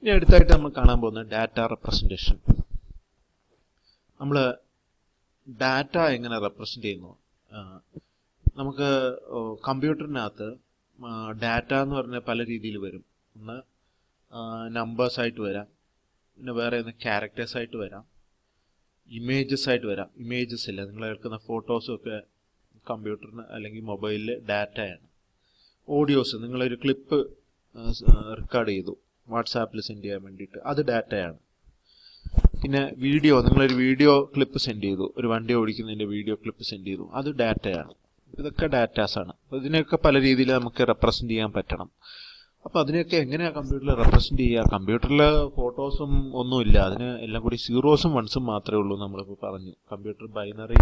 ഇനി അടുത്തായിട്ട് നമ്മൾ കാണാൻ പോകുന്ന ഡാറ്റ റെപ്രസെൻറ്റേഷൻ. നമ്മൾ ഡാറ്റ എങ്ങനെ റെപ്രസെൻ്റ് ചെയ്യുന്നു? നമുക്ക് കമ്പ്യൂട്ടറിനകത്ത് ഡാറ്റ എന്ന് പറഞ്ഞാൽ പല രീതിയിൽ വരും. ഒന്ന് നമ്പേഴ്സ് ആയിട്ട് വരാം, പിന്നെ വേറെ ഒന്ന് ക്യാരക്ടേഴ്സ് ആയിട്ട് വരാം, ഇമേജസ് ആയിട്ട് വരാം. ഇമേജസ് ഇല്ല, നിങ്ങൾ എടുക്കുന്ന ഫോട്ടോസും ഒക്കെ കമ്പ്യൂട്ടറിന് അല്ലെങ്കിൽ മൊബൈലിൽ ഡാറ്റയാണ്. ഓഡിയോസ്, നിങ്ങളൊരു ക്ലിപ്പ് റെക്കോർഡ് ചെയ്തു വാട്സാപ്പിൽ സെൻഡ് ചെയ്യാൻ വേണ്ടിയിട്ട്, അത് ഡാറ്റയാണ്. പിന്നെ വീഡിയോ, നിങ്ങളൊരു വീഡിയോ ക്ലിപ്പ് സെൻഡ് ചെയ്തു, ഒരു വണ്ടി ഓടിക്കുന്നതിൻ്റെ വീഡിയോ ക്ലിപ്പ് സെൻഡ് ചെയ്തു, അത് ഡാറ്റയാണ്. ഇതൊക്കെ ഡാറ്റാസാണ്. അപ്പോൾ ഇതിനെയൊക്കെ പല രീതിയിൽ നമുക്ക് റെപ്രസെൻ്റ് ചെയ്യാൻ പറ്റണം. അപ്പോൾ അതിനെയൊക്കെ എങ്ങനെയാണ് കമ്പ്യൂട്ടറിൽ റെപ്രസെൻ്റ് ചെയ്യുക? കമ്പ്യൂട്ടറിൽ ഫോട്ടോസും ഒന്നുമില്ല, അതിന് എല്ലാം കൂടി സീറോസും വൺസും മാത്രമേ ഉള്ളൂ. നമ്മളിപ്പോൾ പറഞ്ഞു കമ്പ്യൂട്ടർ ബൈനറി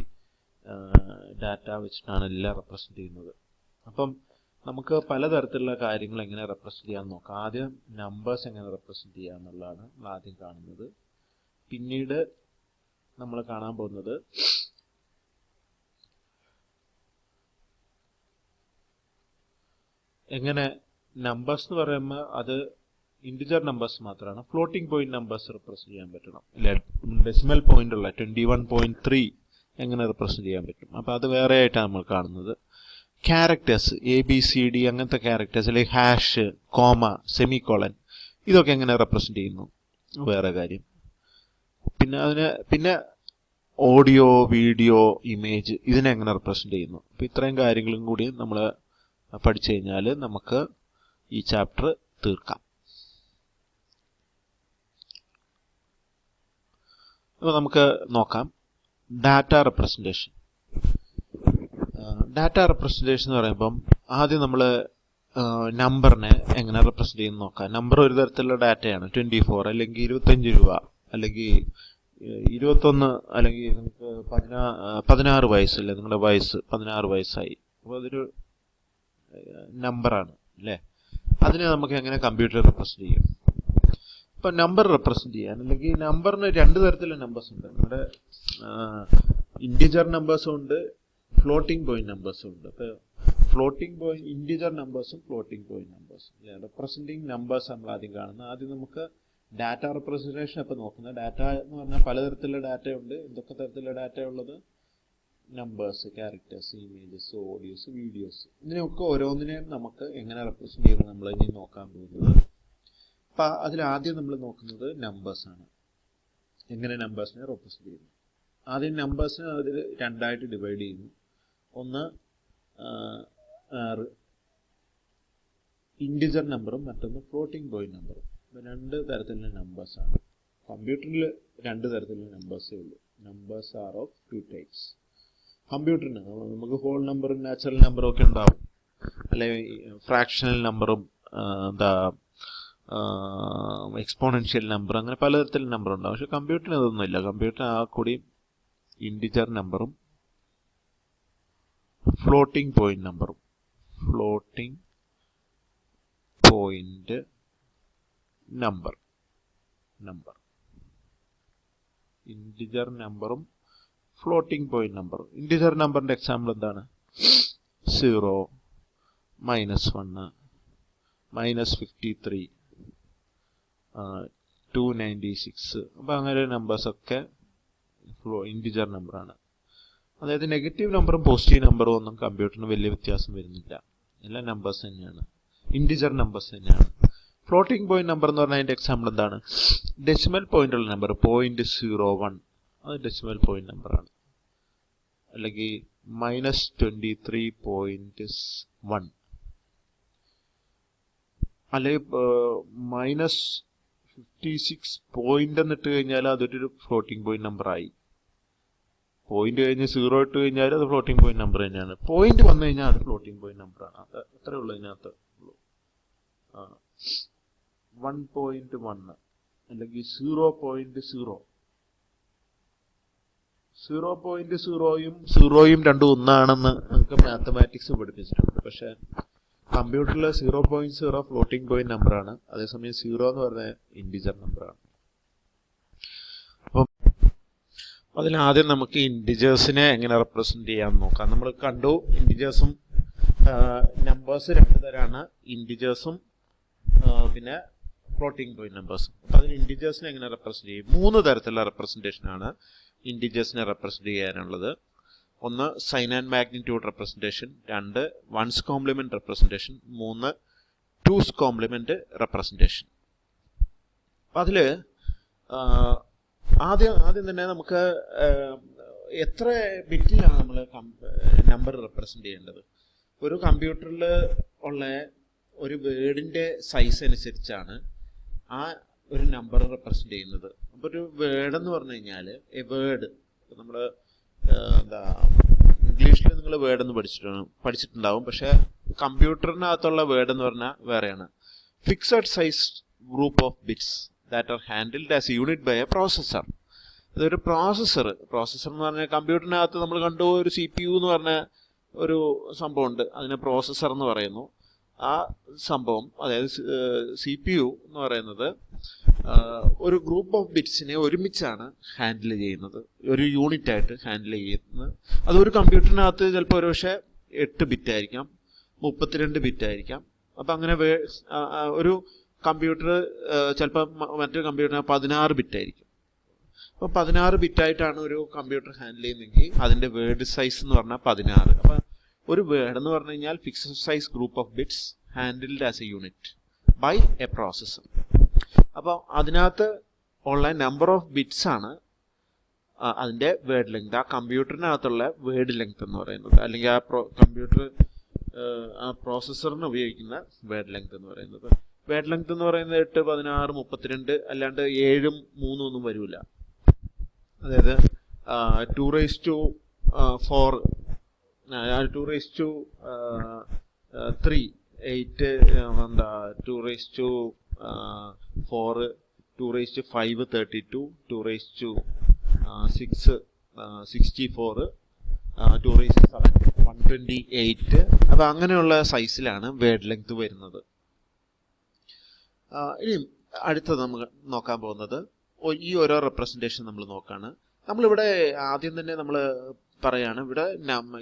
ഡാറ്റ വെച്ചിട്ടാണ് എല്ലാം റെപ്രസെൻ്റ് ചെയ്യുന്നത്. അപ്പം നമുക്ക് പലതരത്തിലുള്ള കാര്യങ്ങൾ എങ്ങനെ റെപ്രസെൻ്റ് ചെയ്യാമെന്ന് നോക്കാം. ആദ്യം നമ്പേഴ്സ് എങ്ങനെ റെപ്രസെൻ്റ് ചെയ്യുക എന്നുള്ളതാണ് നമ്മൾ ആദ്യം കാണുന്നത്. പിന്നീട് നമ്മൾ കാണാൻ പോകുന്നത് എങ്ങനെ നമ്പേഴ്സ് എന്ന് പറയുമ്പോൾ അത് ഇൻറ്റിജർ നമ്പേഴ്സ് മാത്രമാണ്. ഫ്ലോട്ടിംഗ് പോയിന്റ് നമ്പേഴ്സ് റെപ്രസെൻ്റ് ചെയ്യാൻ പറ്റണം. ഡെസിമൽ പോയിന്റ് ഉള്ള 21.3 എങ്ങനെ റെപ്രസെൻ്റ് ചെയ്യാൻ പറ്റും? അപ്പോൾ അത് വേറെ ആയിട്ടാണ് നമ്മൾ കാണുന്നത്. ക്യാരക്ടേഴ്സ്, ABCD അങ്ങനത്തെ ക്യാരക്ടേഴ്സ്, അല്ലെങ്കിൽ ഹാഷ്, കോമ, സെമിക്കോളൻ, ഇതൊക്കെ എങ്ങനെ റെപ്രസെൻ്റ് ചെയ്യുന്നു? വേറെ കാര്യം. പിന്നെ ഓഡിയോ, വീഡിയോ, ഇമേജ്, ഇതിനെങ്ങനെ റെപ്രസെൻ്റ് ചെയ്യുന്നു? അപ്പോൾ ഇത്രയും കാര്യങ്ങളും കൂടി നമ്മൾ പഠിച്ചു കഴിഞ്ഞാൽ നമുക്ക് ഈ ചാപ്റ്റർ തീർക്കാം. അപ്പോൾ നമുക്ക് നോക്കാം ഡാറ്റ റെപ്രസെൻറ്റേഷൻ. ഡാറ്റ റെപ്രസെൻറ്റേഷൻ എന്ന് പറയുമ്പം ആദ്യം നമ്മൾ നമ്പറിനെ എങ്ങനെ റെപ്രസെൻ്റ് ചെയ്യുന്നു നോക്കാം. നമ്പർ ഒരു തരത്തിലുള്ള ഡാറ്റയാണ്. 24 അല്ലെങ്കിൽ 25 രൂപ അല്ലെങ്കിൽ 21 അല്ലെങ്കിൽ നമുക്ക് 16 വയസ്സല്ലേ, നിങ്ങളുടെ വയസ്സ് 16 വയസ്സായി. അപ്പോൾ അതൊരു നമ്പറാണ് അല്ലേ. അതിനെ നമുക്ക് എങ്ങനെ കമ്പ്യൂട്ടറിൽ റെപ്രസെൻ്റ് ചെയ്യും? ഇപ്പം നമ്പർ റെപ്രസെൻ്റ് ചെയ്യാൻ, അല്ലെങ്കിൽ നമ്പറിന് രണ്ട് തരത്തിലുള്ള നമ്പേഴ്സ് ഉണ്ട്. നമ്മുടെ ഇൻറ്റിജർ നമ്പേഴ്സും ഉണ്ട്, ഫ്ലോട്ടിംഗ് പോയിന്റ് നമ്പേഴ്സും ഉണ്ട്. അപ്പോൾ ഫ്ലോട്ടിംഗ് പോയിന്റ്, ഇൻറ്റിജർ നമ്പേഴ്സും ഫ്ലോട്ടിംഗ് പോയിന്റ് നമ്പേഴ്സും റെപ്രസെൻറ്റിങ് നമ്പേഴ്സ് നമ്മൾ ആദ്യം കാണുന്നത്. ആദ്യം നമുക്ക് ഡാറ്റ റെപ്രസെൻറ്റേഷൻ അപ്പോൾ നോക്കുന്നത്. ഡാറ്റ എന്ന് പറഞ്ഞാൽ പലതരത്തിലുള്ള ഡാറ്റ ഉണ്ട്. എന്തൊക്കെ തരത്തിലുള്ള ഡാറ്റ ഉള്ളത്? Numbers, characters, images, audios, videos, ഇതിനൊക്കെ ഓരോന്നിനെയും നമുക്ക് എങ്ങനെ റെപ്രസെൻ്റ് ചെയ്യുന്നത് നമ്മൾ ഇനി നോക്കാൻ പോകുന്നത്. അപ്പം അതിലാദ്യം നമ്മൾ നോക്കുന്നത് നമ്പേഴ്സാണ്. എങ്ങനെ നമ്പേഴ്സിനെ റെപ്രസെൻ്റ് ചെയ്യുന്നു? ആദ്യം നമ്പേഴ്സിനെ അതിൽ രണ്ടായിട്ട് ഡിവൈഡ് ചെയ്യുന്നു. ഒന്ന് ഇൻറ്റിജർ നമ്പറും മറ്റൊന്ന് ഫ്ലോട്ടിംഗ് പോയിന്റ് നമ്പറും. രണ്ട് തരത്തിലുള്ള നമ്പേഴ്സാണ്. കമ്പ്യൂട്ടറിൽ രണ്ട് തരത്തിലുള്ള നമ്പേഴ്സേ ഉള്ളൂ. Numbers are of 2 types. കമ്പ്യൂട്ടറിന് നമുക്ക് ഹോൾ നമ്പറും നാച്ചുറൽ നമ്പറും ഒക്കെ ഉണ്ടാവും, അല്ലെങ്കിൽ ഫ്രാക്ഷണൽ നമ്പറും എക്സ്പോണൻഷ്യൽ നമ്പർ, അങ്ങനെ പലതരത്തിലുള്ള നമ്പർ ഉണ്ടാവും. പക്ഷെ കമ്പ്യൂട്ടറിന് അതൊന്നുമില്ല. കമ്പ്യൂട്ടറിന് ആ കൂടി ഇൻറ്റിജർ നമ്പറും ഫ്ലോട്ടിംഗ് പോയിന്റ് നമ്പറും. ഫ്ലോട്ടിംഗ് പോയിന്റ് നമ്പർ, ഇൻറ്റിജർ നമ്പറും ഫ്ലോട്ടിംഗ് പോയിന്റ് നമ്പർ. ഇൻറ്റിജർ നമ്പറിന്റെ എക്സാമ്പിൾ എന്താണ്? 0, -1, -53, 296. അപ്പോൾ അങ്ങനെ നമ്പേഴ്സൊക്കെ ഇൻറ്റിജർ നമ്പറാണ്. അതായത് നെഗറ്റീവ് നമ്പറും പോസിറ്റീവ് നമ്പറും ഒന്നും കമ്പ്യൂട്ടറിന് വലിയ വ്യത്യാസം വരുന്നില്ല. എല്ലാ നമ്പേഴ്സ് തന്നെയാണ്, ഇൻറ്റിജർ നമ്പേഴ്സ് തന്നെയാണ്. ഫ്ലോട്ടിംഗ് പോയിന്റ് നമ്പർ എന്ന് പറഞ്ഞാൽ അതിൻ്റെ എക്സാമ്പിൾ എന്താണ്? ഡെസിമൽ പോയിന്റ് ഉള്ള നമ്പർ 0.01, അത് ഡെസിമൽ പോയിന്റ് നമ്പറാണ്. അല്ലെങ്കിൽ -23.1, അല്ലെങ്കിൽ -56 പോയിന്റ് എന്നിട്ട് കഴിഞ്ഞാൽ അതൊരു ഫ്ലോട്ടിംഗ് പോയിന്റ് നമ്പറായി. പോയിന്റ് കഴിഞ്ഞ് 0 ഇട്ട് കഴിഞ്ഞാൽ അത് ഫ്ലോട്ടിംഗ് പോയിന്റ് നമ്പർ തന്നെയാണ്. പോയിന്റ് വന്നു കഴിഞ്ഞാൽ അത് ഫ്ലോട്ടിംഗ് പോയിന്റ് നമ്പറാണ്. അത് അത്രേ ഉള്ളൂ ഇതിനകത്ത്. 1.1 അല്ലെങ്കിൽ 0.0. 0.0യും 0യും രണ്ടും ഒന്നാണെന്ന് നമുക്ക് മാത്തമാറ്റിക്സ് പഠിപ്പിച്ചിട്ടുണ്ട്. പക്ഷെ കമ്പ്യൂട്ടറിൽ 0.0 ഫ്ലോട്ടിംഗ് പോയിന്റ് നമ്പറാണ്. അതേസമയം 0 എന്ന് പറഞ്ഞാൽ ഇൻറ്റിജർ നമ്പറാണ്. അപ്പം അതിലാദ്യം നമുക്ക് ഇൻറ്റിജേഴ്സിനെ എങ്ങനെ റെപ്രസെൻ്റ് ചെയ്യാമെന്ന് നോക്കാം. നമ്മൾ കണ്ടു ഇൻറ്റിജേഴ്സും നമ്പേഴ്സ് രണ്ട് തരമാണ്. ഇൻറ്റിജേഴ്സും പിന്നെ ഫ്ലോട്ടിംഗ് പോയിന്റ് നമ്പേഴ്സ്. അപ്പോൾ അതിന് ഇൻഡിജേഴ്സിനെ എങ്ങനെ റെപ്രസെന്റ് ചെയ്യും? 3 തരത്തിലുള്ള റെപ്രസെന്റേഷനാണ് ഇൻഡിജേഴ്സിനെ റെപ്രസെന്റ് ചെയ്യാനുള്ളത്. ഒന്ന് sign and magnitude representation, 2 one's complement representation, 3 two's complement representation. അപ്പം അതിൽ ആദ്യം തന്നെ നമുക്ക് എത്ര ബിറ്റിലാണ് നമ്മൾ നമ്പർ റെപ്രസെന്റ് ചെയ്യേണ്ടത്? ഒരു കമ്പ്യൂട്ടറിൽ ഉള്ള ഒരു വേർഡിൻ്റെ സൈസ് അനുസരിച്ചാണ് ആ ഒരു നമ്പർ റെപ്രസെന്റ് ചെയ്യുന്നത്. അപ്പോൾ ഒരു വേർഡ് എന്ന് പറഞ്ഞു കഴിഞ്ഞാൽ എ വേർഡ്, നമ്മൾ എന്താ ഇംഗ്ലീഷിൽ നിങ്ങൾ വേർഡ് എന്ന് പഠിച്ചിട്ടുണ്ടാവും, പക്ഷേ കമ്പ്യൂട്ടറിനകത്തുള്ള വേർഡ് എന്ന് പറഞ്ഞാൽ വേറെയാണ്. Fixed size group of bits that are handled as unit by a processor. അതൊരു പ്രോസസ്സർ എന്ന് പറഞ്ഞാൽ കമ്പ്യൂട്ടറിനകത്ത് നമ്മൾ കണ്ടു ഒരു CPU എന്ന് പറഞ്ഞ ഒരു സംഭവമുണ്ട്, അതിനെ പ്രോസസ്സർ എന്ന് പറയുന്നു. ആ സംഭവം, അതായത് CPU എന്ന് പറയുന്നത് ഒരു ഗ്രൂപ്പ് ഓഫ് ബിറ്റ്സിനെ ഒരുമിച്ചാണ് ഹാൻഡിൽ ചെയ്യുന്നത്, ഒരു യൂണിറ്റ് ആയിട്ട് ഹാൻഡിൽ ചെയ്യുന്നത്. അതൊരു കമ്പ്യൂട്ടറിനകത്ത് ചിലപ്പോൾ ഒരു പക്ഷേ 8 ബിറ്റ് ആയിരിക്കാം, 32 ബിറ്റ് ആയിരിക്കാം. അപ്പം അങ്ങനെ ഒരു കമ്പ്യൂട്ടർ ചിലപ്പോൾ മറ്റൊരു കമ്പ്യൂട്ടറിന് 16 ബിറ്റ് ആയിരിക്കും. അപ്പോൾ 16 ബിറ്റായിട്ടാണ് ഒരു കമ്പ്യൂട്ടർ ഹാൻഡിൽ ചെയ്യുന്നതെങ്കിൽ അതിൻ്റെ വേർഡ് സൈസ് എന്ന് പറഞ്ഞാൽ 16. അപ്പം ഒരു വേർഡ് എന്ന് പറഞ്ഞു കഴിഞ്ഞാൽ fixed size group of bits handled as a unit by a processor. അപ്പോൾ അതിനകത്ത് ഉള്ള നമ്പർ ഓഫ് ബിറ്റ്സ് ആണ് അതിൻ്റെ വേർഡ് ലെങ്ത്, ആ കമ്പ്യൂട്ടറിനകത്തുള്ള വേർഡ് ലെങ്ത് എന്ന് പറയുന്നത്, അല്ലെങ്കിൽ ആ കമ്പ്യൂട്ടർ ആ പ്രോസസ്സറിന് ഉപയോഗിക്കുന്ന വേർഡ് ലെങ്ത് എന്ന് പറയുന്നത്. വേർഡ് ലെങ്ത് എന്ന് പറയുന്നത് 8, 16, 32 അല്ലാണ്ട് 7, 3 ഒന്നും വരില്ല. അതായത് 2⁴, 2⁴, 8, 2⁴, 2⁵, 32, 2⁶, 64, 2⁷, 128. അപ്പം അങ്ങനെയുള്ള സൈസിലാണ് വേർഡ് ലെങ്ത് വരുന്നത്. ഇനി അടുത്തത് നമ്മൾ നോക്കാൻ പോകുന്നത് ഈ ഓരോ റെപ്രസെന്റേഷൻ നമ്മൾ നോക്കാണ്. നമ്മളിവിടെ ആദ്യം തന്നെ നമ്മൾ പറയാണ്, ഇവിടെ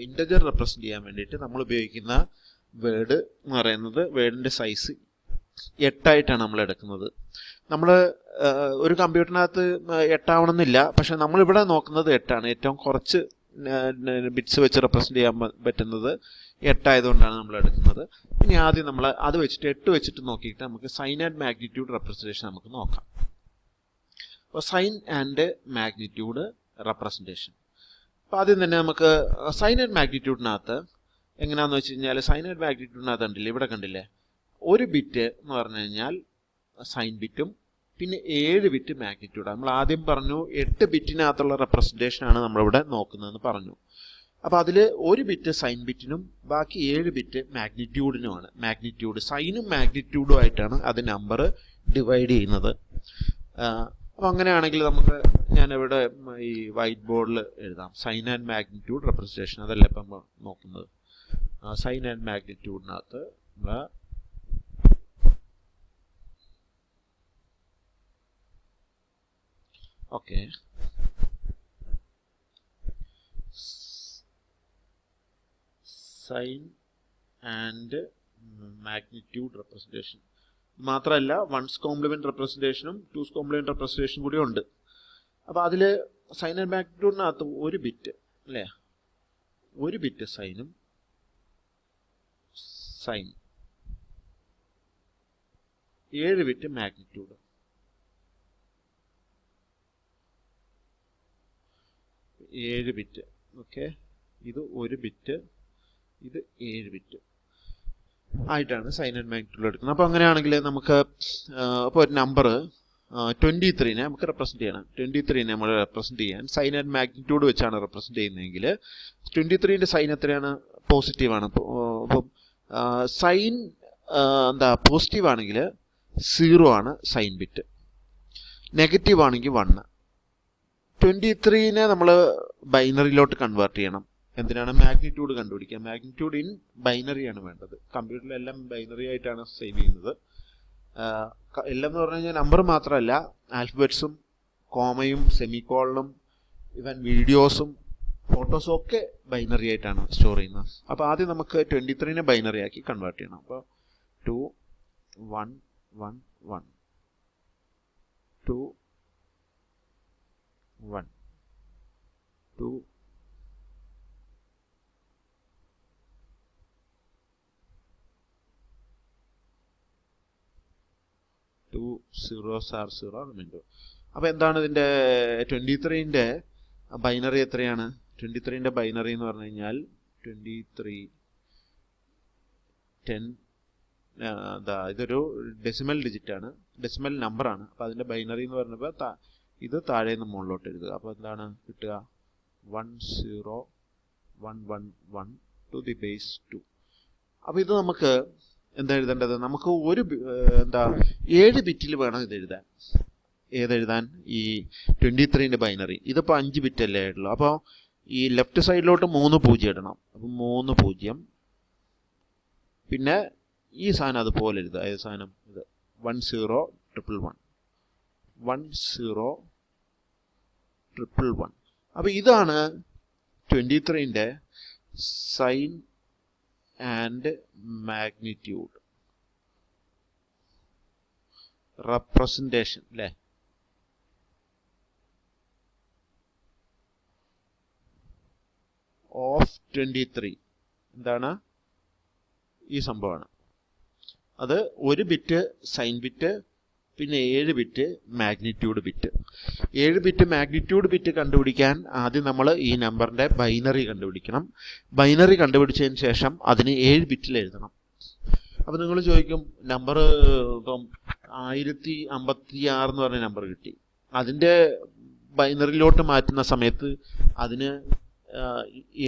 ഇൻറ്റജർ റെപ്രസെന്റ് ചെയ്യാൻ വേണ്ടിയിട്ട് നമ്മൾ ഉപയോഗിക്കുന്ന വേർഡ് എന്ന് പറയുന്നത് വേർഡിൻ്റെ സൈസ് 8 ആയിട്ടാണ് നമ്മൾ എടുക്കുന്നത്. നമ്മൾ ഒരു കമ്പ്യൂട്ടറിനകത്ത് 8 ആവണമെന്നില്ല, പക്ഷെ നമ്മളിവിടെ നോക്കുന്നത് 8 ആണ്. ഏറ്റവും കുറച്ച് ബിറ്റ്സ് വെച്ച് റെപ്രസെന്റ് ചെയ്യാൻ പറ്റുന്നത് 8 ആയതുകൊണ്ടാണ് നമ്മൾ എടുക്കുന്നത്. ഇനി ആദ്യം നമ്മൾ അത് വെച്ചിട്ട് 8 വെച്ചിട്ട് നോക്കിയിട്ട് നമുക്ക് സൈൻ ആൻഡ് മാഗ്നിറ്റ്യൂഡ് റെപ്രസെന്റേഷൻ നമുക്ക് നോക്കാം. അപ്പോൾ സൈൻ ആൻഡ് മാഗ്നിറ്റ്യൂഡ് റെപ്രസെന്റേഷൻ. അപ്പോൾ ആദ്യം തന്നെ നമുക്ക് സൈൻ ആൻഡ് മാഗ്നിറ്റ്യൂഡിനകത്ത് എങ്ങനെയാണെന്ന് വെച്ച് കഴിഞ്ഞാൽ, സൈൻ ആൻഡ് മാഗ്നിറ്റ്യൂഡിനകത്ത് കണ്ടില്ലേ, ഇവിടെ കണ്ടില്ലേ, ഒരു ബിറ്റ് എന്ന് പറഞ്ഞു കഴിഞ്ഞാൽ സൈൻ ബിറ്റും പിന്നെ 7 ബിറ്റ് മാഗ്നിറ്റ്യൂഡാണ്. നമ്മൾ ആദ്യം പറഞ്ഞു 8 ബിറ്റിനകത്തുള്ള റെപ്രസെന്റേഷനാണ് നമ്മളിവിടെ നോക്കുന്നതെന്ന് പറഞ്ഞു. അപ്പോൾ അതിൽ ഒരു ബിറ്റ് സൈൻ ബിറ്റിനും ബാക്കി 7 ബിറ്റ് മാഗ്നിറ്റ്യൂഡിനുമാണ്. മാഗ്നിറ്റ്യൂഡ് സൈനും മാഗ്നിറ്റ്യൂഡും ആയിട്ടാണ് അത് നമ്പർ ഡിവൈഡ് ചെയ്യുന്നത്. അപ്പോൾ അങ്ങനെയാണെങ്കിൽ നമുക്ക് ഞാനിവിടെ ഈ വൈറ്റ് ബോർഡിൽ എഴുതാം സൈൻ ആൻഡ് മാഗ്നിറ്റ്യൂഡ് റെപ്രസെന്റേഷൻ. അതല്ല ഇപ്പം നോക്കുന്നത്. സൈൻ ആൻഡ് മാഗ്നിറ്റ്യൂഡിനകത്ത് okay, sign and magnitude representation മാത്രമല്ല, വൺസ് കോംപ്ലിമെന്റ് റെപ്രസെന്റേഷനും ടൂസ് കോംപ്ലിമെന്റ് റെപ്രസെന്റേഷനും കൂടി ഉണ്ട്. അപ്പോൾ അതിൽ സൈൻ ആൻഡ് മാഗ്നിറ്റ്യൂഡിനകത്ത് ഒരു ബിറ്റ് അല്ലേ, ഒരു ബിറ്റ് സൈനും സൈൻ, 7 ബിറ്റ് മാഗ്നിറ്റ്യൂഡ്. ഏഴ് ബിറ്റ്. ഓക്കെ, ഇത് ഒരു ബിറ്റ്, ഇത് 7 ബിറ്റ് ആയിട്ടാണ് സൈൻ ആൻഡ് മാഗ്നിറ്റ്യൂഡ് എടുക്കുന്നത്. അപ്പോൾ അങ്ങനെയാണെങ്കിൽ നമുക്ക് ഇപ്പോൾ ഒരു നമ്പർ 23നെ നമുക്ക് റെപ്രസെന്റ് ചെയ്യണം. 23നെ നമ്മൾ റെപ്രസെന്റ് ചെയ്യാൻ സൈൻ ആൻഡ് മാഗ്നിറ്റ്യൂഡ് വെച്ചാണ് റെപ്രസെന്റ് ചെയ്യുന്നതെങ്കിൽ 23ന്റെ സൈൻ എത്രയാണ്? പോസിറ്റീവാണ്. അപ്പം സൈൻ പോസിറ്റീവ് ആണെങ്കിൽ 0 ആണ് സൈൻ ബിറ്റ്, നെഗറ്റീവ് ആണെങ്കിൽ 1. 23നെ നമ്മൾ ബൈനറിയിലോട്ട് കൺവേർട്ട് ചെയ്യണം. എന്തിനാണ്? മാഗ്നിറ്റ്യൂഡ് കണ്ടുപിടിക്കുക. മാഗ്നിറ്റ്യൂഡ് ഇൻ ബൈനറിയാണ് വേണ്ടത്. കമ്പ്യൂട്ടറിലെല്ലാം ബൈനറി ആയിട്ടാണ് സേവ് ചെയ്യുന്നത്. എല്ലാം എന്ന് പറഞ്ഞു കഴിഞ്ഞാൽ നമ്പർ മാത്രമല്ല, ആൽഫബറ്റ്സും കോമയും സെമിക്കോളനും ഇവൻ വീഡിയോസും ഫോട്ടോസും ഒക്കെ ബൈനറി ആയിട്ടാണ് സ്റ്റോർ ചെയ്യുന്നത്. അപ്പോൾ ആദ്യം നമുക്ക് 23നെ ബൈനറി ആക്കി കൺവേർട്ട് ചെയ്യണം. അപ്പോൾ 2 1 1 1 2 1 2 2 zeros are 0 remainder. അപ്പോൾ എന്താണ് ഇതിൻ്റെ 23ൻ്റെ ബൈനറി എത്രയാണ്? 23ൻ്റെ ബൈനറി എന്ന് പറഞ്ഞു കഴിഞ്ഞാൽ 23 10 ഇതൊരു ഡെസിമൽ ഡിജിറ്റാണ്, ഡെസിമൽ നമ്പറാണ്. അപ്പോൾ അതിൻ്റെ ബൈനറി എന്ന് പറഞ്ഞപ്പോൾ ഇത് താഴെ നിന്ന് മുകളിലോട്ട് എഴുതുക. അപ്പോൾ എന്താണ് കിട്ടുക? 10111 to the base 2. അപ്പോൾ ഇത് നമുക്ക് എന്താ എഴുതേണ്ടത്? നമുക്ക് 7 ബിറ്റിൽ വേണം ഇത് എഴുതാൻ. ഏതെഴുതാൻ? ഈ 23ൻ്റെ ബൈനറി. ഇതിപ്പോൾ 5 ബിറ്റ് അല്ലേ ഉള്ളൂ. അപ്പോൾ ഈ ലെഫ്റ്റ് സൈഡിലോട്ട് 3 0 ഇടണം. അപ്പം 3 0. പിന്നെ ഈ സാധനം അതുപോലെ എഴുതുക. ഏത് സാധനം? ഇത് 10111 10111. അപ്പോൾ ഇതാണ് 23ൻ്റെ സൈൻ ആൻഡ് മാഗ്നിറ്റ്യൂഡ് റെപ്രസെൻറ്റേഷൻ അല്ലേ? ഓഫ് 23 എന്താണ്? ഈ സംഭവമാണ്. അത് 1 ബിറ്റ് സൈൻ ബിറ്റ്, പിന്നെ 7 bit magnitude bit. 7 bit magnitude bit കണ്ടുപിടിക്കാൻ ആദ്യം നമ്മൾ ഈ നമ്പറിൻ്റെ ബൈനറി കണ്ടുപിടിക്കണം. ബൈനറി കണ്ടുപിടിച്ചതിന് ശേഷം അതിന് 7 ബിറ്റിൽ എഴുതണം. അപ്പോൾ നിങ്ങൾ ചോദിക്കും, നമ്പർ ഇപ്പം 1056 എന്ന് പറഞ്ഞ നമ്പർ കിട്ടി, അതിൻ്റെ ബൈനറിയിലോട്ട് മാറ്റുന്ന സമയത്ത് അതിന്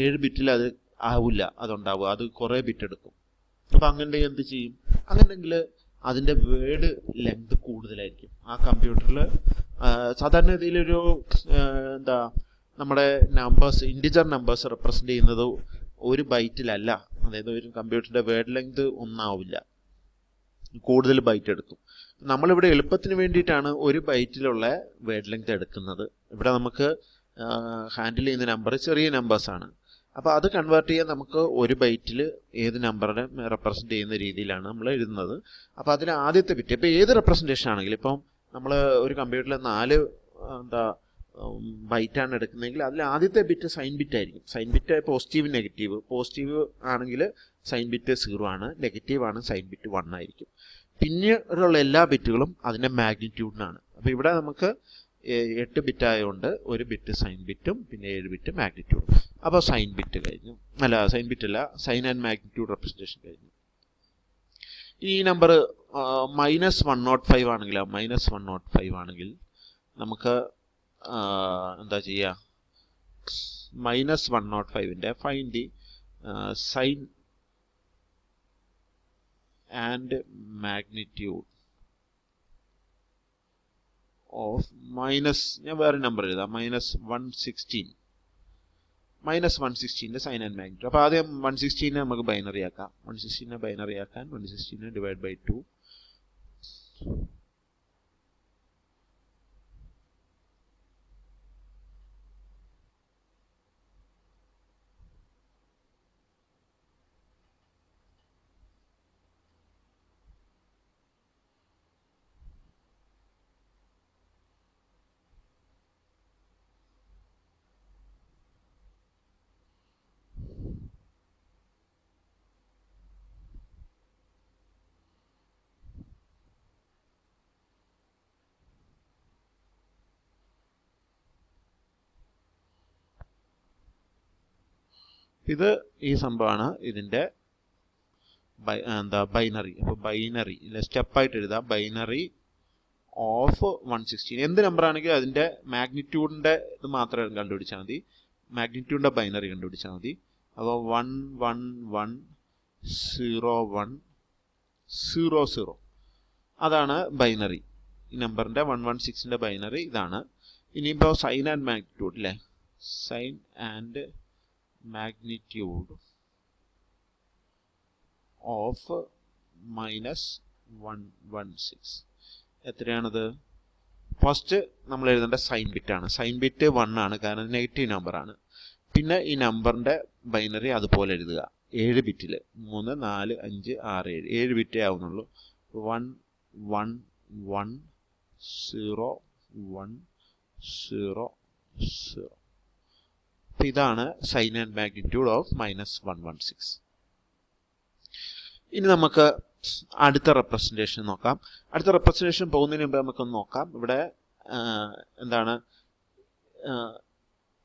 7 ബിറ്റിൽ അത് ആവില്ല, അതുണ്ടാവുക, അത് കുറേ ബിറ്റ് എടുക്കും. അപ്പം അങ്ങനെ എന്ത് ചെയ്യും? അങ്ങനെയെങ്കിൽ അതിൻ്റെ വേർഡ് ലെങ്ത് കൂടുതലായിരിക്കും. ആ കമ്പ്യൂട്ടറിൽ സാധാരണ ഇതിലൊരു നമ്മുടെ നമ്പേഴ്സ്, ഇൻറ്റിജർ നമ്പേഴ്സ് റെപ്രസെൻ്റ് ചെയ്യുന്നത് 1 ബൈറ്റിലല്ല. അതായത് ഒരു കമ്പ്യൂട്ടറിൻ്റെ വേർഡ് ലെങ്ത് ഒന്നാവില്ല, കൂടുതൽ ബൈറ്റ് എടുക്കും. നമ്മളിവിടെ എളുപ്പത്തിന് വേണ്ടിയിട്ടാണ് 1 ബൈറ്റിലുള്ള വേർഡ് ലെങ്ത് എടുക്കുന്നത്. ഇവിടെ നമുക്ക് ഹാൻഡിൽ ചെയ്യുന്ന നമ്പർ ചെറിയ നമ്പേഴ്സാണ്. അപ്പോൾ അത് കൺവേർട്ട് ചെയ്യാൻ നമുക്ക് 1 ബൈറ്റിൽ ഏത് നമ്പറിനെ റെപ്രസെൻ്റ് ചെയ്യുന്ന രീതിയിലാണ് നമ്മൾ എഴുതുന്നത്. അപ്പോൾ അതിന് ആദ്യത്തെ ബിറ്റ്, ഇപ്പോൾ ഏത് റെപ്രസെൻറ്റേഷൻ ആണെങ്കിലും, ഇപ്പം നമ്മൾ ഒരു കമ്പ്യൂട്ടറിൽ 4 ബൈറ്റാണ് എടുക്കുന്നതെങ്കിൽ അതിൽ ആദ്യത്തെ ബിറ്റ് സൈൻ ബിറ്റ് ആയിരിക്കും. Sign bit positive negative. Positive ആണെങ്കിൽ സൈൻ ബിറ്റ് 0 ആണ്, നെഗറ്റീവ് ആണ് സൈൻ ബിറ്റ് 1 ആയിരിക്കും. പിന്നീടുള്ള എല്ലാ ബിറ്റുകളും അതിൻ്റെ മാഗ്നിറ്റ്യൂഡിനാണ്. അപ്പോൾ ഇവിടെ നമുക്ക് 8 ബിറ്റ് ആയതുകൊണ്ട് 1 ബിറ്റ് സൈൻ ബിറ്റും പിന്നെ 7 ബിറ്റ് മാഗ്നിറ്റ്യൂഡും. അപ്പോൾ സൈൻ ബിറ്റ് കഴിഞ്ഞു. അല്ല, സൈൻ ബിറ്റ് അല്ല, സൈൻ ആൻഡ് മാഗ്നിറ്റ്യൂഡ് റെപ്രസെൻറ്റേഷൻ കഴിഞ്ഞു. ഈ നമ്പർ -105 ആണെങ്കിലോ, -105 ആണെങ്കിൽ നമുക്ക് എന്താ ചെയ്യുക? -105ൻ്റെ find the sign and magnitude of ഞാൻ വേറെ നമ്പർ എഴുതാം, -116ൻ്റെ സൈൻ ആൻഡ് മാഗ്നിറ്റ്യൂഡ്. അപ്പോൾ ആദ്യം 116നെ നമുക്ക് ബൈനറി ആക്കാം. 116നെ ബൈനറി ആക്കാൻ 116നെ ഡിവൈഡ് ബൈ 2. ഇത് ഈ സംഭവമാണ് ഇതിൻ്റെ ബൈനറി. അപ്പോൾ ബൈനറി സ്റ്റെപ്പായിട്ട് എഴുതാം. Binary of 116. എന്ത് നമ്പർ ആണെങ്കിലും അതിൻ്റെ മാഗ്നിറ്റ്യൂഡിൻ്റെ ഇത് മാത്രം കണ്ടുപിടിച്ചാൽ മതി. മാഗ്നിറ്റ്യൂഡിൻ്റെ ബൈനറി കണ്ടുപിടിച്ചാൽ മതി. അപ്പോൾ 1110100 അതാണ് ബൈനറി. ഈ നമ്പറിൻ്റെ 116ൻ്റെ ബൈനറി ഇതാണ്. ഇനിയിപ്പോൾ സൈൻ ആൻഡ് മാഗ്നിറ്റ്യൂഡ് അല്ലേ? സൈൻ ആൻഡ് മാഗ്നിറ്റ്യൂഡ് ഓഫ് -116 എത്രയാണത്? ഫസ്റ്റ് നമ്മൾ എഴുതേണ്ട സൈൻ ബിറ്റാണ്. സൈൻ ബിറ്റ് 1 ആണ്, കാരണം നെഗറ്റീവ് നമ്പറാണ്. പിന്നെ ഈ നമ്പറിൻ്റെ ബൈനറി അതുപോലെ എഴുതുക 7 ബിറ്റിൽ. 3 4 5 6 7 7 ബിറ്റേ ആവുന്നുള്ളൂ. 1110 1 0 0. അപ്പൊ ഇതാണ് സൈൻ ആൻഡ് മാഗ്നിറ്റ്യൂഡ് ഓഫ് -116. ഇനി നമുക്ക് അടുത്ത റെപ്രസെന്റേഷൻ നോക്കാം. അടുത്ത റെപ്രസെന്റേഷൻ പോകുന്നതിന് മുമ്പ് നമുക്കൊന്ന് നോക്കാം ഇവിടെ എന്താണ്,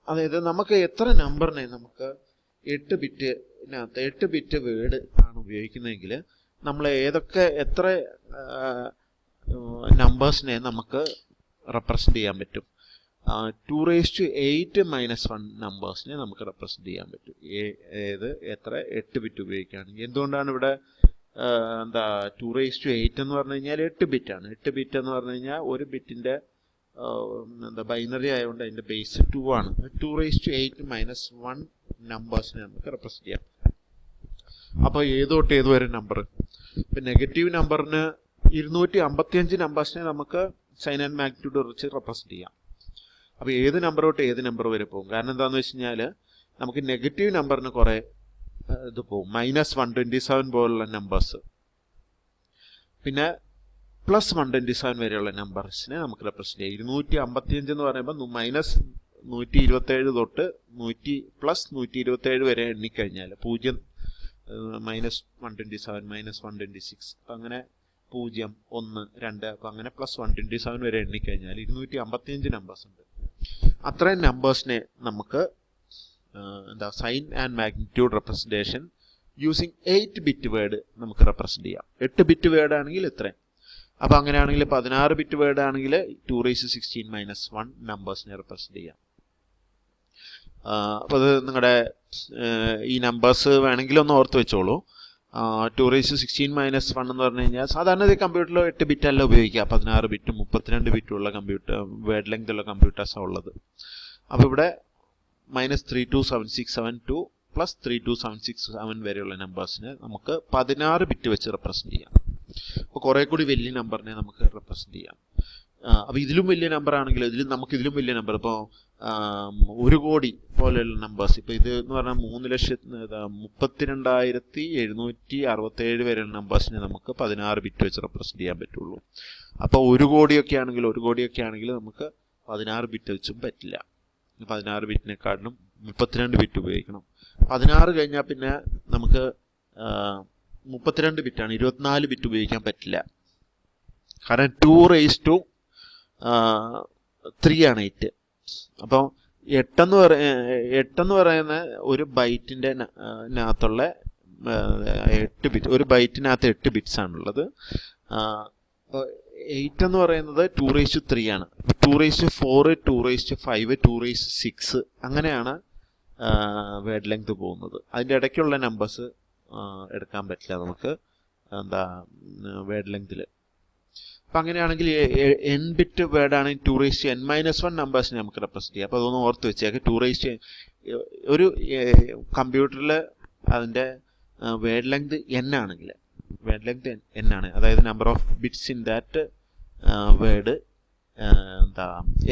അതായത് നമുക്ക് എത്ര നമ്പറിനെ നമുക്ക് 8 ബിറ്റിനകത്ത് 8 ബിറ്റ് വേർഡ് ആണ് ഉപയോഗിക്കുന്നതെങ്കിൽ നമ്മൾ എത്ര നമ്പേഴ്സിനെ നമുക്ക് റെപ്രസെന്റ് ചെയ്യാൻ പറ്റും. 2⁸ നമ്പേഴ്സിനെ നമുക്ക് റെപ്രസെന്റ് ചെയ്യാൻ പറ്റും. എത്ര 8 ബിറ്റ് ഉപയോഗിക്കുകയാണെങ്കിൽ. എന്തുകൊണ്ടാണ് ഇവിടെ 2⁸ എന്ന് പറഞ്ഞു കഴിഞ്ഞാൽ 8 ബിറ്റാണ്. 8 ബിറ്റ് എന്ന് പറഞ്ഞു കഴിഞ്ഞാൽ ഒരു ബിറ്റിന്റെ ബൈനറി ആയതുകൊണ്ട് അതിന്റെ ബേസ് 2 ആണ്. 2⁸ നമ്പേഴ്സിനെ നമുക്ക് റെപ്രസെന്റ് ചെയ്യാം. അപ്പൊ ഏതോട്ട് ഏത് വരെ നമ്പർ? ഇപ്പൊ നെഗറ്റീവ് നമ്പറിന് 255 നമ്പേഴ്സിനെ നമുക്ക് സൈൻ ആൻഡ് മാഗ്നിറ്റ്യൂഡ് വെച്ച് റെപ്രസെന്റ് ചെയ്യാം. അപ്പൊ ഏത് നമ്പർ തൊട്ട് ഏത് നമ്പർ വരെ പോകും? കാരണം എന്താണെന്ന് വെച്ച് കഴിഞ്ഞാല് നമുക്ക് നെഗറ്റീവ് നമ്പറിന് കുറെ ഇത് പോകും, -127 പോലുള്ള നമ്പേഴ്സ്, പിന്നെ +127 വരെയുള്ള നമ്പേഴ്സിനെ നമുക്ക് റെപ്രസെന്റ് ചെയ്യാം. 255 എന്ന് പറയുമ്പോൾ -127 തൊട്ട് +127 വരെ എണ്ണിക്കഴിഞ്ഞാൽ 0 -127 -126 അങ്ങനെ 0 1 2 അപ്പൊ അങ്ങനെ +127 വരെ എണ്ണിക്കഴിഞ്ഞാൽ 255 നമ്പേഴ്സ് ഉണ്ട്. അത്രയും നമ്പേഴ്സിനെ നമുക്ക് sign and magnitude representation using 8 bit word നമുക്ക് റെപ്രസെന്റ് ചെയ്യാം. 8 ബിറ്റ് വേർഡ് ആണെങ്കിൽ ഇത്രയും. അപ്പൊ അങ്ങനെയാണെങ്കിൽ 16 ബിറ്റ് വേർഡ് ആണെങ്കിൽ 2⁻16 - 1 നമ്പേഴ്സിനെ റെപ്രസെന്റ് ചെയ്യാം. അപ്പൊ അത് നിങ്ങളുടെ ഈ നമ്പേഴ്സ് വേണമെങ്കിൽ ഒന്ന് ഓർത്ത് വെച്ചോളൂ. 2⁻16 - 1 എന്ന് പറഞ്ഞു കഴിഞ്ഞാൽ സാധാരണ കമ്പ്യൂട്ടറിൽ 8 ബിറ്റ് അല്ല ഉപയോഗിക്കുക, 16 ബിറ്റും 32 ബിറ്റും ഉള്ള വേർഡ് ലെങ്ത് ഉള്ള കമ്പ്യൂട്ടേഴ്സാണ് ഉള്ളത്. അപ്പൊ ഇവിടെ -32767 to +32767 വരെയുള്ള നമ്പേഴ്സിനെ നമുക്ക് 16 ബിറ്റ് വെച്ച് റെപ്രസെന്റ് ചെയ്യാം. അപ്പൊ കുറെ കൂടി വലിയ നമ്പറിനെ നമുക്ക് റെപ്രസെന്റ് ചെയ്യാം. അപ്പൊ ഇതിലും വലിയ നമ്പർ ആണെങ്കിൽ ഇതിലും വലിയ നമ്പർ, ഇപ്പോൾ 1 കോടി പോലെയുള്ള നമ്പേഴ്സ്, ഇപ്പൊ ഇത് എന്ന് പറഞ്ഞാൽ 3,32,767 വരെയുള്ള നമ്പേഴ്സിനെ നമുക്ക് 16 ബിറ്റ് വെച്ച് റെപ്രസെന്റ് ചെയ്യാൻ പറ്റുള്ളൂ. അപ്പൊ 1 കോടിയൊക്കെ ആണെങ്കിൽ നമുക്ക് 16 ബിറ്റ് വെച്ചും പറ്റില്ല. 16 ബിറ്റിനെക്കാട്ടിലും 32 ബിറ്റ് ഉപയോഗിക്കണം. 16 കഴിഞ്ഞാൽ പിന്നെ നമുക്ക് 32 ബിറ്റാണ്, 24 ബിറ്റ് ഉപയോഗിക്കാൻ പറ്റില്ല. കാരണം 2⁻3 ആണ് 8. അപ്പോൾ 8 എന്ന് പറയുന്ന ഒരു ബൈറ്റിന്റെ അകത്തുള്ള 8 ബിറ്റ്, ഒരു ബൈറ്റിനകത്ത് 8 ബിറ്റ്സ് ആണുള്ളത്. 8 എന്ന് പറയുന്നത് 2⁻3 ആണ്. 2⁻4 2⁻5 2⁻6 അങ്ങനെയാണ് വേർഡ് ലെങ്ത് പോകുന്നത്. അതിന്റെ ഇടയ്ക്കുള്ള നമ്പേഴ്സ് എടുക്കാൻ പറ്റില്ല നമുക്ക് വേർഡ് ലെങ്തില്. അപ്പൊ അങ്ങനെയാണെങ്കിൽ n ബിറ്റ് വേർഡ് ആണെങ്കിൽ 2⁻n-1 നമ്പേഴ്സിനെ നമുക്ക് റെപ്രസെന്റ് ചെയ്യാം. അപ്പൊ അതൊന്ന് ഓർത്ത് വെച്ചേക്ക്. ഒരു കമ്പ്യൂട്ടറിൽ അതിന്റെ വേർഡ് ലെങ്ത് n ആണെങ്കിൽ, ആണ്, അതായത് number of bits in that word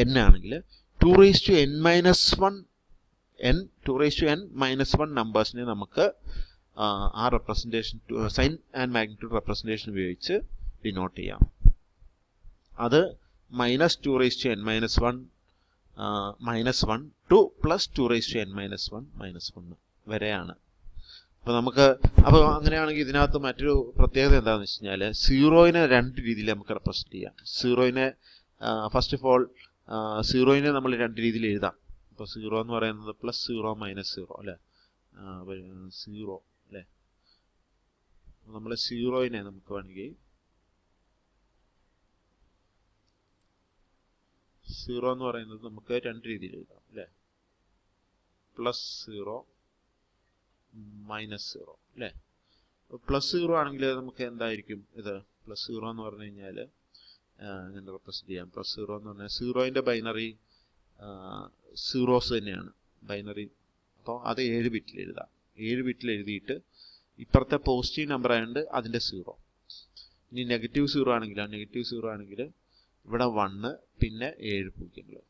n ആണെങ്കിൽ 2⁻n-1 നമ്പേഴ്സിനെ നമുക്ക് ആ representation sign and magnitude representation ഉപയോഗിച്ച് ഡിനോട്ട് ചെയ്യാം. അത് -2⁻n-1 to +2⁻n-1 വരെയാണ്. അപ്പൊ അങ്ങനെയാണെങ്കിൽ ഇതിനകത്ത് മറ്റൊരു പ്രത്യേകത എന്താണെന്ന് വെച്ച് കഴിഞ്ഞാൽ സീറോയിനെ 2 രീതിയിൽ നമുക്ക് റെപ്രസെന്റ് ചെയ്യാം. സീറോയിനെ ഫസ്റ്റ് ഓഫ് ഓൾ സീറോയിനെ നമ്മൾ 2 രീതിയിൽ എഴുതാം. ഇപ്പൊ 0 എന്ന് പറയുന്നത് +0 -0 അല്ലെ, 0 അല്ലെ. നമ്മൾ സീറോയിനെ നമുക്ക് വേണമെങ്കിൽ 0 എന്ന് പറയുന്നത് നമുക്ക് 2 രീതിയിൽ എഴുതാം അല്ലെ, +0 -0 അല്ലെ. +0 ആണെങ്കിൽ നമുക്ക് എന്തായിരിക്കും ഇത്? +0 എന്ന് പറഞ്ഞു കഴിഞ്ഞാൽ ഇങ്ങനെ റെപ്രസെന്റ് ചെയ്യാം. +0 എന്ന് പറഞ്ഞാൽ സീറോയിന്റെ ബൈനറി സീറോസ് തന്നെയാണ് ബൈനറി. അപ്പോൾ അത് 7 ബിറ്റിൽ എഴുതാം. 7 ബിറ്റിൽ എഴുതിയിട്ട് ഇപ്പുറത്തെ പോസിറ്റീവ് നമ്പർ ആയതുകൊണ്ട് അതിന്റെ 0. ഇനി നെഗറ്റീവ് 0 ആണെങ്കിൽ ഇവിടെ 1 പിന്നെ 7 പൂജ്യങ്ങൾ,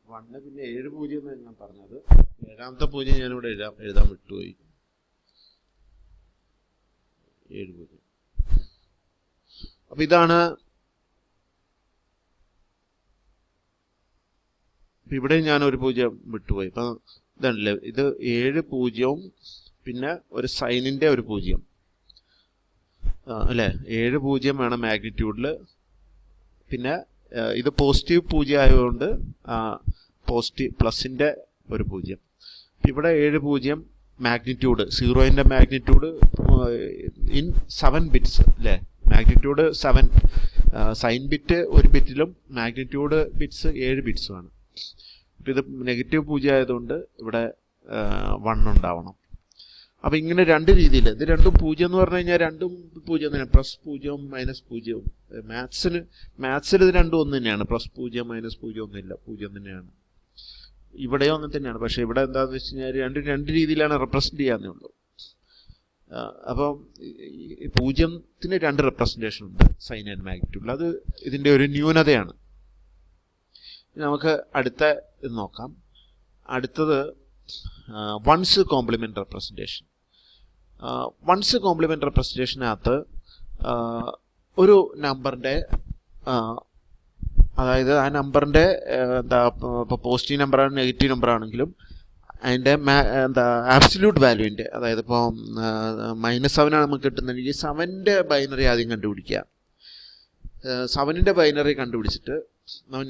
1 പിന്നെ 7 പൂജ്യം എന്ന് ഞാൻ പറഞ്ഞത്. 7ാമത്തെ പൂജ്യം ഞാനിവിടെ എഴുതാൻ വിട്ടുപോയി. 7 പൂജ്യം. അപ്പൊ ഇതാണ് ഇവിടെ ഞാൻ ഒരു 0 വിട്ടുപോയി. ഇപ്പൊ ഇതാണല്ലേ, ഇത് 7 0 പിന്നെ ഒരു സൈനിന്റെ ഒരു 0 അല്ലെ, 7 0 വേണം മാഗ്നിറ്റ്യൂഡിൽ. പിന്നെ ഇത് പോസിറ്റീവ് 0 ആയതുകൊണ്ട് പോസിറ്റീവ് പ്ലസിന്റെ ഒരു 0. ഇവിടെ 7 0 മാഗ്നിറ്റ്യൂഡ്, സീറോയിന്റെ മാഗ്നിറ്റ്യൂഡ് ഇൻ 7 ബിറ്റ്സ് അല്ലെ, മാഗ്നിറ്റ്യൂഡ് 7, സൈൻ ബിറ്റ് ഒരു ബിറ്റിലും മാഗ്നിറ്റ്യൂഡ് ബിറ്റ്സ് 7 ബിറ്റ്സുമാണ്. അപ്പം ഇത് നെഗറ്റീവ് 0 ആയതുകൊണ്ട് ഇവിടെ 1 ഉണ്ടാവണം. അപ്പം ഇങ്ങനെ രണ്ട് രീതിയിൽ, ഇത് രണ്ടും 0 എന്ന് പറഞ്ഞു കഴിഞ്ഞാൽ രണ്ടും 0 തന്നെയാണ്, +0 -0. മാത്സിൽ ഇത് രണ്ടും ഒന്ന് തന്നെയാണ്, +0 -0 ഒന്നുമില്ല, 0 തന്നെയാണ്. ഇവിടെയോ അങ്ങനെ തന്നെയാണ്. പക്ഷെ ഇവിടെ എന്താണെന്ന് വെച്ച് കഴിഞ്ഞാൽ രണ്ട് രീതിയിലാണ് റെപ്രസെന്റ് ചെയ്യാന്നേ ഉള്ളൂ. അപ്പം 0-ന് 2 റെപ്രസെന്റേഷൻ ഉണ്ട് സൈൻ ആൻഡ് മാഗ്നിറ്റ്യൂഡിൽ. അത് ഇതിന്റെ ഒരു ന്യൂനതയാണ്. നമുക്ക് അടുത്ത ഇത് നോക്കാം. അടുത്തത് one's complement representation. One's complement റെപ്രസെന്റേഷനകത്ത് ഒരു നമ്പറിന്റെ, അതായത് ആ നമ്പറിന്റെ ഇപ്പോൾ പോസിറ്റീവ് നമ്പറാണ് നെഗറ്റീവ് നമ്പർ ആണെങ്കിലും അതിന്റെ ആബ്സല്യൂട്ട് വാല്യൂവിന്റെ, അതായത് ഇപ്പോൾ -7 ആണ് നമുക്ക് കിട്ടുന്നുണ്ടെങ്കിൽ 7ന്റെ ബൈനറി ആദ്യം കണ്ടുപിടിക്കുക. 7ന്റെ ബൈനറി കണ്ടുപിടിച്ചിട്ട്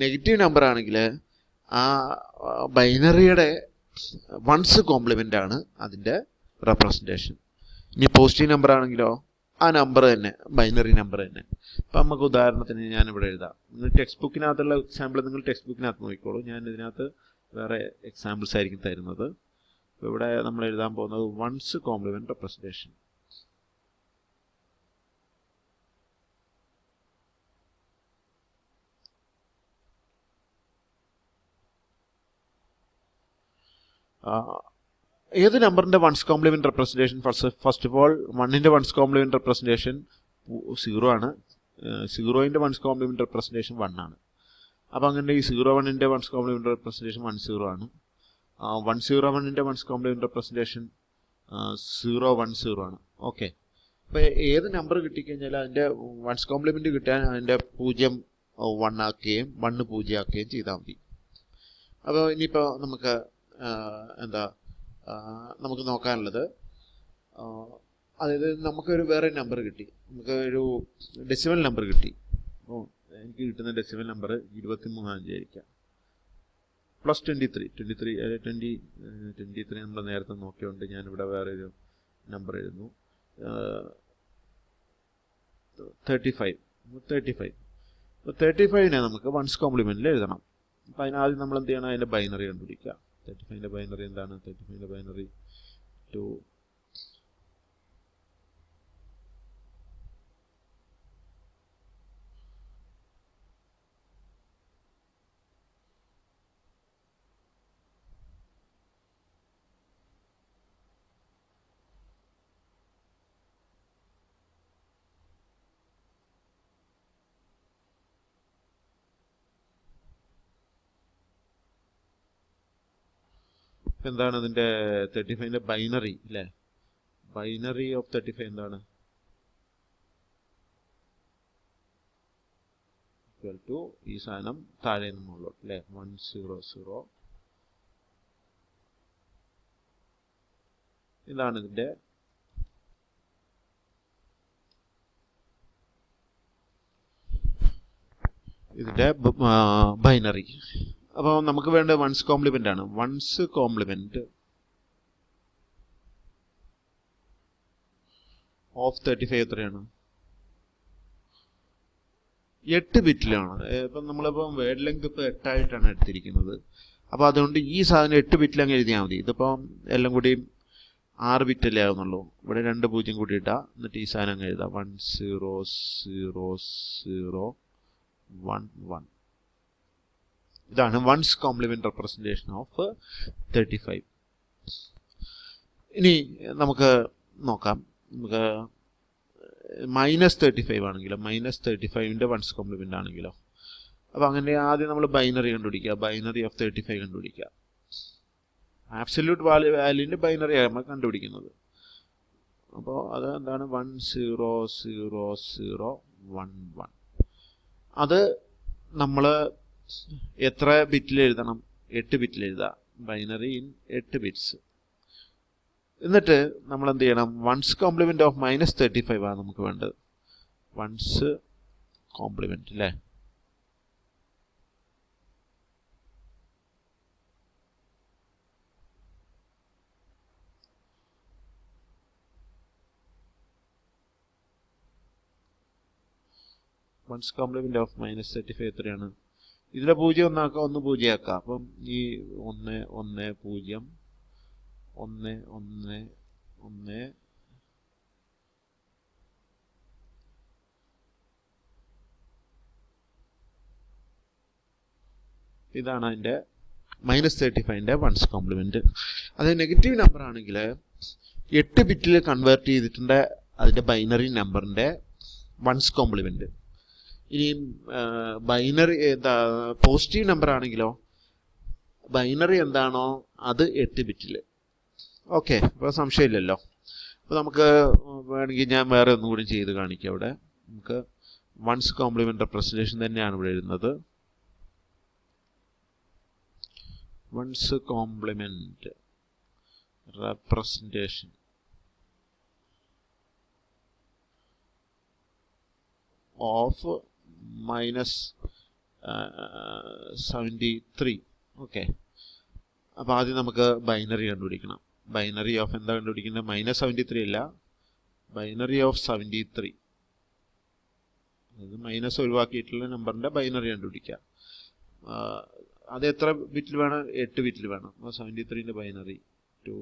നെഗറ്റീവ് നമ്പർ ആണെങ്കിൽ ആ ബൈനറിയുടെ വൺസ് കോംപ്ലിമെന്റ് ആണ് അതിന്റെ റെപ്രസെന്റേഷൻ. ഇനി പോസിറ്റീവ് നമ്പർ ആണെങ്കിലോ ആ നമ്പർ തന്നെ, ബൈനറി നമ്പർ തന്നെ. അപ്പം നമുക്ക് ഉദാഹരണത്തിന് ഞാൻ ഇവിടെ എഴുതാം. നിങ്ങൾ ടെക്സ്റ്റ് ബുക്കിനകത്തുള്ള എക്സാമ്പിൾ നിങ്ങൾ ടെക്സ്റ്റ് ബുക്കിനകത്ത് നോക്കിക്കോളൂ. ഞാൻ ഇതിനകത്ത് വേറെ എക്സാമ്പിൾസ് ആയിരിക്കും തരുന്നത്. അപ്പോൾ ഇവിടെ നമ്മൾ എഴുതാൻ പോകുന്നത് വൺസ് കോംപ്ലിമെന്റ് റെപ്രസെന്റേഷൻ. ഏത് നമ്പറിന്റെ one's complement representation, first of all 1ന്റെ വൺസ് കോംപ്ലിമെന്റ് റെപ്രസെന്റേഷൻ 0 ആണ്, 0ന്റെ വൺസ് കോംപ്ലിമെന്റ് റെപ്രസെന്റേഷൻ 1 ആണ്. അപ്പം അങ്ങനെ ഈ 0-1ന്റെ വൺസ് കോംപ്ലിമെന്റ് റെപ്രസെന്റേഷൻ 10 ആണ്. 101ന്റെ വൺസ് കോംപ്ലിമെന്റ് റെപ്രസെന്റേഷൻ 010 ആണ്. ഓക്കെ. അപ്പോൾ ഏത് നമ്പർ കിട്ടിക്കഴിഞ്ഞാൽ അതിന്റെ വൺസ് കോംപ്ലിമെന്റ് കിട്ടാൻ അതിന്റെ 0 1 ആക്കുകയും 1 0 ആക്കുകയും ചെയ്താൽ മതി. അപ്പോൾ ഇനിയിപ്പോൾ നമുക്ക് നമുക്ക് നോക്കാനുള്ളത്, അതായത് നമുക്കൊരു വേറെ നമ്പർ കിട്ടി, നമുക്ക് ഒരു ഡെസിമൽ നമ്പർ കിട്ടി. അപ്പോൾ എനിക്ക് കിട്ടുന്ന ഡെസിമൽ നമ്പർ 23 ആയിരിക്കാം. +23 നമ്മൾ നേരത്തെ നോക്കിയോണ്ട് ഞാനിവിടെ വേറെ ഒരു നമ്പർ എഴുതുന്നു. 35. അപ്പോൾ 35നെ നമുക്ക് വൺസ് കോംപ്ലിമെന്റിൽ എഴുതണം. അപ്പം അതിനാദ്യം നമ്മൾ എന്ത് ചെയ്യണം, അതിന്റെ ബൈനറി കണ്ടുപിടിക്കുക. 35ന്റെ ബൈനറി എന്താണ്? 35ന്റെ ബൈനറി 2 എന്താണ് ഇതിന്റെ 35ന്റെ ബൈനറി അല്ലേ? ബൈനറി ഓഫ് 35 എന്താണ്? ഈ സാധനം താഴെ നിന്നുള്ളോട്ട് അല്ലേ, 100. ഇതാണ് ഇതിന്റെ ബൈനറി. അപ്പോൾ നമുക്ക് വേണ്ട വൺസ് കോംപ്ലിമെന്റ് ആണ്. വൺസ് കോംപ്ലിമെന്റ് ഓഫ് 35 എത്രയാണ്? 8 ബിറ്റിലാണ്. ഇപ്പം നമ്മളിപ്പം വേർഡ് ലെങ്ത് ഇപ്പോൾ 8 ആയിട്ടാണ് എടുത്തിരിക്കുന്നത്. അപ്പോൾ അതുകൊണ്ട് ഈ സാധനം 8 ബിറ്റിൽ അങ്ങ് എഴുതിയാൽ മതി. ഇതിപ്പം എല്ലാം കൂടി 6 ബിറ്റല്ലേ ആവുന്നുള്ളൂ. ഇവിടെ 2 0 കൂടി ഇട്ടാൽ എന്നിട്ട് ഈ സാധനം അങ്ങ് എഴുതാം. 100011. ഇതാണ് വൺസ് കോംപ്ലിമെന്റ് റെപ്രസെന്റേഷൻ ഓഫ് 35. ഇനി നമുക്ക് നോക്കാം, നമുക്ക് -35 ആണെങ്കിലോ, -35ന്റെ വൺസ് കോംപ്ലിമെന്റ് ആണെങ്കിലോ. അപ്പോൾ അങ്ങനെ ആദ്യം നമ്മൾ ബൈനറി കണ്ടുപിടിക്കുക. ബൈനറി ഓഫ് 35 കണ്ടുപിടിക്കുക. ആബ്സല്യൂട്ട് വാല്യൂവിന്റെ ബൈനറിയാണ് നമ്മൾ കണ്ടുപിടിക്കുന്നത്. അപ്പോൾ അത് എന്താണ്? 1000 1 അത് നമ്മൾ എത്ര ബിറ്റിൽ എഴുതണം? 8 ബിറ്റിൽ എഴുതാം. Binary in 8 bits. എന്നിട്ട് നമ്മൾ എന്ത് ചെയ്യണം? വൺസ് കോംപ്ലിമെന്റ് ഓഫ് -35 ആണ് നമുക്ക് വേണ്ടത്. വൺസ് കോംപ്ലിമെന്റ് അല്ലേ? വൺസ് കോംപ്ലിമെന്റ് ഓഫ് -35 എത്രയാണ്? ഇതിലെ 0 ഒന്നാക്കാം, 1 0 ആക്കാം. അപ്പം ഈ 1 1 0 1 1 1 ഇതാണ് അതിൻ്റെ -35ന്റെ വൺസ് കോംപ്ലിമെന്റ്. അത് നെഗറ്റീവ് നമ്പർ ആണെങ്കിൽ 8 ബിറ്റിൽ കൺവേർട്ട് ചെയ്തിട്ടുണ്ട് അതിൻ്റെ ബൈനറി നമ്പറിൻ്റെ വൺസ് കോംപ്ലിമെന്റ്. ഇനി ബൈനറി പോസിറ്റീവ് നമ്പർ ആണെങ്കിലോ ബൈനറി എന്താണോ അത് 8 ബിറ്റിൽ. ഓക്കെ, അപ്പോൾ സംശയമില്ലല്ലോ. അപ്പോൾ നമുക്ക് വേണമെങ്കിൽ ഞാൻ വേറെ ഒന്നും കൂടി ചെയ്ത് കാണിക്കാം. ഇവിടെ നമുക്ക് വൺസ് കോംപ്ലിമെന്റ് റെപ്രസെന്റേഷൻ തന്നെയാണ് ഇവിടെ എഴുതുന്നത്. One's complement representation of -73. Okay, അപ്പോൾ ആദ്യം നമുക്ക് ബൈനറി കണ്ടുപിടിക്കണം. ബൈനറി ഓഫ് എന്താ കണ്ടുപിടിക്കുന്നത്? -73 അല്ല, ബൈനറി ഓഫ് 73. അതായത് മൈനസ് ഒഴിവാക്കിയിട്ടുള്ള നമ്പറിൻ്റെ ബൈനറി കണ്ടുപിടിക്കാം. അത് എത്ര ബിറ്റിൽ വേണം? 8 ബിറ്റിൽ വേണം. അപ്പോൾ 73ന്റെ ബൈനറി 2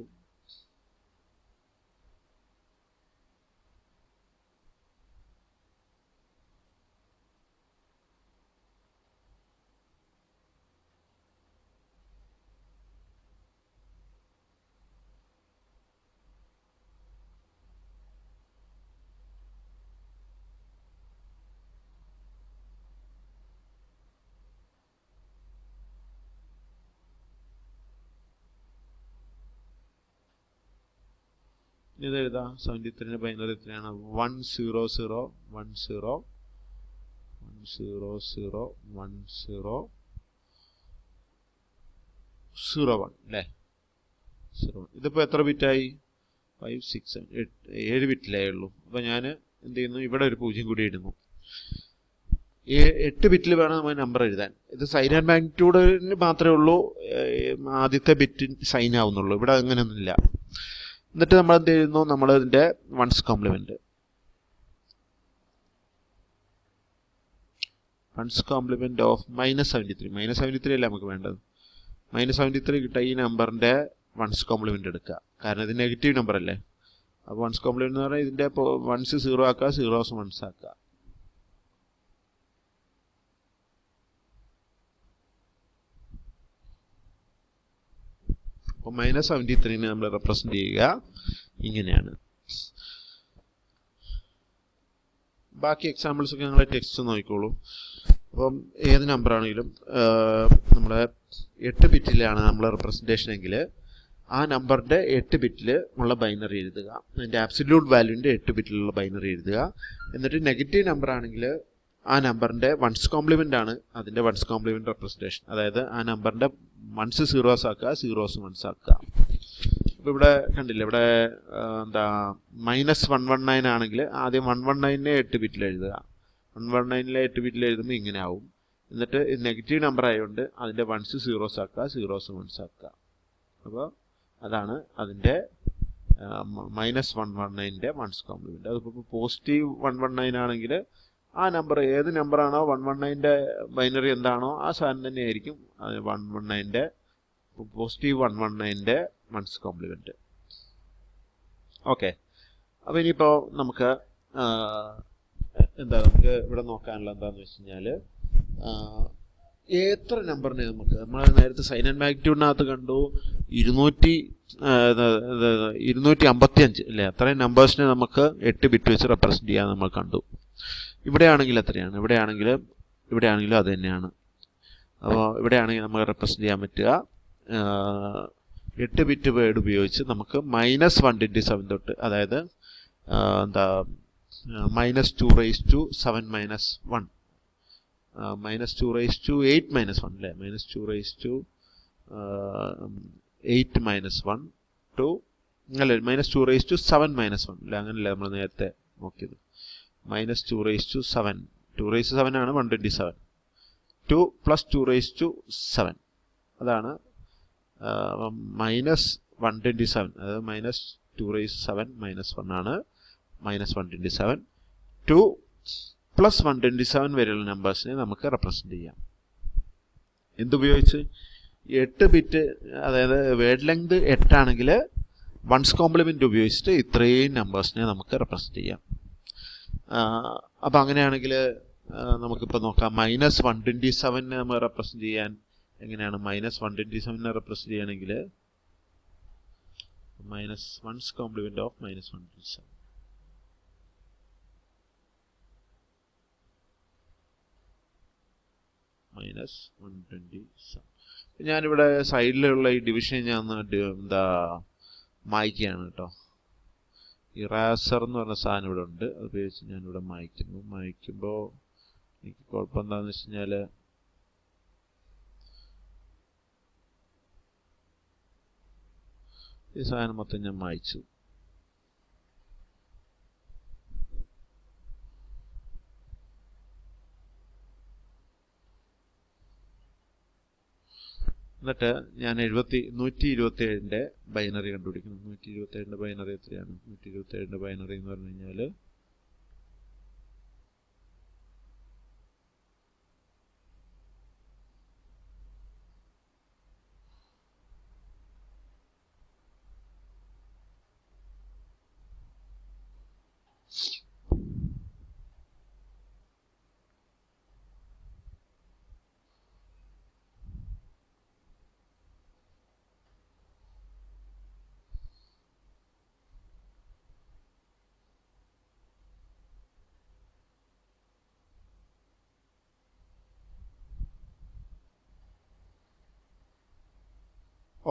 ഇത് എഴുതാം. 73ന്റെ ബൈനറി എത്രയാണ്? 100 10 10 01 അല്ലേ? 01. ഇതിപ്പോൾ എത്ര ബിറ്റായി? 5 6 7 ബിറ്റിലേ ഉള്ളൂ. അപ്പോൾ ഞാൻ എന്ത് ചെയ്യുന്നു? ഇവിടെ ഒരു 0 കൂടി ഇടുന്നു. 8 ബിറ്റിൽ വേണം നമ്മൾ നമ്പർ എഴുതാൻ. ഇത് സൈൻ ആൻഡ് മാഗ്നിറ്റ്യൂഡിന് മാത്രമേ ഉള്ളൂ ആദ്യത്തെ ബിറ്റ് സൈൻ ആവുന്നുള്ളൂ. ഇവിടെ അങ്ങനെയൊന്നുമില്ല. എന്നിട്ട് നമ്മൾ എന്ത് ചെയ്യുന്നു? നമ്മൾ ഇതിൻ്റെ വൺസ് കോംപ്ലിമെന്റ് ഓഫ് -73. -73 അല്ല നമുക്ക് വേണ്ടത്. -73 കിട്ടാൻ ഈ നമ്പറിൻ്റെ വൺസ് കോംപ്ലിമെന്റ് എടുക്കുക. കാരണം ഇത് നെഗറ്റീവ് നമ്പർ അല്ലേ. അപ്പോൾ വൺസ് കോംപ്ലിമെന്റ് എന്ന് പറഞ്ഞാൽ ഇതിൻ്റെ വൺസ് 0 ആക്കുക, സീറോസ് 1s ആക്കുക. അപ്പോൾ -73നെ നമ്മൾ റെപ്രസെന്റ് ചെയ്യുക ഇങ്ങനെയാണ്. ബാക്കി എക്സാമ്പിൾസ് ഒക്കെ ഞങ്ങളെ ടെക്സ്റ്റ് നോക്കിക്കോളൂ. അപ്പം ഏത് നമ്പർ ആണെങ്കിലും നമ്മുടെ 8 ബിറ്റിലാണ് നമ്മൾ റെപ്രസെന്റേഷൻ എങ്കിൽ ആ നമ്പറിൻ്റെ 8 ബിറ്റിൽ ഉള്ള ബൈനറി എഴുതുക. അതിൻ്റെ ആബ്സല്യൂട്ട് വാല്യൂവിൻ്റെ 8 ബിറ്റിലുള്ള ബൈനറി എഴുതുക. എന്നിട്ട് നെഗറ്റീവ് നമ്പർ ആണെങ്കിൽ ആ നമ്പറിൻ്റെ വൺസ് കോംപ്ലിമെന്റ് ആണ് അതിൻ്റെ വൺസ് കോംപ്ലിമെന്റ് റെപ്രസെന്റേഷൻ. അതായത് ആ നമ്പറിൻ്റെ വൺസ് 0s ആക്കുക, സീറോസ് 1s ആക്കുക. അപ്പോൾ ഇവിടെ കണ്ടില്ല, ഇവിടെ എന്താ -119 ആണെങ്കിൽ ആദ്യം 119നെ 8 ബിറ്റിൽ എഴുതുക. 119ലെ 8 ബിറ്റിൽ എഴുതുമ്പോൾ ഇങ്ങനെ ആവും. എന്നിട്ട് നെഗറ്റീവ് നമ്പർ ആയതുകൊണ്ട് അതിൻ്റെ വൺസ് 0s ആക്കുക, സീറോസ് 1s ആക്കുക. അപ്പോൾ അതാണ് അതിൻ്റെ -119ന്റെ വൺസ് കോംപ്ലിമെന്റ്. അതിപ്പോൾ പോസിറ്റീവ് 119 ആണെങ്കിൽ ആ നമ്പർ ഏത് നമ്പറാണോ 119ന്റെ ബൈനറി എന്താണോ ആ സാധനം തന്നെയായിരിക്കും 119ന്റെ പോസിറ്റീവ് 119ന്റെ വൺസ് കോംപ്ലിമെന്റ്. ഓക്കെ, അപ്പോൾ ഇനിയിപ്പോൾ നമുക്ക് നമുക്ക് ഇവിടെ നോക്കാനുള്ള എന്താണെന്ന് വെച്ച് കഴിഞ്ഞാൽ എത്ര നമ്പറിനെ നമ്മൾ നേരത്തെ സൈൻ ആൻഡ് മാഗ്നിറ്റ്യൂഡിനകത്ത് കണ്ടു 255 അല്ലേ? അത്രയും നമ്പേഴ്സിനെ നമുക്ക് 8 ബിറ്റ് വെച്ച് റെപ്രസെന്റ് ചെയ്യാൻ നമ്മൾ കണ്ടു. ഇവിടെയാണെങ്കിൽ എത്രയാണ്? ഇവിടെയാണെങ്കിലും അത് തന്നെയാണ്. അപ്പോൾ ഇവിടെയാണെങ്കിൽ നമുക്ക് റെപ്രസെന്റ് ചെയ്യാൻ പറ്റുക 8 ബിറ്റ് വേർഡ് ഉപയോഗിച്ച് നമുക്ക് -127 തൊട്ട്, അതായത് minus 2 raised to 7 minus 1, minus 2 raised to 8 minus 1 അല്ലേ, minus 2 raised to 8 minus 1 to അല്ലേ, minus 2 raised to 7 minus 1 അല്ലേ, അങ്ങനല്ലേ നമ്മൾ നേരത്തെ നോക്കിയത്. minus 2 raised to 7, 2 raised to 7 ആണ് 127, 2 plus 2 raised to 7 അതാണ് minus 127, അതായത് minus 2 raised to 7 minus 1 ആണ് minus 127. 2 plus 127 വരെയുള്ള നമ്പേഴ്സിനെ നമുക്ക് റെപ്രസെന്റ് ചെയ്യാം. എന്തുപയോഗിച്ച്? 8 ബിറ്റ്, അതായത് വേർഡ് ലെങ്ത് 8 ആണെങ്കിൽ വൺസ് കോംപ്ലിമെന്റ് ഉപയോഗിച്ചിട്ട് ഇത്രയും നമ്പേഴ്സിനെ നമുക്ക് റെപ്രസെന്റ് ചെയ്യാം. അപ്പം അങ്ങനെയാണെങ്കിൽ നമുക്കിപ്പോൾ നോക്കാം. മൈനസ് 127 നമ്മൾ റെപ്രസെന്റ് ചെയ്യാൻ എങ്ങനെയാണ്? മൈനസ് 127 റെപ്രസെന്റ് ചെയ്യണമെങ്കിൽ minus one's complement of minus 127, minus 127. ഞാനിവിടെ സൈഡിലുള്ള ഈ ഡിവിഷൻ ഞാൻ മായ്ക്കുകയാണ് കേട്ടോ. ഇറാസർ എന്ന് പറഞ്ഞ സാധനം ഇവിടെ ഉണ്ട്, അത് ഉപയോഗിച്ച് ഞാനിവിടെ മായ്ക്കുന്നു. മായ്ക്കുമ്പോൾ എനിക്ക് കുഴപ്പം എന്താണെന്ന് വെച്ച് കഴിഞ്ഞാൽ ഈ സാധനം മൊത്തം ഞാൻ മായ്ച്ചു. എന്നിട്ട് ഞാൻ 127ന്റെ ബൈനറി കണ്ടുപിടിക്കുന്നു. 127ന്റെ ബൈനറി എത്രയാണ്? 127ന്റെ ബൈനറി എന്ന് പറഞ്ഞു കഴിഞ്ഞാൽ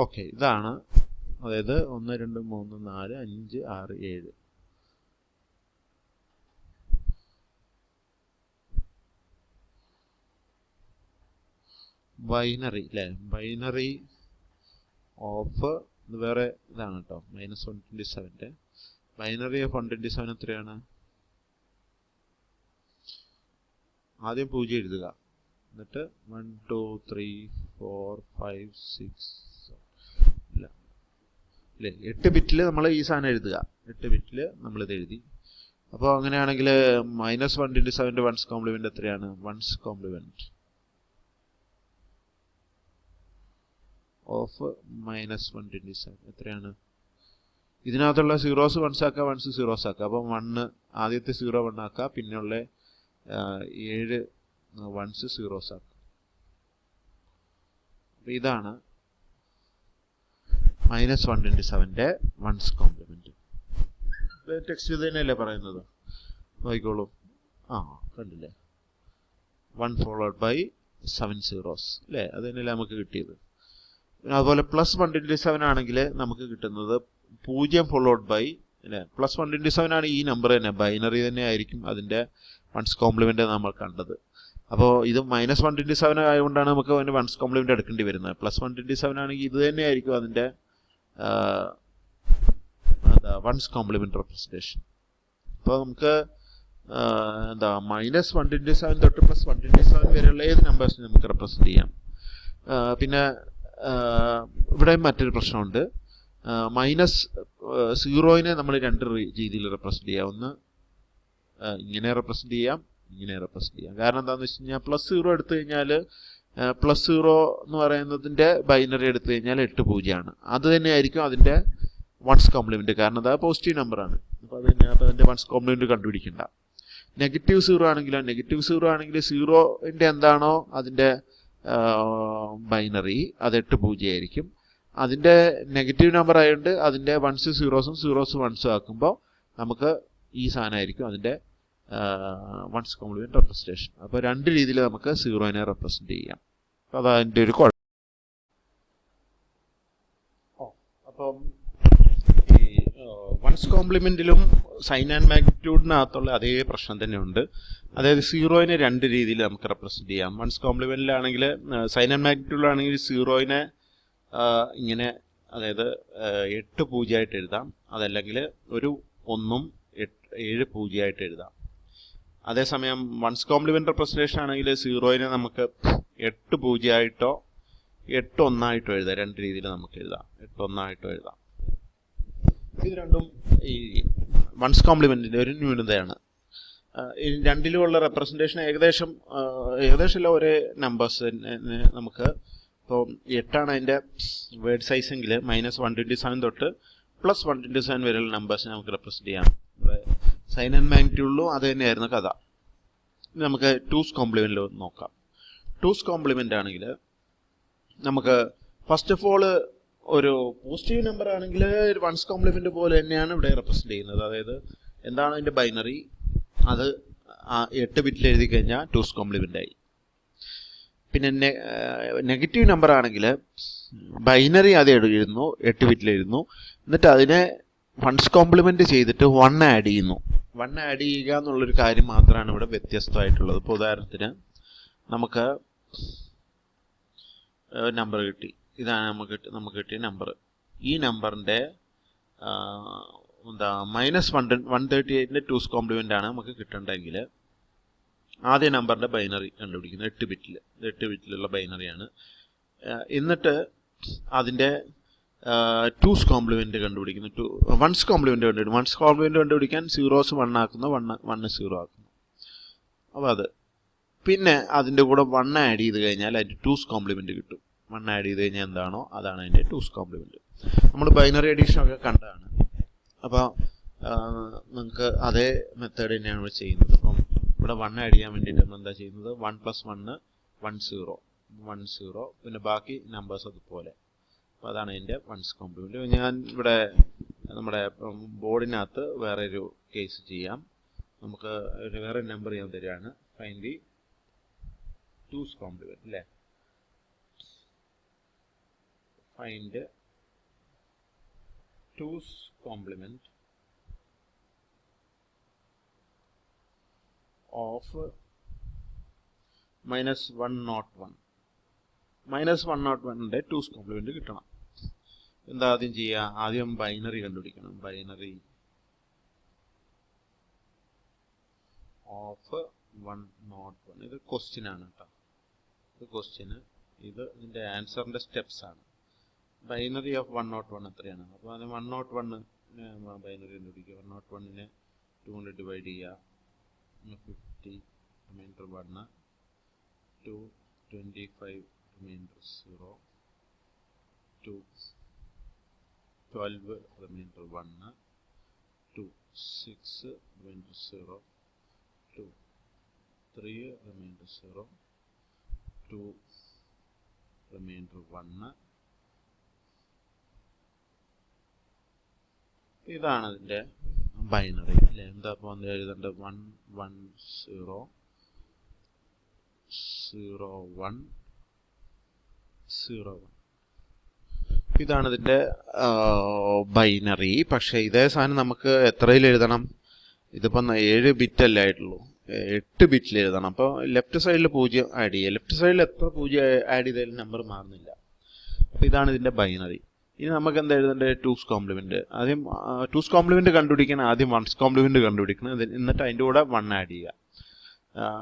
ഓക്കെ, ഇതാണ്. അതായത് 1 2 3 4 5 6 7. ബൈനറി അല്ലേ, ബൈനറി ഓഫ് ഇത് വേറെ ഇതാണ് കേട്ടോ. മൈനസ് 127ന്റെ ബൈനറി ഓഫ് 127 എത്രയാണ്? ആദ്യം 0 എഴുതുക, എന്നിട്ട് 1 2 3 4 5 6 അല്ലേ, 8 ബിറ്റിൽ നമ്മൾ ഈ സാധനം എഴുതുക. 8 ബിറ്റിൽ നമ്മളിത് എഴുതി. അപ്പോൾ അങ്ങനെയാണെങ്കിൽ മൈനസ് 127ന്റെ വൺസ് കോംപ്ലിമെന്റ് എത്രയാണ്? വൺസ് കോംപ്ലിമെന്റ് ഓഫ് മൈനസ് 127 എത്രയാണ്? ഇതിനകത്തുള്ള സീറോസ് വൺസ് ആക്കുക, വൺസ് സീറോസ് ആക്കുക. അപ്പം 1 ആദ്യത്തെ 0 1 ആക്കുക, പിന്നെയുള്ള 7 വൺസ് സീറോസ് ആക്കുക. അപ്പം ഇതാണ് മൈനസ് 127ന്റെ വൺസ് കോംപ്ലിമെന്റ്. ടെക്സ്റ്റ് ഇത് തന്നെയല്ലേ പറയുന്നത്? നോക്കിക്കോളൂ. കണ്ടില്ലേ, 1 ഫോളോഡ് ബൈ 7 സീറോസ് അല്ലേ, അത് തന്നെയല്ലേ നമുക്ക് കിട്ടിയത്. പിന്നെ അതുപോലെ പ്ലസ് 127 ആണെങ്കിൽ നമുക്ക് കിട്ടുന്നത് 0 ഫോളോഡ് ബൈ അല്ലേ. പ്ലസ് 127 ആണ് ഈ നമ്പർ തന്നെ, ബൈനറി തന്നെ ആയിരിക്കും അതിൻ്റെ വൺസ് കോംപ്ലിമെന്റ് നമ്മൾ കണ്ടത്. അപ്പോൾ ഇത് മൈനസ് 127 ആയതുകൊണ്ടാണ് നമുക്ക് അതിൻ്റെ വൺസ് കോംപ്ലിമെന്റ് എടുക്കേണ്ടി വരുന്നത്. പ്ലസ് 127 ആണെങ്കിൽ ഇത് തന്നെ ആയിരിക്കും അതിൻ്റെ വൺസ് കോംപ്ലിമെന്റ് റെപ്രസെന്റേഷൻ. അപ്പോൾ നമുക്ക് മൈനസ് 127 തൊട്ട് പ്ലസ് 127 വരെയുള്ള ഏത് നമ്പേഴ്സിനെ നമുക്ക് റെപ്രസെന്റ് ചെയ്യാം. പിന്നെ ഇവിടെ മറ്റൊരു പ്രശ്നമുണ്ട്. മൈനസ് 0നെ നമ്മൾ 2 രീതിയിൽ റെപ്രസെന്റ് ചെയ്യാം. ഒന്ന് ഇങ്ങനെ റെപ്രസെന്റ് ചെയ്യാം, ഇങ്ങനെ റെപ്രസെന്റ് ചെയ്യാം. കാരണം എന്താണെന്ന് വെച്ച് കഴിഞ്ഞാൽ പ്ലസ് 0 എടുത്തു കഴിഞ്ഞാൽ പ്ലസ് 0 എന്ന് പറയുന്നതിൻ്റെ ബൈനറി എടുത്തു കഴിഞ്ഞാൽ 8 0 ആണ്. അത് തന്നെയായിരിക്കും അതിൻ്റെ വൺസ് കോംപ്ലിമെന്റ്, കാരണം അത് പോസിറ്റീവ് നമ്പറാണ്. അപ്പോൾ അത് തന്നെ, അപ്പോൾ അതിൻ്റെ വൺസ് കോംപ്ലിമെന്റ് കണ്ടുപിടിക്കണ്ട. നെഗറ്റീവ് 0 ആണെങ്കിലോ, നെഗറ്റീവ് 0 ആണെങ്കിൽ 0ന്റെ എന്താണോ അതിൻ്റെ ബൈനറി അത് 8 0 ആയിരിക്കും. അതിൻ്റെ നെഗറ്റീവ് നമ്പർ ആയതുകൊണ്ട് അതിൻ്റെ വൺസ് സീറോസും സീറോസ് വൺസും ആക്കുമ്പോൾ നമുക്ക് ഈ സാധനമായിരിക്കും അതിൻ്റെ വൺസ് കോംപ്ലിമെന്റ് റെപ്രസെന്റേഷൻ. അപ്പോൾ 2 രീതിയിൽ നമുക്ക് 0നെ റെപ്രസെന്റ് ചെയ്യാം. അപ്പോൾ അതതിൻ്റെ ഒരു കുഴപ്പം. അപ്പം ഈ വൺസ് വൺസ് കോംപ്ലിമെന്റിലും സൈൻ ആൻഡ് മാഗ്നിറ്റ്യൂഡിനകത്തുള്ള അതേ പ്രശ്നം തന്നെയുണ്ട്. അതായത് സീറോയിനെ രണ്ട് രീതിയിൽ നമുക്ക് റെപ്രസെന്റ് ചെയ്യാം. വൺസ് കോംപ്ലിമെന്റിലാണെങ്കിൽ സൈൻ ആൻഡ് മാഗ്നിറ്റ്യൂഡിലാണെങ്കിൽ സീറോയിനെ ഇങ്ങനെ, അതായത് 8 പൂജ്യമായിട്ട് എഴുതാം. അതല്ലെങ്കിൽ ഒരു 1 7 പൂജ്യമായിട്ട് എഴുതാം. അതേസമയം വൺസ് കോംപ്ലിമെന്റ് റെപ്രസെന്റേഷൻ ആണെങ്കിൽ സീറോയിനെ നമുക്ക് 8 പൂജ്യമായിട്ടോ 8 1ആയിട്ടോ എഴുതാം. രണ്ട് രീതിയിൽ നമുക്ക് എഴുതാം. 8 1ആയിട്ടോ എഴുതാം. ഇത് രണ്ടും ഈ വൺസ് കോംപ്ലിമെന്റിന്റെ ഒരു ന്യൂനതയാണ്. രണ്ടിലുമുള്ള റെപ്രസെന്റേഷൻ ഏകദേശം ഒരേ നമ്പേഴ്സ് നമുക്ക്. ഇപ്പോൾ 8 അതിൻ്റെ വേർഡ് സൈസ് എങ്കിൽ -127 തൊട്ട് +127 വരെയുള്ള നമ്പേഴ്സിനെ നമുക്ക് റെപ്രസെന്റ് ചെയ്യാം. സൈൻ ആൻഡ് മാഗ്നിറ്റ്യൂഡിലും അത് തന്നെയായിരുന്നു കഥ. നമുക്ക് ടൂസ് കോംപ്ലിമെന്റിൽ നോക്കാം. ടൂസ് കോംപ്ലിമെന്റ് ആണെങ്കിൽ നമുക്ക് ഫസ്റ്റ് ഓഫ് ഓൾ ഒരു പോസിറ്റീവ് നമ്പർ ആണെങ്കിൽ വൺസ് കോംപ്ലിമെന്റ് പോലെ തന്നെയാണ് ഇവിടെ റെപ്രസെന്റ് ചെയ്യുന്നത്. അതായത് എന്താണ് അതിന്റെ ബൈനറി, അത് 8 ബിറ്റിൽ എഴുതി കഴിഞ്ഞാൽ ടൂസ് കോംപ്ലിമെന്റ് ആയി. പിന്നെ നെഗറ്റീവ് നമ്പർ ആണെങ്കിൽ ബൈനറി അത് എഴുതുന്നു, 8 ബിറ്റിൽ എഴുതുന്നു. എന്നിട്ട് അതിനെ വൺസ് കോംപ്ലിമെന്റ് ചെയ്തിട്ട് 1 ആഡ് ചെയ്യുന്നു. 1 ആഡ് ചെയ്യുക എന്നുള്ളൊരു കാര്യം മാത്രമാണ് ഇവിടെ വ്യത്യസ്തമായിട്ടുള്ളത്. ഇപ്പോൾ ഉദാഹരണത്തിന് നമുക്ക് നമ്പർ കിട്ടി. ഇതാണ് നമുക്ക് കിട്ടിയ നമ്പർ. ഈ നമ്പറിന്റെ -138ന്റെ ടൂസ് കോംപ്ലിമെന്റ് ആണ് നമുക്ക് കിട്ടേണ്ടതെങ്കിൽ ആദ്യ നമ്പറിന്റെ ബൈനറി കണ്ടുപിടിക്കുന്നത് 8 ബിറ്റിലുള്ള ബൈനറിയാണ്. എന്നിട്ട് അതിന്റെ ടൂസ് കോംപ്ലിമെന്റ് കണ്ടുപിടിക്കുന്നു. വൺസ് കോംപ്ലിമെന്റ് കണ്ടുപിടിക്കാൻ സീറോസ് 1 ആക്കുന്നു, 1 0 ആക്കുന്നു. അപ്പോൾ അത് പിന്നെ അതിന്റെ കൂടെ 1 ആഡ് ചെയ്ത് കഴിഞ്ഞാൽ അതിന്റെ ടൂസ് കോംപ്ലിമെന്റ് കിട്ടും. 1 ആഡ് ചെയ്ത് കഴിഞ്ഞാൽ എന്താണോ അതാണ് അതിന്റെ ടൂസ് കോംപ്ലിമെന്റ്. നമ്മൾ ബൈനറി അഡീഷൻ ഒക്കെ കണ്ടതാണ്. അപ്പോൾ നിങ്ങൾക്ക് അതേ മെത്തേഡ് തന്നെയാണ് ഇവിടെ ചെയ്യുന്നത്. അപ്പം ഇവിടെ 1 ആഡ് ചെയ്യാൻ വേണ്ടിയിട്ട് നമ്മൾ എന്താ ചെയ്യുന്നത്, 1 + 1 1 0, പിന്നെ ബാക്കി നമ്പേഴ്സ് അതുപോലെ. അപ്പോൾ അതാണ് അതിൻ്റെ വൺസ് കോംപ്ലിമെന്റ്. ഞാൻ ഇവിടെ നമ്മുടെ ബോർഡിനകത്ത് വേറെ ഒരു കേസ് ചെയ്യാം. നമുക്ക് വേറെ നമ്പർ ഞാൻ തരികയാണ്. ഫൈൻഡ് ദി ടൂസ് കോംപ്ലിമെന്റ് അല്ലേ. Find two's complement of -101. -101ന്റെ ടൂസ് കോംപ്ലിമെന്റ് കിട്ടണം. എന്താ ആദ്യം ചെയ്യുക? ആദ്യം ബൈനറി കണ്ടുപിടിക്കണം. Binary of 101. ഇത് ക്വസ്റ്റ്യൻ ആണ് കേട്ടോ. ഇത് ക്വസ്റ്റ്യന്, ഇത് ഇതിന്റെ ആൻസറിന്റെ സ്റ്റെപ്സ് ആണ്. ബൈനറി ഓഫ് 101 എത്രയാണ്? അപ്പോൾ അത് 101 ബൈനറി കണ്ടുപിടിക്കുക. 101നെ 2 കൊണ്ട് ഡിവൈഡ് ചെയ്യുക. 50 reminder 1, 2 25 remainder 0, 2 12 remainder 1, 2 6 remainder 0, 2 3 remainder 0, 2 remainder 1. ഇതാണ് ഇതിന്റെ ബൈനറി അല്ലേ. എന്താ ഇപ്പോൾ എഴുതേണ്ടത്? 1 1 0 0 1 0 1. ഇതാണ് ഇതിന്റെ ബൈനറി. പക്ഷെ ഇതേ സാധനം നമുക്ക് എത്രയിൽ എഴുതണം? ഇതിപ്പം 7 ബിറ്റ് അല്ലേ ആയിട്ടുള്ളൂ, 8 ബിറ്റിൽ എഴുതണം. അപ്പോൾ ലെഫ്റ്റ് സൈഡിൽ 0 ആഡ് ചെയ്യുക. ലെഫ്റ്റ് സൈഡിൽ എത്ര 0 ആഡ് ചെയ്താലും നമ്പർ മാറുന്നില്ല. അപ്പോൾ ഇതാണ് ഇതിന്റെ ബൈനറി. ഇനി നമുക്ക് എന്താ എഴുതേണ്ടത്? Two's complement. ആദ്യം ടൂസ് കോംപ്ലിമെന്റ് കണ്ടുപിടിക്കാൻ ആദ്യം വൺസ് കോംപ്ലിമെന്റ് കണ്ടുപിടിക്കണം. എന്നിട്ട് അതിൻ്റെ കൂടെ 1 ആഡ് ചെയ്യുക.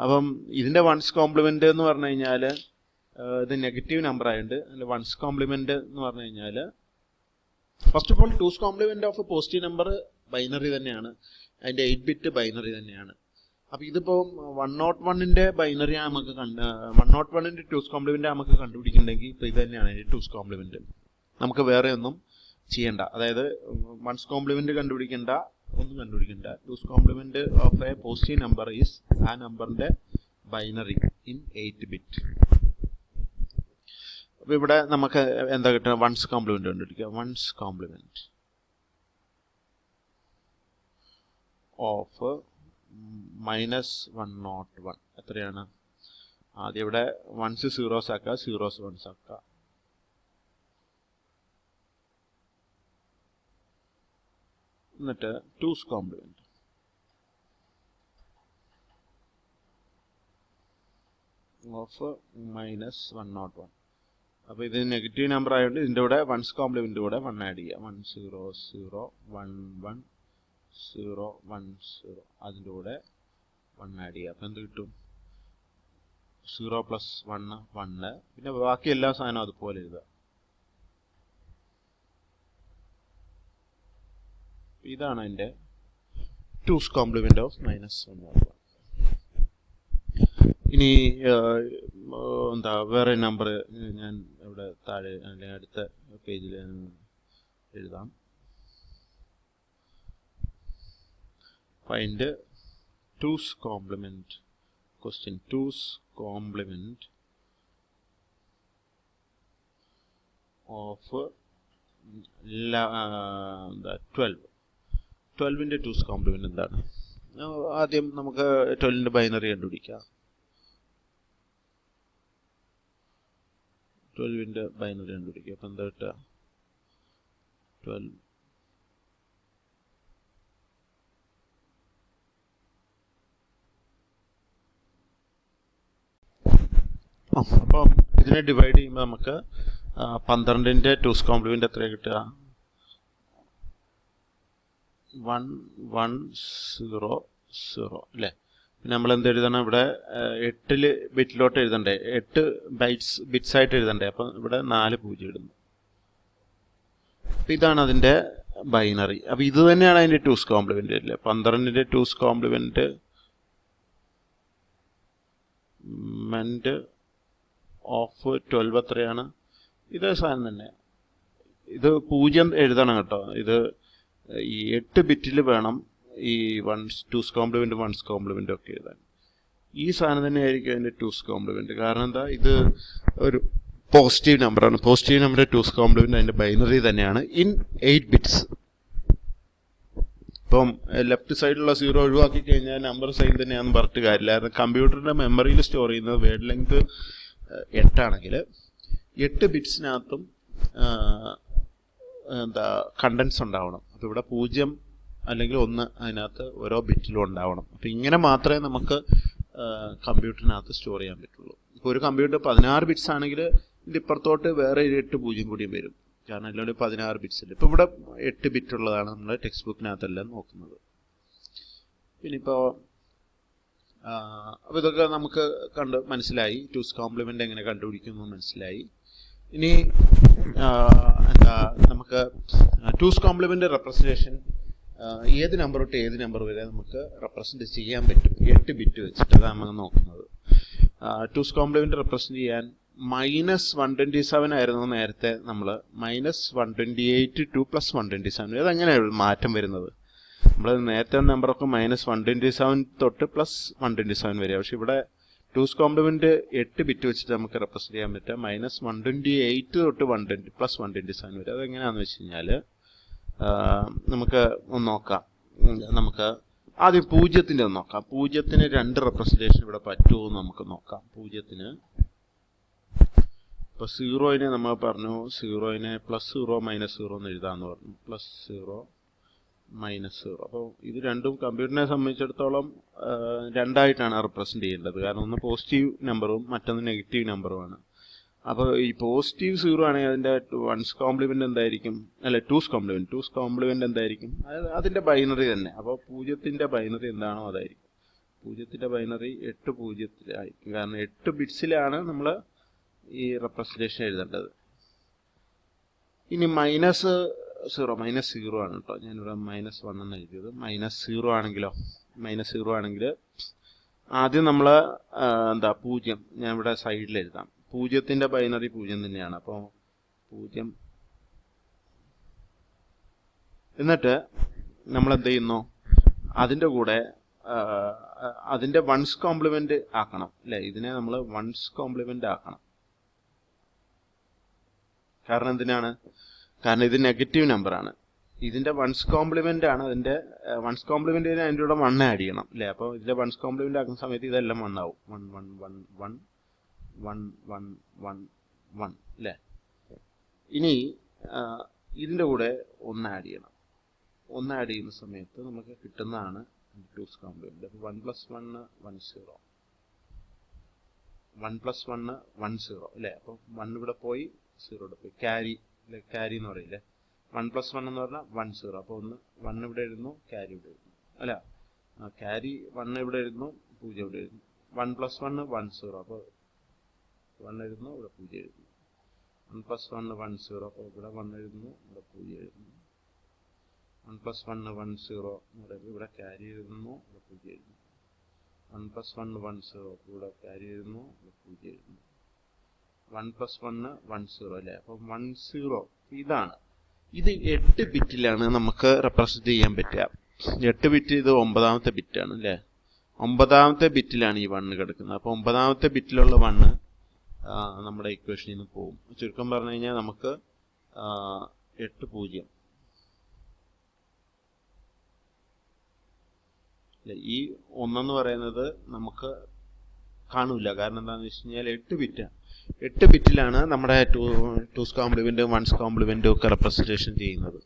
അപ്പം ഇതിന്റെ വൺസ് കോംപ്ലിമെന്റ് എന്ന് പറഞ്ഞു കഴിഞ്ഞാൽ ഇത് നെഗറ്റീവ് നമ്പർ ആയതുകൊണ്ട് അതിന്റെ വൺസ് കോംപ്ലിമെന്റ് എന്ന് പറഞ്ഞു കഴിഞ്ഞാൽ first of all two's complement of positive number binary തന്നെയാണ്. അതിന്റെ 8 ബിറ്റ് ബൈനറി തന്നെയാണ്. അപ്പോൾ ഇതിപ്പോൾ 101ന്റെ ബൈനറി നമുക്ക് 101ന്റെ ടൂസ് കോംപ്ലിമെന്റ് നമുക്ക് കണ്ടുപിടിക്കുന്നുണ്ടെങ്കിൽ ഇപ്പോൾ ഇത് തന്നെയാണ് അതിന്റെ ടൂസ് കോംപ്ലിമെന്റ്. നമുക്ക് വേറെ ഒന്നും ചെയ്യണ്ട. അതായത് വൺസ് കോംപ്ലിമെന്റ് കണ്ടുപിടിക്കേണ്ട, ഒന്നും കണ്ടുപിടിക്കണ്ട. Two's complement of a positive number is ആ നമ്പറിന്റെ ബൈനറി ഇൻ 8 ബിറ്റ്. അപ്പോൾ ഇവിടെ നമുക്ക് എന്താ കിട്ടുക? വൺസ് കോംപ്ലിമെന്റ് കണ്ടുപിടിക്കുക. വൺസ് കോംപ്ലിമെന്റ് ഓഫ് -101 എത്രയാണ്? ആദ്യം ഇവിടെ വൺസ് സീറോസ് ആക്കുക, സീറോസ് വൺസ് ആക്കുക. എന്നിട്ട് 2's കോംപ്ലിമെന്റ് ഓഫ് -101. അപ്പോൾ ഇത് നെഗറ്റീവ് നമ്പർ ആയതുകൊണ്ട് ഇതിൻ്റെ കൂടെ 1's കോംപ്ലിമെന്റ് കൂടെ 1 ആഡ് ചെയ്യുക. 1 0 0 1 1 0 1 0 അതിൻ്റെ കൂടെ 1 ആഡ് ചെയ്യുക. അപ്പോൾ എന്ത് കിട്ടും? 0 + 1 1. പിന്നെ ബാക്കി എല്ലാ സാധനവും അതുപോലെ എഴുതുക. ഇതാണ് അതിൻ്റെ 2's കോംപ്ലിമെന്റ് ഓഫ് -101. ഇനി എന്താ വേറെ നമ്പർ ഞാൻ ഇവിടെ താഴെ അല്ലെങ്കിൽ അടുത്ത പേജിൽ എഴുതാം. Find 2's complement. Question 2's complement of 12. 12ന്റെ 2's കോംപ്ലിമെന്റ് എന്താണ്? ആദ്യം നമുക്ക് 12ന്റെ ബൈനറി കണ്ടുപിടിക്കാം. 12ന്റെ ബൈനറി കണ്ടുപിടിക്കുക. അപ്പം എന്താ കിട്ടുക? 12 അപ്പം ഇതിനെ ഡിവൈഡ് ചെയ്യുമ്പോൾ നമുക്ക് 12ന്റെ 2's കോംപ്ലിമെന്റ് എത്ര കിട്ടുക? 1 1 0 0 അല്ലേ? പിന്നെ നമ്മൾ എന്ത് എഴുതണം? ഇവിടെ 8 ബിറ്റിലോട്ട് എഴുതണ്ടേ? 8 ബിറ്റ്സ് ആയിട്ട് എഴുതണ്ടേ? അപ്പം ഇവിടെ 4 0 ഇടുന്നു. അപ്പം ഇതാണ് അതിൻ്റെ ബൈനറി. അപ്പം ഇത് തന്നെയാണ് അതിൻ്റെ 2's കോംപ്ലിമെന്റ് അല്ലേ? 12ന്റെ 2's കോംപ്ലിമെന്റ് ഓഫ് 12 എത്രയാണ്? ഇതേ സാധനം തന്നെ. ഇത് 0 എഴുതണം കേട്ടോ. ഇത് ഈ 8 ബിറ്റിൽ വേണം ഈ 2's കോംപ്ലിമെന്റ് 1's കോംപ്ലിമെന്റ് ഒക്കെ എഴുതാൻ. ഈ സാധനം തന്നെയായിരിക്കും അതിൻ്റെ 2's കോംപ്ലിമെന്റ്. കാരണം എന്താ? ഇത് ഒരു പോസിറ്റീവ് നമ്പറാണ്. പോസിറ്റീവ് നമ്പറിന്റെ 2's കോംപ്ലിമെന്റ് അതിന്റെ ബൈനറി തന്നെയാണ് ഇൻ 8 ബിറ്റ്സ്. ഇപ്പം ലെഫ്റ്റ് സൈഡിലുള്ള 0 ഒഴിവാക്കി കഴിഞ്ഞാൽ നമ്പർ സെയിം തന്നെയാണെന്ന് പറഞ്ഞിട്ട് കാര്യമില്ല. കാരണം കമ്പ്യൂട്ടറിന്റെ മെമ്മറിയിൽ സ്റ്റോർ ചെയ്യുന്നത് വേർഡ് ലെങ്ത് 8 ആണെങ്കിൽ 8 ബിറ്റ്സിനകത്തും എന്താ കണ്ടൻസ് ഉണ്ടാവണം. അപ്പോൾ ഇവിടെ 0 അല്ലെങ്കിൽ 1 അതിനകത്ത് ഓരോ ബിറ്റിലും ഉണ്ടാവണം. അപ്പം ഇങ്ങനെ മാത്രമേ നമുക്ക് കമ്പ്യൂട്ടറിനകത്ത് സ്റ്റോർ ചെയ്യാൻ പറ്റുള്ളൂ. ഇപ്പോൾ ഒരു കമ്പ്യൂട്ടർ 16 ബിറ്റ്സ് ആണെങ്കിൽ ഇതിൻ്റെ ഇപ്പുറത്തോട്ട് വേറെ 8 0 കൂടിയും വരും. കാരണം എല്ലാവരും 16 ബിറ്റ്സ് ഉണ്ട്. ഇപ്പോൾ ഇവിടെ 8 ബിറ്റ് ഉള്ളതാണ് നമ്മൾ ടെക്സ്റ്റ് ബുക്കിനകത്തെല്ലാം നോക്കുന്നത്. പിന്നെ ഇപ്പോൾ അപ്പോൾ ഇതൊക്കെ നമുക്ക് മനസ്സിലായി. 2's കോംപ്ലിമെന്റ് എങ്ങനെ കണ്ടുപിടിക്കുന്നു മനസ്സിലായി. ഇനി എന്താ നമുക്ക് 2's കോംപ്ലിമെന്റ് റെപ്രസെന്റേഷൻ ഏത് നമ്പർ തൊട്ട് ഏത് നമ്പർ വരെ നമുക്ക് റെപ്രസെന്റ് ചെയ്യാൻ പറ്റും 8 ബിറ്റ് വെച്ചിട്ട്. അതാണ് നമ്മൾ നോക്കുന്നത്. 2's കോംപ്ലിമെന്റ് റെപ്രസെന്റ് ചെയ്യാൻ -127 ആയിരുന്നു നേരത്തെ. നമ്മൾ -128 2 + 127. അതെങ്ങനെയാണ് മാറ്റം വരുന്നത്? നമ്മൾ നേരത്തെ നമ്പറൊക്കെ -127 തൊട്ട് +127 വരെ. പക്ഷെ ഇവിടെ 2's കോംപ്ലിമെന്റ് 8 ബിറ്റ് വെച്ചിട്ട് നമുക്ക് റെപ്രസെന്റ് ചെയ്യാൻ പറ്റുക -128 തൊട്ട് +127 വരെ. അതെങ്ങനെയാണെന്ന് വെച്ച് കഴിഞ്ഞാൽ നമുക്ക് ഒന്ന് നോക്കാം. നമുക്ക് ആദ്യം 0ത്തിന്റെ ഒന്ന് നോക്കാം. 0ത്തിന് 2 റെപ്രസെന്റേഷൻ ഇവിടെ പറ്റുമോ എന്ന് നമുക്ക് നോക്കാം. 0ത്തിന് ഇപ്പോൾ 0നെ നമ്മൾ പറഞ്ഞു, 0നെ +0 -0 എന്ന് എഴുതാമെന്ന് പറഞ്ഞു. +0 -0. അപ്പോൾ ഇത് രണ്ടും കമ്പ്യൂട്ടറിനെ സംബന്ധിച്ചിടത്തോളം രണ്ടായിട്ടാണ് റെപ്രസെന്റ് ചെയ്യേണ്ടത്. കാരണം ഒന്ന് പോസിറ്റീവ് നമ്പറും മറ്റൊന്ന് നെഗറ്റീവ് നമ്പറുമാണ്. അപ്പോൾ ഈ പോസിറ്റീവ് 0 ആണെങ്കിൽ അതിൻ്റെ 1's കോംപ്ലിമെന്റ് എന്തായിരിക്കും? അല്ല 2's കോംപ്ലിമെന്റ് എന്തായിരിക്കും? അതിൻ്റെ ബൈനറി തന്നെ. അപ്പോൾ 0ത്തിന്റെ ബൈനറി എന്താണോ അതായിരിക്കും. 0ത്തിന്റെ ബൈനറി 8 0 ആയിരിക്കും. കാരണം 8 ബിറ്റ്സിലാണ് നമ്മൾ ഈ റെപ്രസെന്റേഷൻ എഴുതേണ്ടത്. ഇനി -0 ആണ് കേട്ടോ. ഞാനിവിടെ -1 എന്ന് എഴുതിയത്. -0 ആണെങ്കിലോ? -0 ആണെങ്കിൽ ആദ്യം നമ്മൾ എന്താ 0 ഞാൻ ഇവിടെ സൈഡിൽ എഴുതാം. 0ത്തിന്റെ ബൈനറി 0 തന്നെയാണ്. അപ്പോൾ 0. എന്നിട്ട് നമ്മൾ എന്ത് ചെയ്യുന്നു? അതിൻ്റെ കൂടെ അതിൻ്റെ 1's കോംപ്ലിമെന്റ് ആക്കണം അല്ലേ? ഇതിനെ നമ്മൾ 1's കോംപ്ലിമെന്റ് ആക്കണം. കാരണം എന്തിനാണ്? കാരണം ഇത് നെഗറ്റീവ് നമ്പറാണ്. ഇതിൻ്റെ 1's കോംപ്ലിമെന്റ് ആണ്. അതിൻ്റെ 1's കോംപ്ലിമെന്റ് അതിൻ്റെ കൂടെ 1 ആഡ് ചെയ്യണം അല്ലേ? അപ്പോൾ ഇതിൻ്റെ 1's കോംപ്ലിമെന്റ് ആക്കുന്ന സമയത്ത് ഇതെല്ലാം 1 ആവും. 1 1 1 1 1 1 1 1 അല്ലേ? ഇനി ഇതിൻ്റെ കൂടെ 1 ആഡ് ചെയ്യണം. 1 ആഡ് ചെയ്യുന്ന സമയത്ത് നമുക്ക് കിട്ടുന്നതാണ് ടൂസ് കോംപ്ലിമെന്റ്. അപ്പോൾ 1 + 1 1 0, 1 + 1 1 0 അല്ലേ. അപ്പോൾ 1 ഇവിടെ പോയി 0 ഇവിടെ പോയി, ക്യാരി അല്ലെ, ക്യാരി എന്ന് പറയില്ലേ. 1 + 1 എന്ന് പറഞ്ഞാൽ 1 0. അപ്പോൾ 1 ഇവിടെ എഴുതുന്നു, ക്യാരി ഇവിടെ എഴുതുന്നു അല്ല, ക്യാരി 1 ഇവിടെ എഴുതുന്നു, 0 ഇവിടെ എഴുതുന്നു. 1 + 1 1 0, അപ്പോൾ 1 എഴുതുന്നു, ഇവിടെ 0 എഴുതുന്നു. 1 + 1 1 0, അപ്പോൾ ഇവിടെ 1 എഴുതുന്നു, ഇവിടെ 0 എഴുതുന്നു. 1 + 1 1 0 എന്ന് പറയുമ്പോൾ ഇവിടെ ക്യാരി എഴുതുന്നു, ഇവിടെ 0 എഴുതുന്നു. 1 + 1 1 0, ഇവിടെ ക്യാരി എഴുതുന്നു, ഇവിടെ 0 എഴുതുന്നു. 1 + 1 1 0 അല്ലേ. അപ്പോൾ 1 0 ഇതാണ്. ഇത് 8 ബിറ്റിലാണ് നമുക്ക് റെപ്രസെന്റ് ചെയ്യാൻ പറ്റുക. 8 ബിറ്റ്, ഇത് 9ാമത്തെ ബിറ്റാണ് അല്ലേ. 9ാമത്തെ ബിറ്റിലാണ് ഈ 1 കിടക്കുന്നത്. അപ്പോൾ 9ാമത്തെ ബിറ്റിലുള്ള 1 നമ്മുടെ ഇക്വേഷനിൽ നിന്ന് പോകും. ചുരുക്കം പറഞ്ഞു കഴിഞ്ഞാൽ നമുക്ക് 8 0 അല്ലെ. ഈ 1 എന്ന് പറയുന്നത് നമുക്ക് കാണൂല. കാരണം എന്താണെന്ന് വെച്ച് കഴിഞ്ഞാൽ 8 ബിറ്റാണ്. 8 ബിറ്റിലാണ് നമ്മുടെ ടൂസ് കോംപ്ലിമെന്റും വൺസ് കോംപ്ലിമെന്റും ഒക്കെ റെപ്രസെന്റേഷൻ ചെയ്യുന്നത്.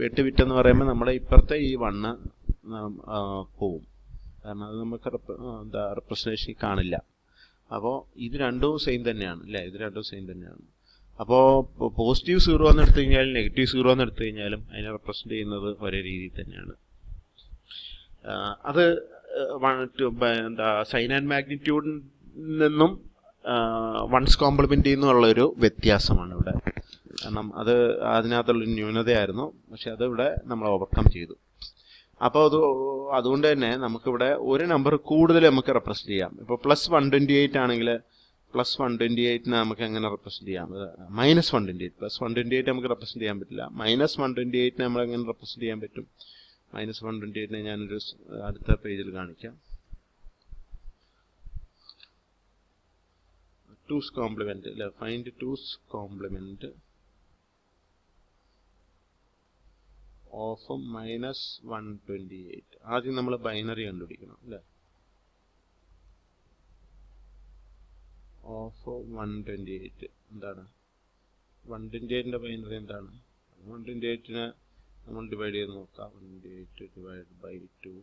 8 ബിറ്റ് എന്ന് പറയുമ്പോൾ നമ്മുടെ ഇപ്പുറത്തെ ഈ 1 പോവും. കാരണം അത് നമുക്ക് റെപ്രസെന്റേഷൻ കാണില്ല. അപ്പോൾ ഇത് രണ്ടും സെയിം തന്നെയാണ് അല്ലേ. ഇത് രണ്ടും സെയിം തന്നെയാണ്. അപ്പോൾ പോസിറ്റീവ് 0 എന്ന് എടുത്തു കഴിഞ്ഞാലും നെഗറ്റീവ് 0 എന്ന് എടുത്തു കഴിഞ്ഞാലും അതിനെ റെപ്രസെന്റ് ചെയ്യുന്നത് ഒരേ രീതിയിൽ തന്നെയാണ്. അത് സൈൻ ആൻഡ് മാഗ്നിറ്റ്യൂഡിൽ നിന്നും വൺസ് കോംപ്ലിമെന്റ് നിന്നുള്ളൊരു വ്യത്യാസമാണ് ഇവിടെ. കാരണം അത് അതിനകത്തുള്ളൊരു ന്യൂനതയായിരുന്നു. പക്ഷെ അത് ഇവിടെ നമ്മൾ ഓവർകം ചെയ്തു. അപ്പോൾ അതുകൊണ്ട് തന്നെ നമുക്കിവിടെ ഒരു നമ്പർ കൂടുതൽ നമുക്ക് റെപ്രസെന്റ് ചെയ്യാം. ഇപ്പോൾ +128 ആണെങ്കിൽ +128 നമുക്ക് എങ്ങനെ റെപ്രസെന്റ് ചെയ്യാം? -128 +128 നമുക്ക് റെപ്രസെന്റ് ചെയ്യാൻ പറ്റില്ല. -128 നമ്മൾ എങ്ങനെ റെപ്രസെന്റ് ചെയ്യാൻ പറ്റും? -128 ഞാനൊരു അടുത്ത പേജിൽ കാണിക്കാം. ടൂസ് കോംപ്ലിമെന്റ് അല്ലെ, ഫൈൻഡ് ടൂസ് കോംപ്ലിമെന്റ് ഓഫ് -128. ആദ്യം നമ്മൾ ബൈനറി കണ്ടുപിടിക്കണം അല്ലെ. ഓഫ് 128 എന്താണ്? 128ന്റെ ബൈനറി എന്താണ്? 128നെ നമ്മൾ ഡിവൈഡ് ചെയ്ത് നോക്കാം. 128 ഡിവൈഡ് ബൈ 2.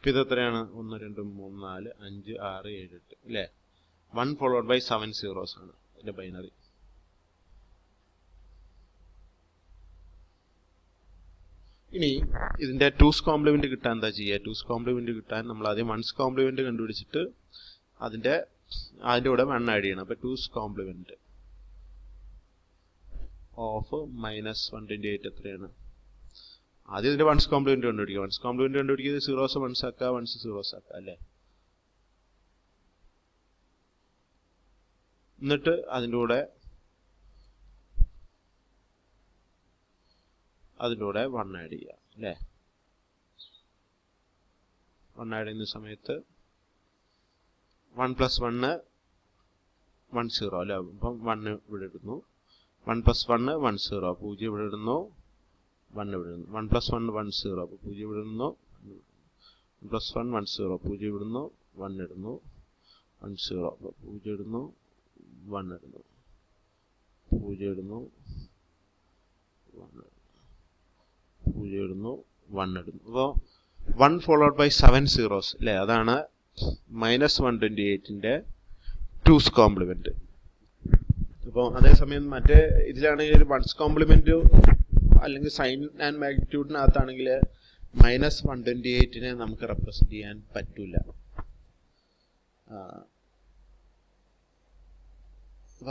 ഇത് എത്രയാണ്? 1 2 3 4 5 6 7 8 അല്ലേ. 1 followed by 7 zeros ആണ് ഇതിന്റെ ബൈനറി. ഇനി ഇതിന്റെ ടൂസ് കോംപ്ലിമെന്റ് കിട്ടാൻ എന്താ ചെയ്യുക? ടൂസ് കോംപ്ലിമെന്റ് കിട്ടാൻ നമ്മൾ ആദ്യം വൺസ് കോംപ്ലിമെന്റ് കണ്ടുപിടിച്ചിട്ട് അതിന്റെ കൂടെ 1 ആഡ് ചെയ്യണം. അപ്പൊ ടൂസ് കോംപ്ലിമെന്റ് ഓഫ് -128 എത്രയാണ്? ആദ്യം ഇതിന്റെ വൺസ് കോംപ്ലിമെന്റ് കണ്ടുപിടിക്കുക. വൺസ് കോംപ്ലിമെന്റ് കണ്ടുപിടിക്കുന്നത് സീറോസ് വൺസ് ആക്കുക, വൺസ് സീറോസ് ആക്കുക അല്ലേ. എന്നിട്ട് അതിൻ്റെ കൂടെ 1 ആഡ് ചെയ്യുക അല്ലേ. 1 ആഡ് ചെയ്യുന്ന സമയത്ത് 1 + 1 1 0 അല്ലേ. അപ്പം 1 ഇവിടെ ഇടുന്നു. 1 + 1 1 0, 0 ഇവിടെ ഇടുന്നു, 1 ഇവിടെ ഇടുന്നു. 1 + 1 1 0, അപ്പോൾ 0 ഇവിടെ ഇടുന്നു. 1 + 1 1 0, 0 ഇടുന്നു, 1 ഇടുന്നു, 1 0, അപ്പോൾ 0 ഇടുന്നു, 1 ഇടുന്നു, 0 ഇടുന്നു, 0 ഇടുന്നു, 1 ഇടുന്നു. അപ്പോൾ 1 followed by 7 zeros അല്ലേ. അതാണ് -128ന്റെ ടൂസ് കോംപ്ലിമെന്റ്. അപ്പോൾ അതേസമയം മറ്റേ ഇതിലാണെങ്കിൽ ഒരു വൺസ് കോംപ്ലിമെന്റ് അല്ലെങ്കിൽ സൈൻ ആൻഡ് മാഗ്നിറ്റ്യൂഡിനകത്താണെങ്കിൽ -128നെ നമുക്ക് റെപ്രസെന്റ് ചെയ്യാൻ പറ്റില്ല.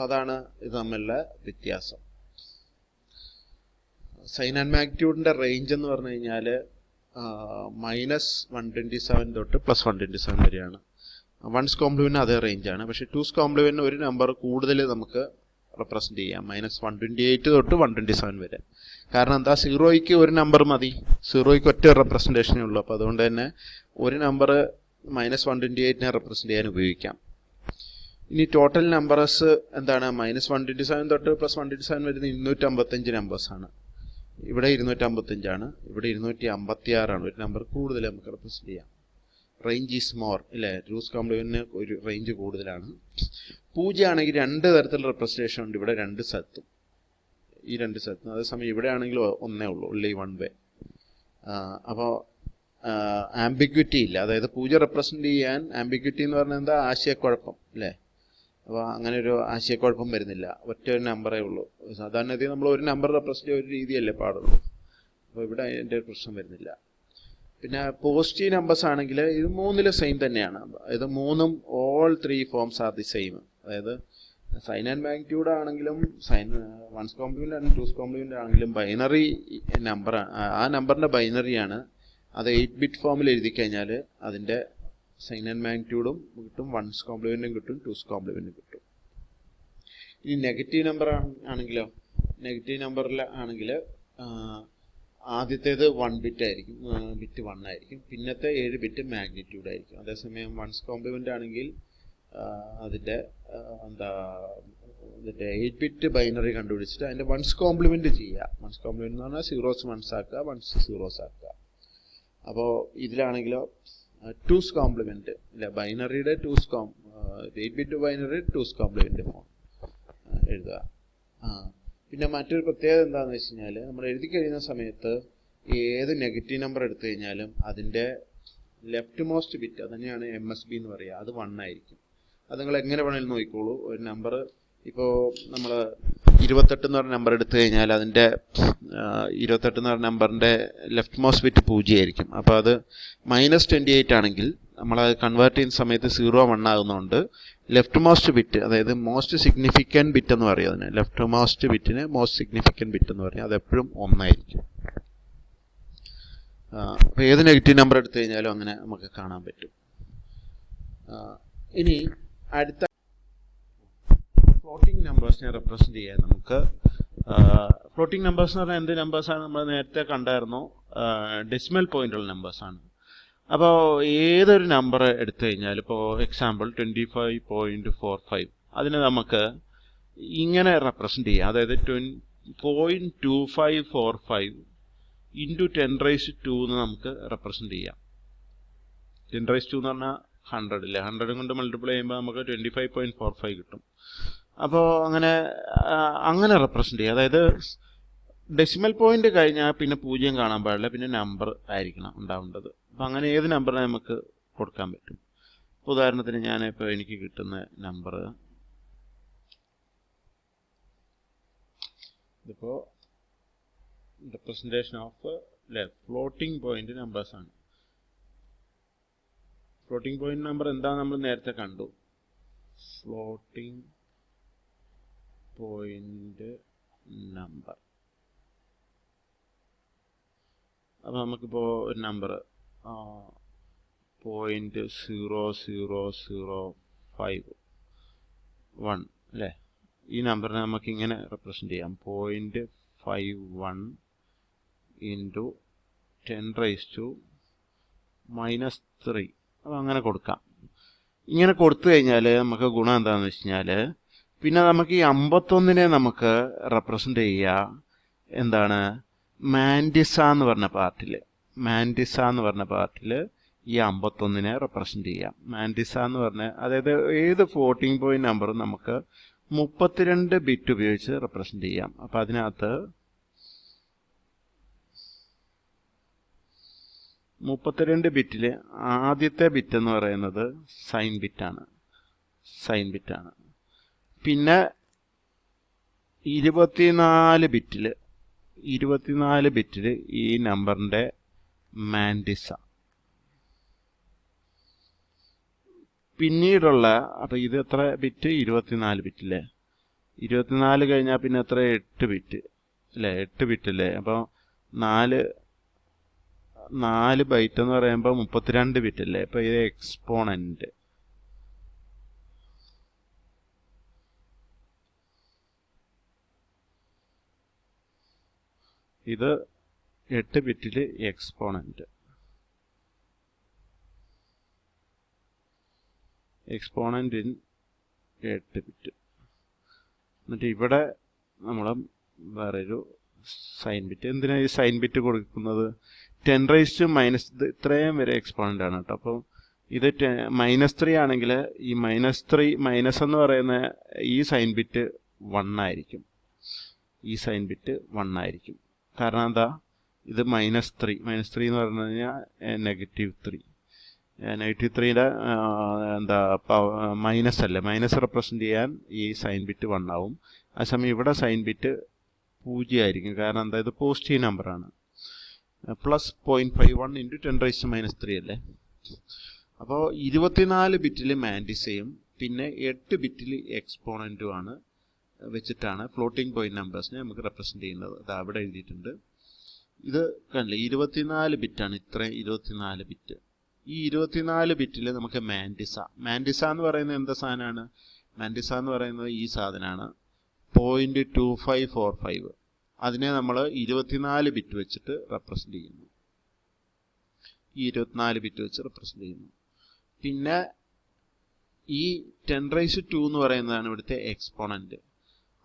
അതാണ് ഇത് തമ്മിലുള്ള വ്യത്യാസം. സൈൻ ആൻഡ് മാഗ്നിറ്റ്യൂഡിന്റെ റേഞ്ച് എന്ന് പറഞ്ഞു കഴിഞ്ഞാൽ -127 തൊട്ട് +127 വരെയാണ്. വൺസ് കോംപ്ലിമെന്റ് അതേ റേഞ്ചാണ്. പക്ഷേ ടൂസ് കോംപ്ലിമെന്റ് ഒരു നമ്പർ കൂടുതൽ നമുക്ക് റെപ്രസെന്റ് ചെയ്യാം, -128 തൊട്ട് 127 വരെ. കാരണം എന്താ, സീറോയ്ക്ക് ഒരു നമ്പർ മതി, സീറോയ്ക്ക് ഒറ്റ റെപ്രസെന്റേഷനേ ഉള്ളൂ. അപ്പോൾ അതുകൊണ്ട് തന്നെ ഒരു നമ്പർ -128നെ റെപ്രസെന്റ് ചെയ്യാൻ ഉപയോഗിക്കാം. ഇനി ടോട്ടൽ നമ്പേഴ്സ് എന്താണ്, -127 തൊട്ട് +127 വരുന്ന 255 നമ്പേഴ്സാണ്. ഇവിടെ 255 ഇവിടെ 256 ഒരു നമ്പർ കൂടുതൽ നമുക്ക് റെപ്രസെന്റ് ചെയ്യാം. റേഞ്ച് ഈസ് മോർ അല്ലേ, ടൂസ് കോംപ്ലിമെന്റിന് ഒരു റേഞ്ച് കൂടുതലാണ്. 0 ആണെങ്കിൽ രണ്ട് തരത്തിലുള്ള റെപ്രസെന്റേഷൻ ഉണ്ട്, ഇവിടെ രണ്ട് സ്ഥലത്തും, ഈ രണ്ട് സ്ഥലത്തും. അതേസമയം ഇവിടെ ആണെങ്കിൽ ഒന്നേ ഉള്ളൂ, ഉള്ളി വൺ വേ. അപ്പോൾ ആംബിഗ്വിറ്റി ഇല്ല, അതായത് 0 റെപ്രസെന്റ് ചെയ്യാൻ ആംബിഗ്വിറ്റി എന്ന് പറഞ്ഞാൽ എന്താ, ആശയക്കുഴപ്പം അല്ലേ. അപ്പോൾ അങ്ങനെ ഒരു ആശയക്കുഴപ്പം വരുന്നില്ല, ഒറ്റ ഒരു നമ്പറേ ഉള്ളൂ. സാധാരണഗതി നമ്മൾ ഒരു നമ്പർ റെപ്രസെന്റ് ചെയ്യാൻ ഒരു രീതിയല്ലേ പാടുള്ളൂ. അപ്പോൾ ഇവിടെ അതിൻ്റെ പ്രശ്നം വരുന്നില്ല. പിന്നെ പോസിറ്റീവ് നമ്പേഴ്സ് ആണെങ്കിൽ ഇത് മൂന്നിൽ സെയിം തന്നെയാണ്. ഇത് മൂന്നും all 3 forms are the same. അതായത് സൈൻ ആൻഡ് മാഗ്നിറ്റ്യൂഡ് ആണെങ്കിലും വൺസ് കോംപ്ലിമെന്റ് ആണെങ്കിലും ടൂസ് കോംപ്ലിമെന്റ് ആണെങ്കിലും ബൈനറി നമ്പർ, ആ നമ്പറിന്റെ ബൈനറിയാണ്. അത് 8 ബിറ്റ് ഫോമിൽ എഴുതി കഴിഞ്ഞാൽ അതിന്റെ സൈൻ ആൻഡ് മാഗ്നിറ്റ്യൂഡും കിട്ടും, വൺസ് കോംപ്ലിമെന്റും കിട്ടും, ടൂസ് കോംപ്ലിമെന്റും കിട്ടും. ഇനി നെഗറ്റീവ് നമ്പർ ആണെങ്കിലോ, നെഗറ്റീവ് നമ്പറിൽ ആണെങ്കിൽ ആദ്യത്തേത് 1 ബിറ്റ് ആയിരിക്കും, ബിറ്റ് 1 ആയിരിക്കും, പിന്നത്തെ 7 ബിറ്റ് മാഗ്നിറ്റ്യൂഡ് ആയിരിക്കും. അതേസമയം വൺസ് കോംപ്ലിമെന്റ് ആണെങ്കിൽ അതിന്റെ 8 ബിറ്റ് ബൈനറി കണ്ടുപിടിച്ചിട്ട് അതിന്റെ വൺസ് കോംപ്ലിമെന്റ് ചെയ്യുക. വൺസ് കോംപ്ലിമെന്റ് എന്ന് പറഞ്ഞാൽ സീറോസ് വൺസ് ആക്കുക, വൺസ് സീറോസ് ആക്കുക. അപ്പോൾ ഇതിലാണെങ്കിലോ ടൂസ് കോംപ്ലിമെന്റ് ഇല്ല, ബൈനറിയുടെ 8 bit binary two's complement form എഴുതുക. പിന്നെ മറ്റൊരു പ്രത്യേകത എന്താണെന്ന് വെച്ച് കഴിഞ്ഞാൽ, നമ്മൾ എഴുതി കഴിയുന്ന സമയത്ത് ഏത് നെഗറ്റീവ് നമ്പർ എടുത്തു കഴിഞ്ഞാലും അതിൻ്റെ ലെഫ്റ്റ് മോസ്റ്റ് ബിറ്റ്, അത് തന്നെയാണ് MSB എന്ന് പറയുക, അത് 1 ആയിരിക്കും. അത് നിങ്ങൾ എങ്ങനെ വേണമെങ്കിലും നോക്കിക്കോളൂ. ഒരു നമ്പർ ഇപ്പോൾ നമ്മൾ 28 എന്ന് പറഞ്ഞ നമ്പർ എടുത്തു കഴിഞ്ഞാൽ അതിൻ്റെ 28 എന്ന് പറഞ്ഞ നമ്പറിൻ്റെ ലെഫ്റ്റ് മോസ്റ്റ് ബിറ്റ് 0 ആയിരിക്കും. അപ്പോൾ അത് -28 ആണെങ്കിൽ നമ്മളത് കൺവേർട്ട് ചെയ്യുന്ന സമയത്ത് 0 1 ആകുന്നതുകൊണ്ട് ലെഫ്റ്റ് മോസ്റ്റ് ബിറ്റ്, അതായത് മോസ്റ്റ് സിഗ്നിഫിക്കൻറ്റ് ബിറ്റ് എന്ന് പറയും അതിന്, ലെഫ്റ്റ് മോസ്റ്റ് ബിറ്റിന് മോസ്റ്റ് സിഗ്നിഫിക്കൻറ്റ് ബിറ്റ് എന്ന് പറയും, അതെപ്പോഴും 1 ആയിരിക്കും. അപ്പോൾ ഏത് നെഗറ്റീവ് നമ്പർ എടുത്തു കഴിഞ്ഞാലും അങ്ങനെ നമുക്ക് കാണാൻ പറ്റും. ഇനി അടുത്ത ഫ്ലോട്ടിംഗ് നമ്പേഴ്സിനെ റെപ്രസെന്റ് ചെയ്യാൻ നമുക്ക്, ഫ്ലോട്ടിംഗ് നമ്പേഴ്സ് എന്ന് പറഞ്ഞാൽ എന്ത് നമ്പേഴ്സാണ്, നമ്മൾ നേരത്തെ കണ്ടായിരുന്നു, ഡെസിമൽ പോയിന്റുള്ള നമ്പേഴ്സാണ്. അപ്പോൾ ഏതൊരു നമ്പർ എടുത്തു കഴിഞ്ഞാൽ, ഇപ്പോൾ എക്സാമ്പിൾ 25.45, അതിനെ നമുക്ക് ഇങ്ങനെ റെപ്രസെന്റ് ചെയ്യാം. അതായത് 0.2545 × 10⁻² എന്ന് നമുക്ക് റെപ്രസെന്റ് ചെയ്യാം. 10⁻² എന്ന് പറഞ്ഞാൽ 100 ഇല്ലേ, 100 കൊണ്ട് മൾട്ടിപ്ലൈ ചെയ്യുമ്പോൾ നമുക്ക് 25.45 കിട്ടും. അപ്പോൾ അങ്ങനെ റെപ്രസെന്റ് ചെയ്യുക. അതായത് ഡെസിമൽ പോയിന്റ് കഴിഞ്ഞാൽ പിന്നെ 0 കാണാൻ പാടില്ല, പിന്നെ നമ്പർ ആയിരിക്കണം ഉണ്ടാവേണ്ടത്. അപ്പം അങ്ങനെ ഏത് നമ്പറിനെ നമുക്ക് കൊടുക്കാൻ പറ്റും. ഉദാഹരണത്തിന് ഞാനിപ്പോൾ എനിക്ക് കിട്ടുന്ന നമ്പർ, ഇതിപ്പോൾ റെപ്രസെൻറ്റേഷൻ ഓഫ് ഫ്ലോട്ടിംഗ് പോയിന്റ് നമ്പേഴ്സാണ്. ഫ്ലോട്ടിംഗ് പോയിന്റ് നമ്പർ എന്താ നമ്മൾ നേരത്തെ കണ്ടു. ഫ്ലോട്ടിംഗ് പോയിന്റ് നമ്പർ, അപ്പോൾ നമുക്കിപ്പോൾ ഒരു നമ്പർ 0.0051 അല്ലേ, ഈ നമ്പറിനെ നമുക്ക് ഇങ്ങനെ റെപ്രസെന്റ് ചെയ്യാം. 0.51 × 10⁻³ അപ്പോൾ അങ്ങനെ കൊടുക്കാം. ഇങ്ങനെ കൊടുത്തു കഴിഞ്ഞാൽ നമുക്ക് ഗുണം എന്താണെന്ന് വെച്ച് കഴിഞ്ഞാൽ, പിന്നെ നമുക്ക് ഈ 51നെ നമുക്ക് റെപ്രസെന്റ് ചെയ്യുക എന്താണ്, മാൻഡിസ എന്ന് പറഞ്ഞ പാർട്ടിൽ ഈ 51നെ റെപ്രസെന്റ് ചെയ്യാം. മാൻഡിസ എന്ന് പറഞ്ഞ, അതായത് ഏത് ഫ്ലോട്ടിംഗ് പോയിന്റ് നമ്പറും നമുക്ക് 32 ബിറ്റ് ഉപയോഗിച്ച് റെപ്രസെന്റ് ചെയ്യാം. അപ്പം അതിനകത്ത് 32 ബിറ്റിൽ ആദ്യത്തെ ബിറ്റ് എന്ന് പറയുന്നത് സൈൻ ബിറ്റാണ്. പിന്നെ 24 ബിറ്റിൽ ഈ നമ്പറിന്റെ മാൻഡിസ. പിന്നീടുള്ള, അപ്പം ഇത് എത്ര ബിറ്റ്, 24 ബിറ്റില്ലേ, 24 കഴിഞ്ഞാൽ പിന്നെ എത്ര, 8 ബിറ്റ് അല്ലേ, 8 ബിറ്റ് അല്ലേ. അപ്പോൾ 4 ബൈറ്റ് എന്ന് പറയുമ്പോൾ 32 ബിറ്റ് അല്ലേ. അപ്പോൾ ഇത് എക്സ്പോണന്റ് ഇത് 8 ബിറ്റിൽ എക്സ്പോണന്റ് ഇൻ 8 ബിറ്റ്. എന്നിട്ട് ഇവിടെ നമ്മൾ വേറൊരു സൈൻ ബിറ്റ്. എന്തിനാണ് ഈ സൈൻ ബിറ്റ് കൊടുക്കുന്നത്? 10⁻⁻, ഇത്രയും വരെ എക്സ്പോണന്റ് ആണ് കേട്ടോ. അപ്പോൾ ഇത് -3 ആണെങ്കിൽ ഈ -3 മൈനസ് എന്ന് പറയുന്ന ഈ സൈൻ ബിറ്റ് 1 ആയിരിക്കും. ഈ സൈൻ ബിറ്റ് 1 ആയിരിക്കും. കാരണം എന്താ? ഇത് -3 എന്ന് പറഞ്ഞു കഴിഞ്ഞാൽ -3. -3യുടെ എന്താ മൈനസ് അല്ലേ, മൈനസ് റെപ്രസെന്റ് ചെയ്യാൻ ഈ സൈൻ ബിറ്റ് 1 ആവും. അതേസമയം ഇവിടെ സൈൻ ബിറ്റ് 0 ആയിരിക്കും. കാരണം എന്താ? ഇത് പോസിറ്റീവ് നമ്പറാണ്. പ്ലസ് 0.51 × 10⁻³ അല്ലേ. അപ്പോൾ 24 ബിറ്റിൽ മാൻഡിസയും പിന്നെ 8 ബിറ്റിൽ എക്സ്പോണന്റുമാണ് വെച്ചിട്ടാണ് ഫ്ലോട്ടിംഗ് പോയിന്റ് നമ്പേഴ്സിനെ നമുക്ക് റെപ്രസെന്റ് ചെയ്യുന്നത്. അത് അവിടെ എഴുതിയിട്ടുണ്ട്. ഇത് കണ്ടില്ലേ, 24 ബിറ്റാണ്. ഇത്രയും 24 ബിറ്റ്. ഈ 24 ബിറ്റിൽ നമുക്ക് മാൻഡിസ എന്ന് പറയുന്നത് എന്താ സാധനമാണ്? മാൻഡിസ എന്ന് പറയുന്നത് ഈ സാധനമാണ്, 0.2545. അതിനെ നമ്മൾ 24 ബിറ്റ് വെച്ചിട്ട് റെപ്രസെന്റ് ചെയ്യുന്നു. ഈ 24 ബിറ്റ് വെച്ച് റെപ്രസെന്റ് ചെയ്യുന്നു. പിന്നെ ഈ 10⁻² എന്ന് പറയുന്നതാണ് ഇവിടുത്തെ എക്സ്പോണന്റ്.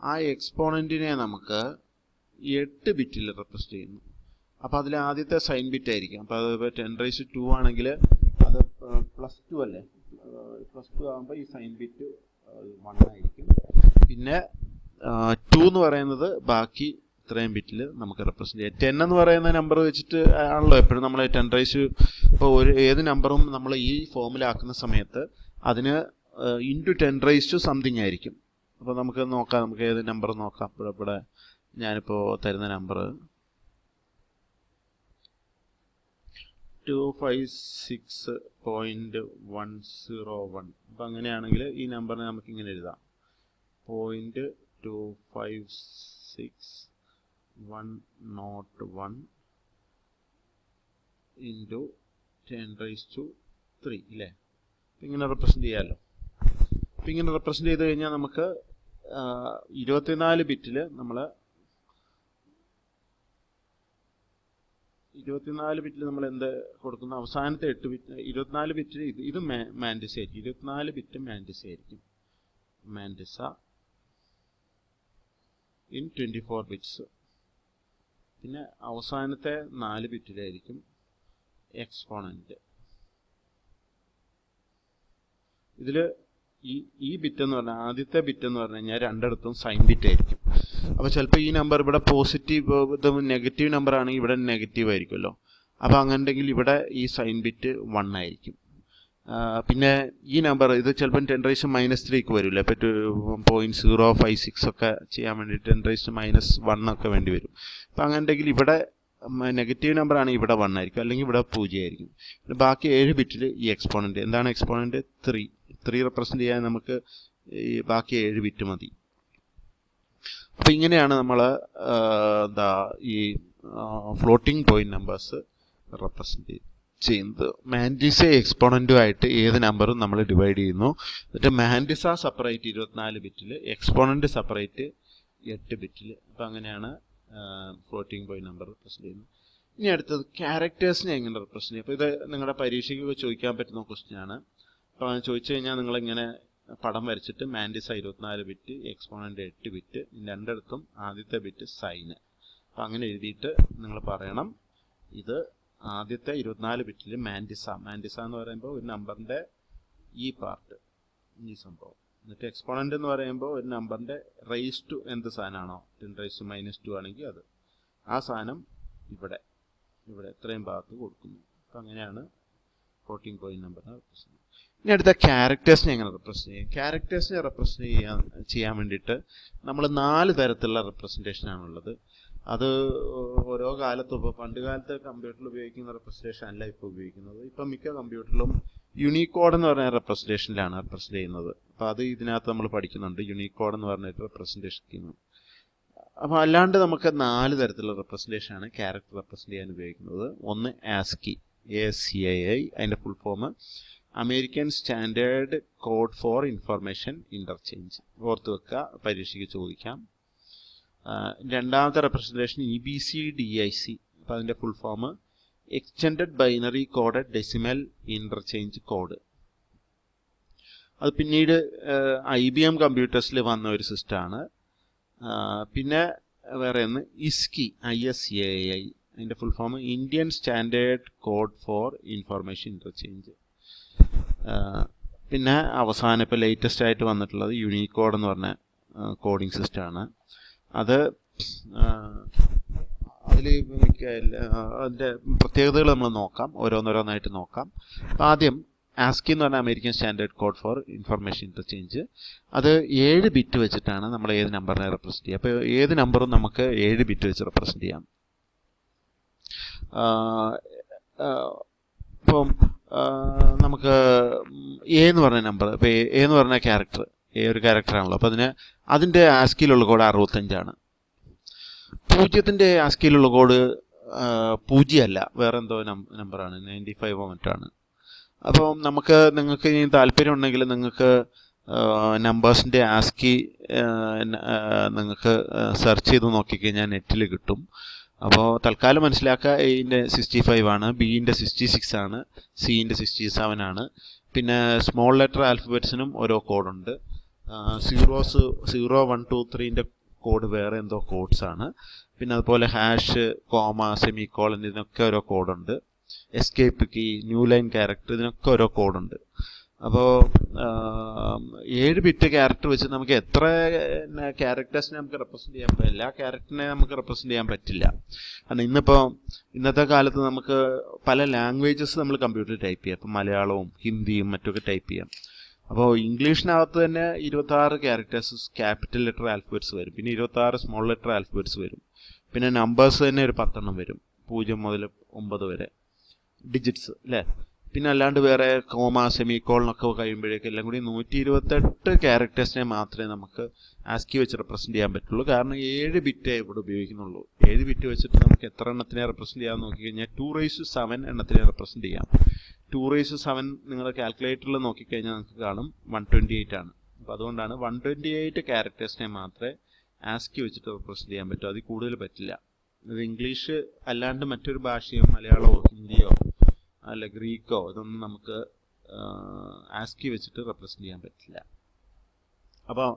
ആ എക്സ്പോണന്റിനെ നമുക്ക് 8 ബിറ്റിൽ റെപ്രസെന്റ് ചെയ്യുന്നു. അപ്പോൾ അതിൽ ആദ്യത്തെ സൈൻ ബിറ്റ് ആയിരിക്കും. അപ്പോൾ അത് 10⁻² ആണെങ്കിൽ അത് +2 അല്ലേ. +2 ആകുമ്പോൾ ഈ സൈൻ ബിറ്റ് 1 ആയിരിക്കും. പിന്നെ 2 എന്ന് പറയുന്നത് ബാക്കി ഇത്രയും ബിറ്റിൽ നമുക്ക് റെപ്രസെന്റ് ചെയ്യാം. 10 എന്ന് പറയുന്ന നമ്പർ വെച്ചിട്ട് ആണല്ലോ എപ്പോഴും നമ്മൾ 10⁻. ഇപ്പോൾ ഏത് നമ്പറും നമ്മൾ ഈ ഫോമിലാക്കുന്ന സമയത്ത് അതിന് × 10⁻something ആയിരിക്കും. അപ്പോൾ നമുക്ക് നോക്കാം, നമുക്ക് ഏത് നമ്പർ നോക്കാം. ഇവിടെ ഞാനിപ്പോൾ തരുന്ന നമ്പർ 256.101. അപ്പം അങ്ങനെയാണെങ്കിൽ ഈ നമ്പറിനെ നമുക്ക് ഇങ്ങനെ എഴുതാം, 0.256.101 × 10⁻³ ഇല്ലേ. ഇങ്ങനെ റെപ്രസെന്റ് ചെയ്യാമല്ലോ. അപ്പം ഇങ്ങനെ റെപ്രസെന്റ് ചെയ്ത് കഴിഞ്ഞാൽ നമുക്ക് 24 ബിറ്റിൽ നമ്മൾ 24 ബിറ്റിൽ നമ്മൾ എന്ത് കൊടുക്കുന്നു? അവസാനത്തെ 8 ബിറ്റ് 24 ബിറ്റിൽ ഇത് മാൻഡിസ ആയിരിക്കും. 24 ബിറ്റ് മാൻഡിസ ആയിരിക്കും. മാൻഡിസ ഇൻ 24 ബിറ്റ്സ്. പിന്നെ അവസാനത്തെ 4 ബിറ്റിലായിരിക്കും എക്സ്പോണന്റ്. ഇതിൽ ഈ ബിറ്റ് എന്ന് പറഞ്ഞാൽ ആദ്യത്തെ ബിറ്റ് എന്ന് പറഞ്ഞു കഴിഞ്ഞാൽ രണ്ടിടത്തും സൈൻ ബിറ്റ് ആയിരിക്കും. അപ്പോൾ ചിലപ്പോൾ ഈ നമ്പർ ഇവിടെ പോസിറ്റീവ്, ഇത് നെഗറ്റീവ് നമ്പർ ആണെങ്കിൽ ഇവിടെ നെഗറ്റീവ് ആയിരിക്കുമല്ലോ. അപ്പോൾ അങ്ങനെയുണ്ടെങ്കിൽ ഇവിടെ ഈ സൈൻ ബിറ്റ് 1 ആയിരിക്കും. പിന്നെ ഈ നമ്പർ ഇത് ചിലപ്പം 10⁻³ വരില്ല. ഇപ്പോൾ 0.056 ഒക്കെ ചെയ്യാൻ വേണ്ടി 10⁻⁻1 ഒക്കെ വേണ്ടി വരും. അപ്പോൾ അങ്ങനെയുണ്ടെങ്കിൽ ഇവിടെ നെഗറ്റീവ് നമ്പർ ആണെങ്കിൽ ഇവിടെ 1 ആയിരിക്കും, അല്ലെങ്കിൽ ഇവിടെ 0 ആയിരിക്കും. ബാക്കി 7 ബിറ്റിൽ ഈ എക്സ്പോണന്റ് എന്താണ്? എക്സ്പോണന്റ് 3 റെപ്രസെന്റ് ചെയ്യാൻ നമുക്ക് ഈ ബാക്കി 7 ബിറ്റ് മതി. അപ്പം ഇങ്ങനെയാണ് നമ്മൾ ഈ ഫ്ലോട്ടിംഗ് പോയിന്റ് നമ്പേഴ്സ് റെപ്രസെന്റ് ചെയ്യുന്നത്. മാൻഡിസ എക്സ്പോണന്റുമായിട്ട് ഏത് നമ്പറും നമ്മൾ ഡിവൈഡ് ചെയ്യുന്നു. എന്നിട്ട് മാൻഡിസ സെപ്പറേറ്റ് 24 ബിറ്റിൽ, എക്സ്പോണന്റ് സെപ്പറേറ്റ് 8 ബിറ്റിൽ. അപ്പം അങ്ങനെയാണ് ഫ്ലോട്ടിംഗ് പോയിന്റ് നമ്പർ റെപ്രസെന്റ് ചെയ്യുന്നത്. ഇനി അടുത്തത് ക്യാരക്ടേഴ്സിനെ എങ്ങനെ റെപ്രസെന്റ് ചെയ്യും. അപ്പോൾ ഇത് നിങ്ങളുടെ പരീക്ഷയ്ക്ക് ചോദിക്കാൻ പറ്റുന്ന ക്വസ്റ്റ്യൻ ആണ്. അപ്പോൾ ചോദിച്ചു കഴിഞ്ഞാൽ നിങ്ങളിങ്ങനെ പടം വരച്ചിട്ട് മാൻഡിസ 24 ബിറ്റ്, എക്സ്പോണന്റ് 8 ബിറ്റ്, രണ്ടിടത്തും ആദ്യത്തെ ബിറ്റ് സൈന്. അപ്പം അങ്ങനെ എഴുതിയിട്ട് നിങ്ങൾ പറയണം ഇത് ആദ്യത്തെ 24 ബിറ്റിൽ മാൻഡിസ എന്ന് പറയുമ്പോൾ ഒരു നമ്പറിൻ്റെ ഈ പാർട്ട്, ഈ സംഭവം. എന്നിട്ട് എക്സ്പോണന്റ് എന്ന് പറയുമ്പോൾ ഒരു നമ്പറിൻ്റെ റേസ് ടു എന്ത് സാധനമാണോ, 10⁻² ആണെങ്കിൽ അത്, ആ സാധനം ഇവിടെ ഇത്രയും ഭാഗത്ത് കൊടുക്കുന്നു. അപ്പം അങ്ങനെയാണ് ഫ്ലോട്ടിംഗ് പോയിന്റ് നമ്പറിനെ റെപ്രസെന്റ് ചെയ്യുന്നത്. ഇനി അടുത്ത ക്യാരക്ടേഴ്സിനെ എങ്ങനെ റെപ്രസെന്റ് ചെയ്യും. ക്യാരക്ടേഴ്സിനെ റെപ്രസെന്റ് ചെയ്യാൻ വേണ്ടിയിട്ട് നമ്മൾ 4 തരത്തിലുള്ള റെപ്രസെന്റേഷനാണുള്ളത്. അത് ഓരോ കാലത്തും, ഇപ്പോൾ പണ്ട് കാലത്ത് കമ്പ്യൂട്ടറിൽ ഉപയോഗിക്കുന്ന റെപ്രസെന്റേഷൻ അല്ല ഇപ്പോൾ ഉപയോഗിക്കുന്നത്. ഇപ്പം മിക്ക കമ്പ്യൂട്ടറിലും യൂണിക്കോഡ് എന്ന് പറഞ്ഞ റെപ്രസെന്റേഷനിലാണ് റെപ്രസെന്റ് ചെയ്യുന്നത്. അപ്പോൾ അത് ഇതിനകത്ത് നമ്മൾ പഠിക്കുന്നുണ്ട്, യൂണിക്കോഡ് എന്ന് പറഞ്ഞിട്ട് റെപ്രസെന്റേഷൻ ചെയ്യുന്നത്. അപ്പോൾ അല്ലാണ്ട് നമുക്ക് 4 തരത്തിലുള്ള റെപ്രസെന്റേഷനാണ് ക്യാരക്ടർ റെപ്രസെന്റ് ചെയ്യാൻ ഉപയോഗിക്കുന്നത്. ഒന്ന് ASCII, ASCII, അതിൻ്റെ full form American standard code for information interchange. ഓർത്ത് വെക്കുക, പരീക്ഷയ്ക്ക് ചോദിക്കാം. രണ്ടാമത്തെ റെപ്രസെൻറ്റേഷൻ EBCDIC. അപ്പോൾ അതിൻ്റെ full form extended binary coded decimal interchange code. അത് പിന്നീട് IBM കമ്പ്യൂട്ടേഴ്സിൽ വന്ന ഒരു സിസ്റ്റമാണ്. പിന്നെ വേറെ ഒന്ന് ISCI, ISAI, അതിൻ്റെ full form Indian standard code for information interchange. പിന്നെ അവസാനം ഇപ്പോൾ ലേറ്റസ്റ്റ് ആയിട്ട് വന്നിട്ടുള്ളത് യൂണിക്കോഡ് എന്ന് പറഞ്ഞ കോഡിംഗ് സിസ്റ്റമാണ്. അത് അതിൽ അതിൻ്റെ പ്രത്യേകതകൾ നമ്മൾ നോക്കാം, ഓരോന്നോരോന്നായിട്ട് നോക്കാം. അപ്പോൾ ആദ്യം ASCII എന്ന് പറഞ്ഞാൽ American standard code for information interchange. അത് 7 ബിറ്റ് വെച്ചിട്ടാണ് നമ്മൾ ഏത് നമ്പറിനെ റെപ്രസെൻറ്റ് ചെയ്യുക. അപ്പോൾ ഏത് നമ്പറും നമുക്ക് 7 ബിറ്റ് വെച്ച് റെപ്രസെൻറ്റ് ചെയ്യാം. ഇപ്പം നമുക്ക് A എന്ന് പറഞ്ഞ നമ്പർ, ഇപ്പോൾ A എന്ന് പറഞ്ഞ ക്യാരക്ടർ, ഒരു ക്യാരക്ടറാണല്ലോ. അപ്പോൾ അതിൻ്റെ ASCIIയിലുള്ള കോഡ് 65ആണ്. 0ൻ്റെ ASCIIയിലുള്ള കോഡ് 0 അല്ല, വേറെ എന്തോ നമ്പറാണ്, 95 മറ്റാണ്. അപ്പോൾ നിങ്ങൾക്ക് ഇനി താല്പര്യം ഉണ്ടെങ്കിൽ നിങ്ങൾക്ക് നമ്പേഴ്സിൻ്റെ ASCII നിങ്ങൾക്ക് സെർച്ച് ചെയ്ത് നോക്കിക്കഴിഞ്ഞാൽ നെറ്റിൽ കിട്ടും. അപ്പോൾ തൽക്കാലം മനസ്സിലാക്കുക, Aൻ്റെ 65 ആണ്, Bൻ്റെ 66 ആണ്, Cൻ്റെ 67 ആണ്. പിന്നെ സ്മോൾ ലെറ്റർ ആൽഫബറ്റ്സിനും ഓരോ കോഡുണ്ട്. 0, 1, 2, 3ൻ്റെ കോഡ് വേറെ എന്തോ കോഡ്സാണ്. പിന്നെ അതുപോലെ ഹാഷ്, കോമ, സെമിക്കോളൻ, ഇതിനൊക്കെ ഓരോ കോഡുണ്ട്. Escape key, new line character, ഇതിനൊക്കെ ഓരോ കോഡുണ്ട്. അപ്പോൾ 7 ബിറ്റ് ക്യാരക്ടർ വെച്ച് നമുക്ക് എത്ര ക്യാരക്ടേഴ്സിനെ നമുക്ക് റെപ്രസെൻറ്റ് ചെയ്യാൻ പറ്റും? എല്ലാ ക്യാരക്ടറിനെ നമുക്ക് റെപ്രസെൻറ്റ് ചെയ്യാൻ പറ്റില്ല. കാരണം ഇന്നത്തെ കാലത്ത് നമുക്ക് പല ലാംഗ്വേജസ് നമ്മൾ കമ്പ്യൂട്ടറിൽ ടൈപ്പ് ചെയ്യാം. ഇപ്പം മലയാളവും ഹിന്ദിയും മറ്റൊക്കെ ടൈപ്പ് ചെയ്യാം. അപ്പോൾ ഇംഗ്ലീഷിനകത്ത് തന്നെ 26 ക്യാരക്ടേഴ്സ് ക്യാപിറ്റൽ ലെറ്റർ ആൽഫബറ്റ്സ് വരും. പിന്നെ 26 സ്മോൾ ലെറ്റർ ആൽഫബറ്റ്സ് വരും. പിന്നെ നമ്പേഴ്സ് തന്നെ ഒരു 10 വരും, 0 മുതൽ 9 വരെ ഡിജിറ്റ്സ് അല്ലേ. പിന്നെ അല്ലാണ്ട് വേറെ കോമ, സെമിക്കോളനൊക്കെ കഴിയുമ്പോഴേക്കും എല്ലാം കൂടി 128 ക്യാരക്ടേഴ്സിനെ മാത്രമേ നമുക്ക് ASCII വെച്ച് റെപ്രസെൻറ്റ് ചെയ്യാൻ പറ്റുള്ളൂ. കാരണം 7 ബിറ്റേ ഇവിടെ ഉപയോഗിക്കുന്നുള്ളൂ. 7 ബിറ്റ് വെച്ചിട്ട് നമുക്ക് എത്ര എണ്ണത്തിനെ റെപ്രസെൻറ്റ് ചെയ്യാൻ നോക്കിക്കഴിഞ്ഞാൽ 2�7 എണ്ണത്തിനെ റെപ്രസെൻറ്റ് ചെയ്യാം. 2�7 നിങ്ങൾ കാൽക്കുലേറ്ററിൽ നോക്കിക്കഴിഞ്ഞാൽ നമുക്ക് കാണും 128 ആണ്. അപ്പോൾ അതുകൊണ്ടാണ് 128 ക്യാരക്ടേഴ്സിനെ മാത്രമേ ASCII വെച്ചിട്ട് റെപ്രസെൻറ്റ് ചെയ്യാൻ പറ്റൂ. അതിൽ കൂടുതൽ പറ്റില്ല. ഇത് ഇംഗ്ലീഷ് അല്ലാണ്ട് മറ്റൊരു ഭാഷയോ മലയാളമോ ഹിന്ദിയോ അല്ല ഗ്രീക്കോ ഇതൊന്നും നമുക്ക് ASCII വെച്ചിട്ട് റെപ്രസെൻറ്റ് ചെയ്യാൻ പറ്റില്ല. അപ്പോൾ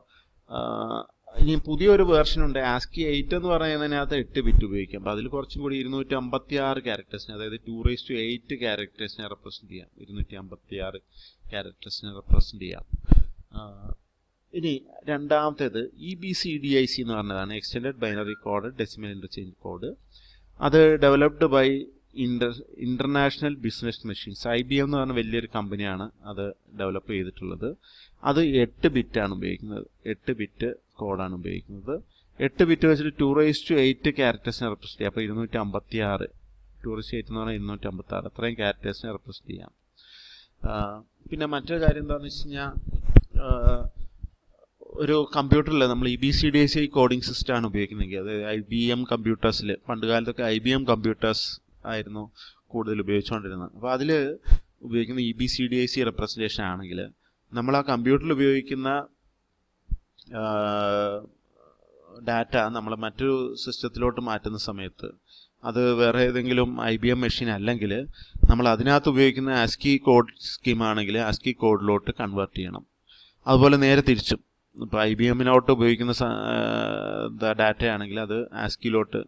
ഇനി പുതിയൊരു വേർഷനുണ്ട്, ASCII 8 എന്ന് പറയുന്നതിനകത്ത് 8 ബിറ്റ് ഉപയോഗിക്കാം. അപ്പോൾ അതിൽ കുറച്ചും കൂടി 256 ക്യാരക്ടേഴ്സിനെ, അതായത് 2⁸8 ക്യാരക്ടേഴ്സിനെ റെപ്രസെൻറ്റ് ചെയ്യാം. 256 ക്യാരക്ടേഴ്സിനെ റെപ്രസെൻറ്റ് ചെയ്യാം. ഇനി രണ്ടാമത്തേത് EBCDIC എന്ന് പറഞ്ഞതാണ്, extended binary code decimal interchange code. അത് developed by International Business Machines. IBM എന്ന് പറഞ്ഞ വലിയൊരു കമ്പനിയാണ് അത് ഡെവലപ്പ് ചെയ്തിട്ടുള്ളത്. അത് 8 ബിറ്റാണ് ഉപയോഗിക്കുന്നത്, 8 ബിറ്റ് കോഡാണ് ഉപയോഗിക്കുന്നത്. 8 ബിറ്റ് വെച്ചിട്ട് 2⁸8 ക്യാരക്ടേഴ്സിനെ റെപ്രസെൻറ്റ് ചെയ്യാം. അപ്പോൾ 256, 2⁸8 എന്ന് പറഞ്ഞാൽ 256, അത്രയും ക്യാരക്ടേഴ്സിനെ റെപ്രസെൻറ്റ് ചെയ്യാം. പിന്നെ മറ്റൊരു കാര്യം എന്താണെന്ന് വെച്ച് കഴിഞ്ഞാൽ, ഒരു കമ്പ്യൂട്ടറിൽ നമ്മൾ EBCDIC കോഡിംഗ് സിസ്റ്റമാണ് ഉപയോഗിക്കുന്നതെങ്കിൽ, അത് IBM കമ്പ്യൂട്ടേഴ്സിൽ, പണ്ട് കാലത്തൊക്കെ IBM കമ്പ്യൂട്ടേഴ്സ് ആയിരുന്നു കൂടുതൽ ഉപയോഗിച്ചുകൊണ്ടിരുന്നത്. അപ്പോൾ അതിൽ ഉപയോഗിക്കുന്ന EBCDIC റെപ്രസെൻറ്റേഷൻ ആണെങ്കിൽ നമ്മൾ ആ കമ്പ്യൂട്ടറിൽ ഉപയോഗിക്കുന്ന ഡാറ്റ നമ്മൾ മറ്റൊരു സിസ്റ്റത്തിലോട്ട് മാറ്റുന്ന സമയത്ത് അത് വേറെ ഏതെങ്കിലും IBM മെഷീൻ അല്ലെങ്കിൽ നമ്മൾ അതിനകത്ത് ഉപയോഗിക്കുന്ന ASCII കോഡ് സ്കീമാണെങ്കിൽ ASCII കോഡിലോട്ട് കൺവേർട്ട് ചെയ്യണം. അതുപോലെ നേരെ തിരിച്ചും, ഇപ്പോൾ IBMനോട്ട് ഉപയോഗിക്കുന്ന ഡാറ്റയാണെങ്കിൽ അത് ASCIIലോട്ട്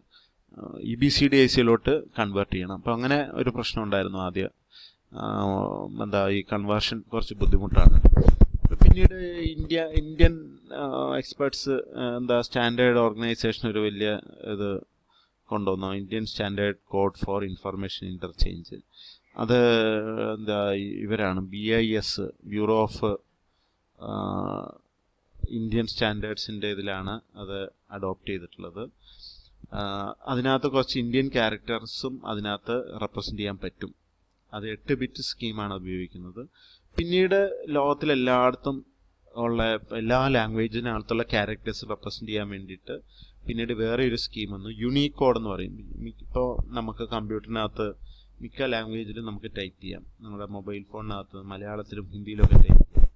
EBCDICയിലോട്ട് കൺവേർട്ട് ചെയ്യണം. അപ്പോൾ അങ്ങനെ ഒരു പ്രശ്നം ഉണ്ടായിരുന്നു ആദ്യം. ഈ കൺവേർഷൻ കുറച്ച് ബുദ്ധിമുട്ടാണ്. പിന്നീട് ഇന്ത്യൻ എക്സ്പേർട്സ് സ്റ്റാൻഡേർഡ് ഓർഗനൈസേഷൻ ഒരു വലിയ ഇത് കൊണ്ടുവന്നു, Indian standard code for information interchange. അത് ഇവരാണ് BIS, ബ്യൂറോ ഓഫ് ഇന്ത്യൻ സ്റ്റാൻഡേർഡ്സിൻ്റെ ഇതിലാണ് അത് അഡോപ്റ്റ് ചെയ്തിട്ടുള്ളത്. അതിനകത്ത് കുറച്ച് ഇന്ത്യൻ ക്യാരക്ടേഴ്സും അതിനകത്ത് റെപ്രസെൻറ്റ് ചെയ്യാൻ പറ്റും. അത് 8 ബിറ്റ് സ്കീമാണ് ഉപയോഗിക്കുന്നത്. പിന്നീട് ലോകത്തിലെല്ലായിടത്തും ഉള്ള എല്ലാ ലാംഗ്വേജിനകത്തുള്ള ക്യാരക്ടേഴ്സ് റെപ്രസെൻറ്റ് ചെയ്യാൻ വേണ്ടിയിട്ട് പിന്നീട് വേറെ ഒരു സ്കീം വന്നു, യൂണിക്കോഡ് എന്ന് പറയും. ഇപ്പോൾ നമുക്ക് കമ്പ്യൂട്ടറിനകത്ത് മിക്ക ലാംഗ്വേജിലും നമുക്ക് ടൈപ്പ് ചെയ്യാം. നമ്മുടെ മൊബൈൽ ഫോണിനകത്ത് മലയാളത്തിലും ഹിന്ദിയിലും ഒക്കെ ടൈപ്പ് ചെയ്യാം.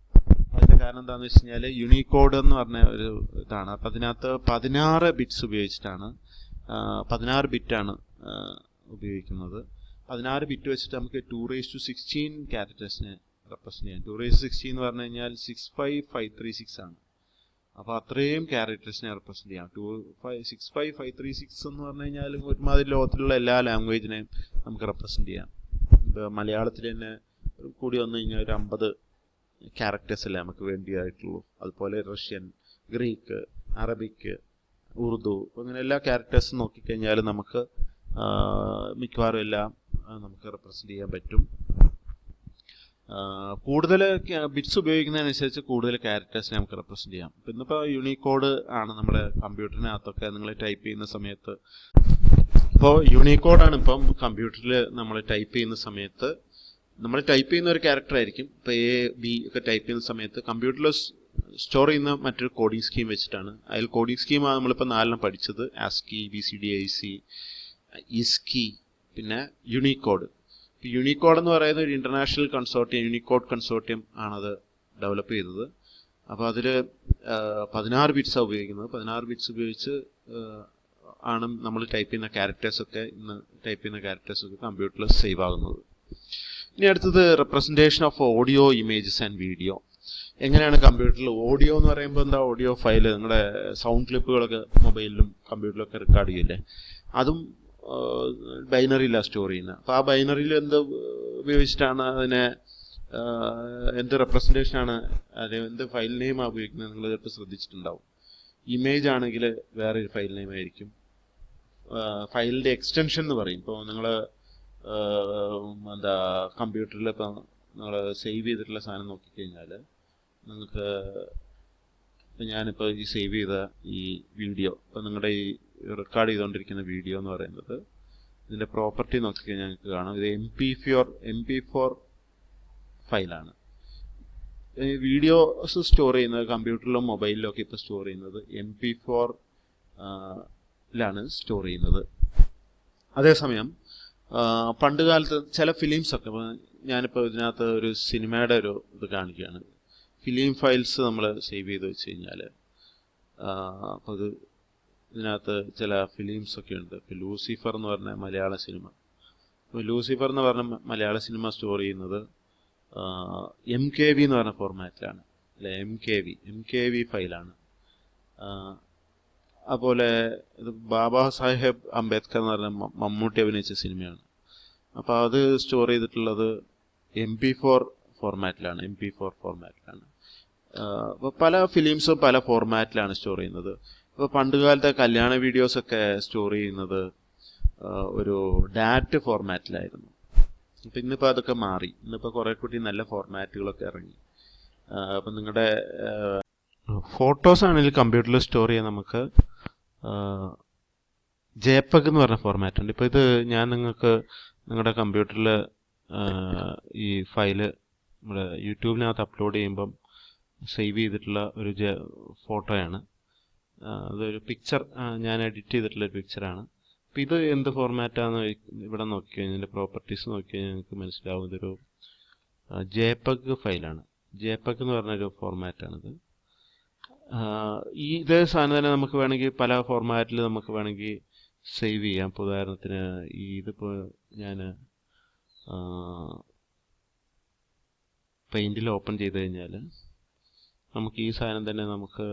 അതിൻ്റെ കാരണം എന്താണെന്ന് വെച്ച് കഴിഞ്ഞാൽ യൂണിക്കോഡ് എന്ന് പറഞ്ഞ ഒരു ഇതാണ്. അപ്പം അതിനകത്ത് 16 ബിറ്റ്സ് ഉപയോഗിച്ചിട്ടാണ് 16 ബിറ്റാണ് ഉപയോഗിക്കുന്നത്. 16 ബിറ്റ് വെച്ചിട്ട് നമുക്ക് 216 ക്യാരക്ടേഴ്സിനെ റെപ്രസെന്റ് ചെയ്യാം. 216 എന്ന് പറഞ്ഞു കഴിഞ്ഞാൽ 65536 ആണ്. അപ്പോൾ അത്രയും ക്യാരക്ടേഴ്സിനെ റെപ്രസെന്റ് ചെയ്യാം. 65536 എന്ന് പറഞ്ഞു കഴിഞ്ഞാൽ ഒരുമാതിരി ലോകത്തിലുള്ള എല്ലാ ലാംഗ്വേജിനെയും നമുക്ക് റെപ്രസെന്റ് ചെയ്യാം. ഇപ്പോൾ മലയാളത്തിൽ തന്നെ കൂടി വന്നു കഴിഞ്ഞാൽ ഒരു 50 ക്യാരക്ടേഴ്സ് അല്ലേ നമുക്ക് വേണ്ടിയായിട്ടുള്ളൂ. അതുപോലെ റഷ്യൻ, ഗ്രീക്ക്, അറബിക്ക്, ഉറുദു, അങ്ങനെ എല്ലാ ക്യാരക്ടേഴ്സും നോക്കിക്കഴിഞ്ഞാൽ നമുക്ക് മിക്കവാറും എല്ലാം നമുക്ക് റെപ്രസെന്റ് ചെയ്യാൻ പറ്റും. കൂടുതൽ ബിറ്റ്സ് ഉപയോഗിക്കുന്നതിനനുസരിച്ച് കൂടുതൽ ക്യാരക്ടേഴ്സിനെ നമുക്ക് റെപ്രസെന്റ് ചെയ്യാം. ഇപ്പം ഇന്നിപ്പോൾ യൂണിക്കോഡ് ആണ് നമ്മുടെ കമ്പ്യൂട്ടറിനകത്തൊക്കെ നിങ്ങൾ ടൈപ്പ് ചെയ്യുന്ന സമയത്ത്. ഇപ്പോൾ യൂണിക്കോഡാണ് ഇപ്പം കമ്പ്യൂട്ടറിൽ നമ്മൾ ടൈപ്പ് ചെയ്യുന്ന സമയത്ത് നമ്മൾ ടൈപ്പ് ചെയ്യുന്ന ഒരു ക്യാരക്ടർ ആയിരിക്കും. ഇപ്പോൾ എ ബി ഒക്കെ ടൈപ്പ് ചെയ്യുന്ന സമയത്ത് കമ്പ്യൂട്ടറിൽ സ്റ്റോർ ചെയ്യുന്ന മറ്റൊരു കോഡിംഗ് സ്കീം വെച്ചിട്ടാണ്. അതിൽ കോഡിംഗ് സ്കീമാണ് നമ്മളിപ്പോൾ 4 പഠിച്ചത്. ASCII, BCD, IC, ISCII, പിന്നെ യൂണിക്കോഡ്. യൂണിക്കോഡ് എന്ന് പറയുന്നത് ഒരു ഇന്റർനാഷണൽ കൺസോർട്ടിയം, യൂണിക്കോഡ് കൺസോർട്ടിയം ആണത് ഡെവലപ്പ് ചെയ്തത്. അപ്പോൾ അതിൽ 16 ബിറ്റ്സാണ് ഉപയോഗിക്കുന്നത്. 16 ബിറ്റ്സ് ഉപയോഗിച്ച് ആണ് നമ്മൾ ടൈപ്പ് ചെയ്യുന്ന ക്യാരക്ടേഴ്സൊക്കെ കമ്പ്യൂട്ടറിൽ സേവ് ആകുന്നത്. ഇനി അടുത്തത് representation of audio, images and video. എങ്ങനെയാണ് കമ്പ്യൂട്ടറിൽ ഓഡിയോ എന്ന് പറയുമ്പോൾ എന്താ, ഓഡിയോ ഫയല് നിങ്ങളുടെ സൗണ്ട് ക്ലിപ്പുകളൊക്കെ മൊബൈലിലും കമ്പ്യൂട്ടറിലൊക്കെ റെക്കോർഡ് ചെയ്യില്ലേ, അതും ബൈനറിയിലാണ് സ്റ്റോർ ചെയ്യുന്നത്. അപ്പോൾ ആ ബൈനറിയിൽ എന്ത് ഉപയോഗിച്ചിട്ടാണ് അതിനെ, എന്ത് റെപ്രസെന്റേഷനാണ്, എന്ത് ഫയൽ നെയിമാണ് ഉപയോഗിക്കുന്നത് നിങ്ങൾ ചിലപ്പോൾ ശ്രദ്ധിച്ചിട്ടുണ്ടാവും. ഇമേജ് ആണെങ്കിൽ വേറൊരു ഫയൽ നെയിം ആയിരിക്കും. ഫയലിൻ്റെ എക്സ്റ്റൻഷൻ എന്ന് പറയും. ഇപ്പോൾ നിങ്ങൾ കമ്പ്യൂട്ടറിൽ ഇപ്പം നിങ്ങൾ സേവ് ചെയ്തിട്ടുള്ള സാധനം നോക്കിക്കഴിഞ്ഞാൽ നിങ്ങൾക്ക്, ഞാനിപ്പോൾ ഈ സേവ് ചെയ്ത ഈ വീഡിയോ, ഇപ്പം നിങ്ങളുടെ ഈ റെക്കോർഡ് ചെയ്തുകൊണ്ടിരിക്കുന്ന വീഡിയോ എന്ന് പറയുന്നത്, ഇതിൻ്റെ പ്രോപ്പർട്ടി നോക്കിക്കഴിഞ്ഞാൽ ഞങ്ങൾക്ക് കാണാം ഇത് MP4 ഫയലാണ്. വീഡിയോസ് സ്റ്റോർ ചെയ്യുന്നത് കമ്പ്യൂട്ടറിലും മൊബൈലിലും ഒക്കെ ഇപ്പോൾ സ്റ്റോർ ചെയ്യുന്നത് MP4ലാണ് സ്റ്റോർ ചെയ്യുന്നത്. അതേസമയം പണ്ട് കാലത്ത് ചില ഫിലിംസൊക്കെ, ഞാനിപ്പോൾ ഇതിനകത്ത് ഒരു സിനിമയുടെ ഒരു ഇത് കാണിക്കുകയാണ്. ഫിലിം ഫയൽസ് നമ്മൾ സേവ് ചെയ്ത് വെച്ച് കഴിഞ്ഞാൽ അപ്പോൾ ഇതിനകത്ത് ചില ഫിലിംസൊക്കെ ഉണ്ട്. ഇപ്പോൾ ലൂസിഫർ എന്ന് പറഞ്ഞ മലയാള സിനിമ, ലൂസിഫർ എന്ന് പറഞ്ഞ മലയാള സിനിമ സ്റ്റോർ ചെയ്യുന്നത് MKV എന്ന് പറഞ്ഞ ഫോർമാറ്റിലാണ്, അല്ലെ MKV ഫയലാണ്. അതുപോലെ ഇത് ബാബാ സാഹേബ് അംബേദ്കർ എന്ന് പറഞ്ഞ മമ്മൂട്ടി അഭിനയിച്ച സിനിമയാണ്. അപ്പോൾ അത് സ്റ്റോർ ചെയ്തിട്ടുള്ളത് MP4 ഫോർമാറ്റിലാണ്. അപ്പോൾ പല ഫിലിംസും പല ഫോർമാറ്റിലാണ് സ്റ്റോർ ചെയ്യുന്നത്. ഇപ്പോൾ പണ്ടുകാലത്തെ കല്യാണ വീഡിയോസൊക്കെ സ്റ്റോർ ചെയ്യുന്നത് ഒരു DAT ഫോർമാറ്റിലായിരുന്നു. അപ്പം ഇന്നിപ്പോൾ അതൊക്കെ മാറി. ഇന്നിപ്പോൾ കുറേ കൂടി നല്ല ഫോർമാറ്റുകളൊക്കെ ഇറങ്ങി. അപ്പം നിങ്ങളുടെ ഫോട്ടോസ് ആണെങ്കിൽ കമ്പ്യൂട്ടറിൽ സ്റ്റോർ ചെയ്യാൻ നമുക്ക് JPEG എന്ന് പറഞ്ഞ ഫോർമാറ്റ് ഉണ്ട്. ഇപ്പോൾ ഇത് ഞാൻ നിങ്ങൾക്ക് നിങ്ങളുടെ കമ്പ്യൂട്ടറിൽ ഈ ഫയല് നമ്മുടെ യൂട്യൂബിനകത്ത് അപ്ലോഡ് ചെയ്യുമ്പം സേവ് ചെയ്തിട്ടുള്ള ഒരു ഫോട്ടോയാണ്. അതൊരു പിക്ചർ, ഞാൻ എഡിറ്റ് ചെയ്തിട്ടുള്ളൊരു പിക്ചറാണ്. അപ്പോൾ ഇത് എന്ത് ഫോർമാറ്റാണെന്ന് ഇവിടെ നോക്കിക്കഴിഞ്ഞാൽ ഇതിൻ്റെ പ്രോപ്പർട്ടീസ് നോക്കിക്കഴിഞ്ഞാൽ നിങ്ങൾക്ക് മനസ്സിലാവും. ഇതൊരു JPEG ഫയലാണ്. JPEG എന്ന് പറഞ്ഞൊരു ഫോർമാറ്റാണിത്. ഇതേ സാധനം തന്നെ നമുക്ക് വേണമെങ്കിൽ പല ഫോർമാറ്റിൽ നമുക്ക് വേണമെങ്കിൽ സേവ് ചെയ്യാം. ഇപ്പോൾ ഉദാഹരണത്തിന് ഇതിപ്പോൾ ഞാൻ പെയിൻറ്റിൽ ഓപ്പൺ ചെയ്ത് കഴിഞ്ഞാൽ നമുക്ക് ഈ സാധനം തന്നെ നമുക്ക്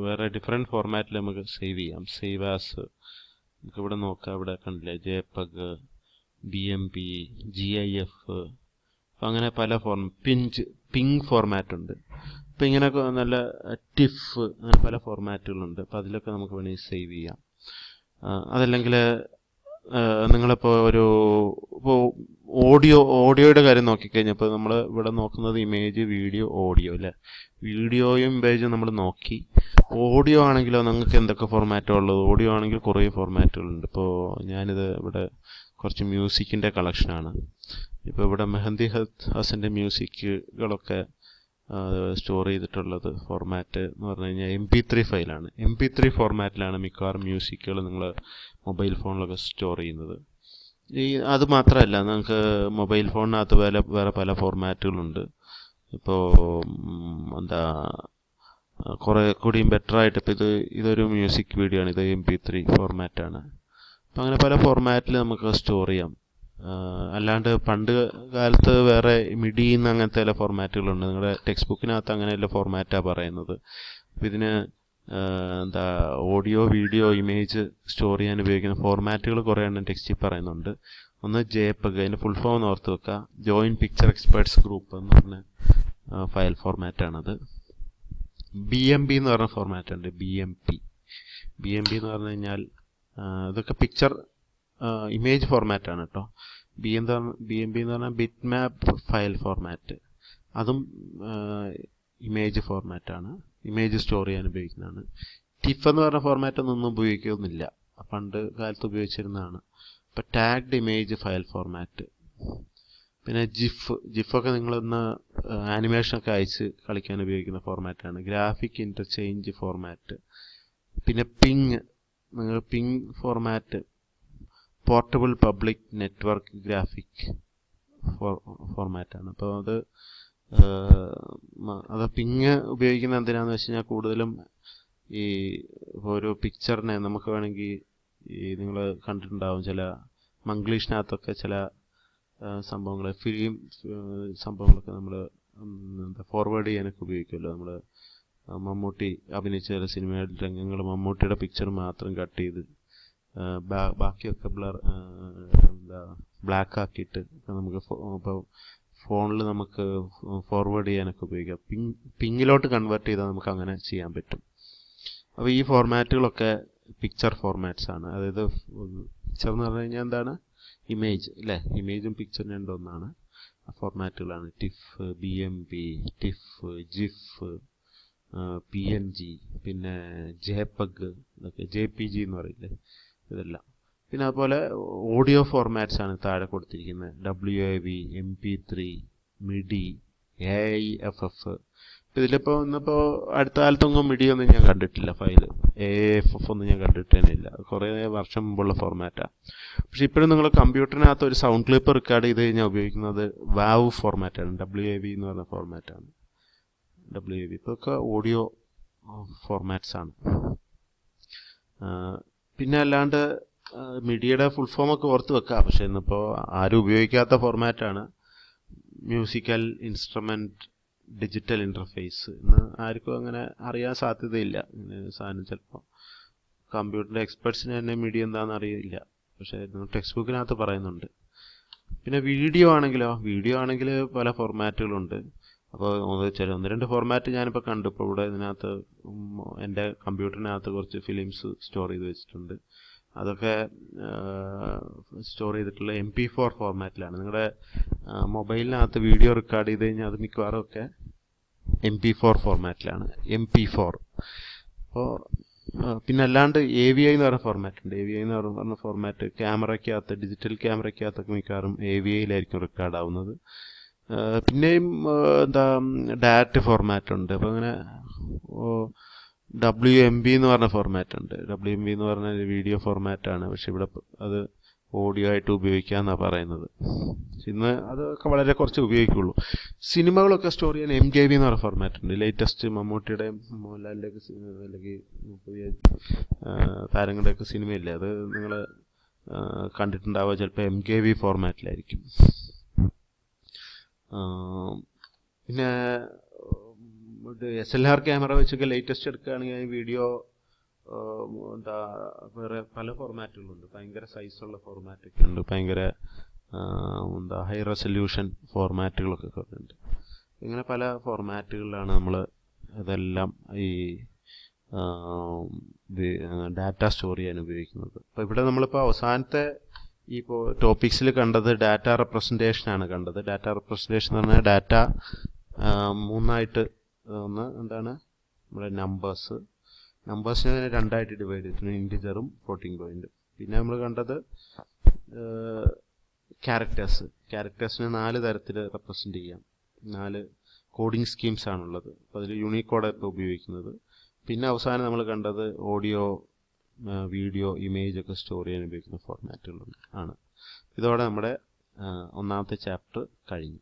വേറെ ഡിഫറെൻറ്റ് ഫോർമാറ്റിൽ നമുക്ക് സേവ് ചെയ്യാം. സേവ് ആസ് നമുക്ക് ഇവിടെ നോക്കാം, ഇവിടെ കണ്ടില്ലേ JPEG, BMP, GIF, അപ്പം അങ്ങനെ പല പിങ് ഫോർമാറ്റ് ഉണ്ട്. അപ്പം ഇങ്ങനെ നല്ല TIFF, അങ്ങനെ പല ഫോർമാറ്റുകളുണ്ട്. അപ്പം അതിലൊക്കെ നമുക്ക് വേണമെങ്കിൽ സേവ് ചെയ്യാം. അതല്ലെങ്കിൽ നിങ്ങളിപ്പോൾ ഇപ്പോൾ ഓഡിയോയുടെ കാര്യം നോക്കിക്കഴിഞ്ഞപ്പോൾ നമ്മൾ ഇവിടെ നോക്കുന്നത് ഇമേജ്, വീഡിയോ, ഓഡിയോ അല്ലേ. വീഡിയോയും ഇമേജും നമ്മൾ നോക്കി. ഓഡിയോ ആണെങ്കിലോ നിങ്ങൾക്ക് എന്തൊക്കെ ഫോർമാറ്റാണ് ഉള്ളത്? ഓഡിയോ ആണെങ്കിൽ കുറേ ഫോർമാറ്റുകളുണ്ട്. ഇപ്പോൾ ഞാനിത് ഇവിടെ കുറച്ച് മ്യൂസിക്കിൻ്റെ കളക്ഷനാണ്. ഇപ്പോൾ ഇവിടെ മെഹന്തി ഹസൻ്റെ മ്യൂസിക്കുകളൊക്കെ സ്റ്റോർ ചെയ്തിട്ടുള്ളത് ഫോർമാറ്റ് എന്ന് പറഞ്ഞു കഴിഞ്ഞാൽ MP3 ഫയലാണ്. MP3 ഫോർമാറ്റിലാണ് മിക്കവാറും മ്യൂസിക്കുകൾ നിങ്ങൾ മൊബൈൽ ഫോണിലൊക്കെ സ്റ്റോർ ചെയ്യുന്നത്. അത് മാത്രമല്ല, നിങ്ങൾക്ക് മൊബൈൽ ഫോണിനകത്ത് വേറെ പല ഫോർമാറ്റുകളുണ്ട്. ഇപ്പോൾ എന്താ കുറേ കൂടിയും ബെറ്റർ ആയിട്ട് ഇപ്പോൾ ഇതൊരു മ്യൂസിക് വീഡിയോ ആണ്, ഇത് MP3 ഫോർമാറ്റാണ്. അപ്പം അങ്ങനെ പല ഫോർമാറ്റിൽ നമുക്ക് സ്റ്റോർ ചെയ്യാം. അല്ലാണ്ട് പണ്ട് കാലത്ത് വേറെ മിഡിന്ന് അങ്ങനത്തെ ചില ഫോർമാറ്റുകളുണ്ട്. നിങ്ങളുടെ ടെക്സ്റ്റ് ബുക്കിനകത്ത് അങ്ങനെയല്ല ഫോർമാറ്റാണ് പറയുന്നത്. അപ്പം ഇതിന് എന്താ ഓഡിയോ, വീഡിയോ, ഇമേജ് സ്റ്റോർ ചെയ്യാൻ ഉപയോഗിക്കുന്ന ഫോർമാറ്റുകൾ കുറേ എണ്ണം ടെക്സ്റ്റിൽ പറയുന്നുണ്ട്. ഒന്ന് JPEG, അതിൻ്റെ ഫുൾ ഫോം ഓർത്ത് വെക്കുക, ജോയിൻറ്റ് പിക്ചർ എക്സ്പേർട്സ് ഗ്രൂപ്പ് എന്ന് പറഞ്ഞ ഫയൽ ഫോർമാറ്റാണത്. BMP എന്ന് പറഞ്ഞ ഫോർമാറ്റ് ഉണ്ട്. BMP എന്ന് പറഞ്ഞു കഴിഞ്ഞാൽ ഇതൊക്കെ പിക്ചർ ഇമേജ് ഫോർമാറ്റാണ് കേട്ടോ. BMP എന്ന് പറഞ്ഞാൽ ബിറ്റ് മാപ്പ് ഫയൽ ഫോർമാറ്റ്. അതും ഇമേജ് ഫോർമാറ്റാണ്, ഇമേജ് സ്റ്റോർ ചെയ്യാൻ ഉപയോഗിക്കുന്നതാണ്. TIFF എന്ന് പറഞ്ഞ ഫോർമാറ്റ് ഒന്നും ഉപയോഗിക്കുന്നില്ല, പണ്ട് കാലത്ത് ഉപയോഗിച്ചിരുന്നതാണ്. ഇപ്പം ടാഗ്ഡ് ഇമേജ് ഫയൽ ഫോർമാറ്റ്. പിന്നെ ജിഫൊക്കെ നിങ്ങളൊന്ന് ആനിമേഷനൊക്കെ അയച്ച് കളിക്കാൻ ഉപയോഗിക്കുന്ന ഫോർമാറ്റാണ്. Graphic interchange format. പിന്നെ PNG format, portable public network graphic ഫോർമാറ്റാണ്. അപ്പോൾ അത് പിങ് ഉപയോഗിക്കുന്നത് എന്തിനാണെന്ന് വെച്ച് കഴിഞ്ഞാൽ കൂടുതലും ഈ ഒരു പിക്ചറിനെ നമുക്ക് വേണമെങ്കിൽ നിങ്ങൾ കണ്ടിട്ടുണ്ടാവും ചില മംഗ്ലീഷിനകത്തൊക്കെ ചില സംഭവങ്ങൾ, ഫിലിം സംഭവങ്ങളൊക്കെ നമ്മൾ ഫോർവേഡ് ചെയ്യാനൊക്കെ ഉപയോഗിക്കുമല്ലോ. നമ്മൾ മമ്മൂട്ടി അഭിനയിച്ച ചില സിനിമയുടെ രംഗങ്ങൾ മമ്മൂട്ടിയുടെ പിക്ചർ മാത്രം കട്ട് ചെയ്ത് ബാക്കിയൊക്കെ ബ്ലാക്ക് ആക്കിയിട്ട് നമുക്ക് ഇപ്പോൾ ഫോണിൽ നമുക്ക് ഫോർവേഡ് ചെയ്യാനൊക്കെ ഉപയോഗിക്കാം. പിങ്ങിലോട്ട് കൺവേർട്ട് ചെയ്താൽ നമുക്ക് അങ്ങനെ ചെയ്യാൻ പറ്റും. അപ്പോൾ ഈ ഫോർമാറ്റുകളൊക്കെ പിക്ചർ ഫോർമാറ്റ്സ് ആണ്. അതായത് പിക്ചർ എന്ന് പറഞ്ഞു കഴിഞ്ഞാൽ എന്താണ്, ഇമേജ് അല്ലേ, ഇമേജും പിക്ചറും രണ്ടും ഒന്നാണ്. ഫോർമാറ്റുകളാണ് TIFF, BMP, TIFF, GIF, PNG, പിന്നെ JPEG, ഇതൊക്കെ JPG എന്ന് പറയില്ലേ, ഇതെല്ലാം. പിന്നെ അതുപോലെ ഓഡിയോ ഫോർമാറ്റ്സ് ആണ് താഴെ കൊടുത്തിരിക്കുന്നത്. WAV, MP3, MIDI, AIFF. ഇപ്പം ഇന്നിപ്പോൾ അടുത്ത കാലത്തൊന്നും MIDI ഒന്നും ഞാൻ കണ്ടിട്ടില്ല, ഫയൽ AIFF ഒന്നും ഞാൻ കണ്ടിട്ടേനില്ല. കുറേ വർഷം മുമ്പുള്ള ഫോർമാറ്റാണ്. പക്ഷെ ഇപ്പോഴും നിങ്ങൾ കമ്പ്യൂട്ടറിനകത്ത് ഒരു സൗണ്ട് ക്ലിപ്പ് റെക്കോർഡ് ചെയ്ത് കഴിഞ്ഞാൽ ഉപയോഗിക്കുന്നത് WAV ഫോർമാറ്റാണ്. WAV എന്ന് പറഞ്ഞ ഫോർമാറ്റാണ്. WAV ഇതൊക്കെ ഓഡിയോ ഫോർമാറ്റ്സ് ആണ്. പിന്നെ അല്ലാണ്ട് മിഡിയുടെ ഫുൾ ഫോമൊക്കെ ഓർത്ത് വെക്കാം, പക്ഷെ ഇന്നിപ്പോൾ ആരും ഉപയോഗിക്കാത്ത ഫോർമാറ്റാണ് മ്യൂസിക്കൽ ഇൻസ്ട്രുമെൻറ്റ് ഡിജിറ്റൽ ഇൻ്റർഫേസ്. ഇന്ന് ആർക്കും അങ്ങനെ അറിയാൻ സാധ്യതയില്ല. ഇങ്ങനെ സാധനം ചിലപ്പോൾ കമ്പ്യൂട്ടറിൻ്റെ എക്സ്പെർട്സിന് തന്നെ മിഡി എന്താണെന്ന് അറിയില്ല, പക്ഷേ ടെക്സ്റ്റ് ബുക്കിനകത്ത് പറയുന്നുണ്ട്. പിന്നെ വീഡിയോ ആണെങ്കിൽ പല ഫോർമാറ്റുകളുണ്ട്. അപ്പോൾ ഒന്ന് രണ്ട് ഫോർമാറ്റ് ഞാനിപ്പോൾ കണ്ടു. ഇപ്പോൾ ഇവിടെ ഇതിനകത്ത് എൻ്റെ കമ്പ്യൂട്ടറിനകത്ത് കുറച്ച് ഫിലിംസ് സ്റ്റോർ ചെയ്ത് വെച്ചിട്ടുണ്ട്. അതൊക്കെ സ്റ്റോർ ചെയ്തിട്ടുള്ള MP4 ഫോർമാറ്റിലാണ്. നിങ്ങളുടെ മൊബൈലിനകത്ത് വീഡിയോ റെക്കോർഡ് ചെയ്ത് കഴിഞ്ഞാൽ അത് മിക്കവാറും ഒക്കെ MP4 ഫോർമാറ്റിലാണ്. MP4. അപ്പോൾ പിന്നെ അല്ലാണ്ട് AVI എന്ന് പറഞ്ഞ ഫോർമാറ്റ് ഉണ്ട്. AVI എന്ന് പറഞ്ഞ ഫോർമാറ്റ് ക്യാമറയ്ക്കകത്ത്, ഡിജിറ്റൽ ക്യാമറയ്ക്കകത്തൊക്കെ മിക്കവാറും AVIയിലായിരിക്കും റെക്കോർഡ് ആവുന്നത്. പിന്നെയും ഡയറക്റ്റ് ഫോർമാറ്റ് ഉണ്ട്. അപ്പോൾ അങ്ങനെ WMV എന്ന് പറഞ്ഞ ഫോർമാറ്റ് ഉണ്ട്. WMV എന്ന് പറഞ്ഞ വീഡിയോ ഫോർമാറ്റാണ്, പക്ഷെ ഇവിടെ അത് ഓഡിയോ ആയിട്ട് ഉപയോഗിക്കാമെന്നാണ് പറയുന്നത്. ഇന്ന് അതൊക്കെ വളരെ കുറച്ച് ഉപയോഗിക്കുള്ളൂ. സിനിമകളൊക്കെ സ്റ്റോർ ചെയ്യാൻ MKV എന്ന് പറഞ്ഞ ഫോർമാറ്റ് ഉണ്ട്. ലേറ്റസ്റ്റ് മമ്മൂട്ടിയുടെയും മോഹൻലാലിൻ്റെയൊക്കെ അല്ലെങ്കിൽ പുതിയ താരങ്ങളുടെയൊക്കെ സിനിമയില്ലേ, അത് നിങ്ങൾ കണ്ടിട്ടുണ്ടാവുക ചിലപ്പോൾ MKV ഫോർമാറ്റിലായിരിക്കും. പിന്നെ SLR ക്യാമറ വെച്ചൊക്കെ ലേറ്റസ്റ്റ് എടുക്കുകയാണെങ്കിൽ വീഡിയോ വേറെ പല ഫോർമാറ്റുകളുണ്ട്. ഭയങ്കര സൈസുള്ള ഫോർമാറ്റൊക്കെ ഉണ്ട്, ഭയങ്കര ഹൈ റെസൊല്യൂഷൻ ഫോർമാറ്റുകളൊക്കെ ഉണ്ട്. ഇങ്ങനെ പല ഫോർമാറ്റുകളിലാണ് നമ്മൾ ഇതെല്ലാം ഈ ഡാറ്റ സ്റ്റോർ ചെയ്യാൻ ഉപയോഗിക്കുന്നത്. അപ്പോൾ ഇവിടെ നമ്മളിപ്പോൾ അവസാനത്തെ ഈ ടോപ്പിക്സിൽ കണ്ടത് ഡാറ്റ റെപ്രസെൻറ്റേഷനാണ് കണ്ടത്. ഡാറ്റ റെപ്രസെൻറ്റേഷൻ എന്ന് പറഞ്ഞാൽ ഡാറ്റ മൂന്നായിട്ട്, ഒന്ന് എന്താണ് നമ്മുടെ നമ്പേഴ്സിനെ രണ്ടായിട്ട് ഡിവൈഡ് ചെയ്തിട്ടുണ്ട്, ഇൻറ്റിജറും ഫ്ലോട്ടിംഗ് പോയിൻറ്റും. പിന്നെ നമ്മൾ കണ്ടത് ക്യാരക്ടേഴ്സിനെ 4 തരത്തിൽ റെപ്രസെൻറ്റ് ചെയ്യാം. 4 കോഡിംഗ് സ്കീംസ് ആണുള്ളത്. അപ്പോൾ അതിൽ യൂണിക്കോഡ് ഇപ്പോൾ ഉപയോഗിക്കുന്നത്. പിന്നെ അവസാനം നമ്മൾ കണ്ടത് ഓഡിയോ, വീഡിയോ, ഇമേജ് ഒക്കെ സ്റ്റോർ ചെയ്യാൻ ഉപയോഗിക്കുന്ന ഫോർമാറ്റുകൾ ആണ്. ഇതോടെ നമ്മുടെ ഒന്നാമത്തെ ചാപ്റ്റർ കഴിഞ്ഞു.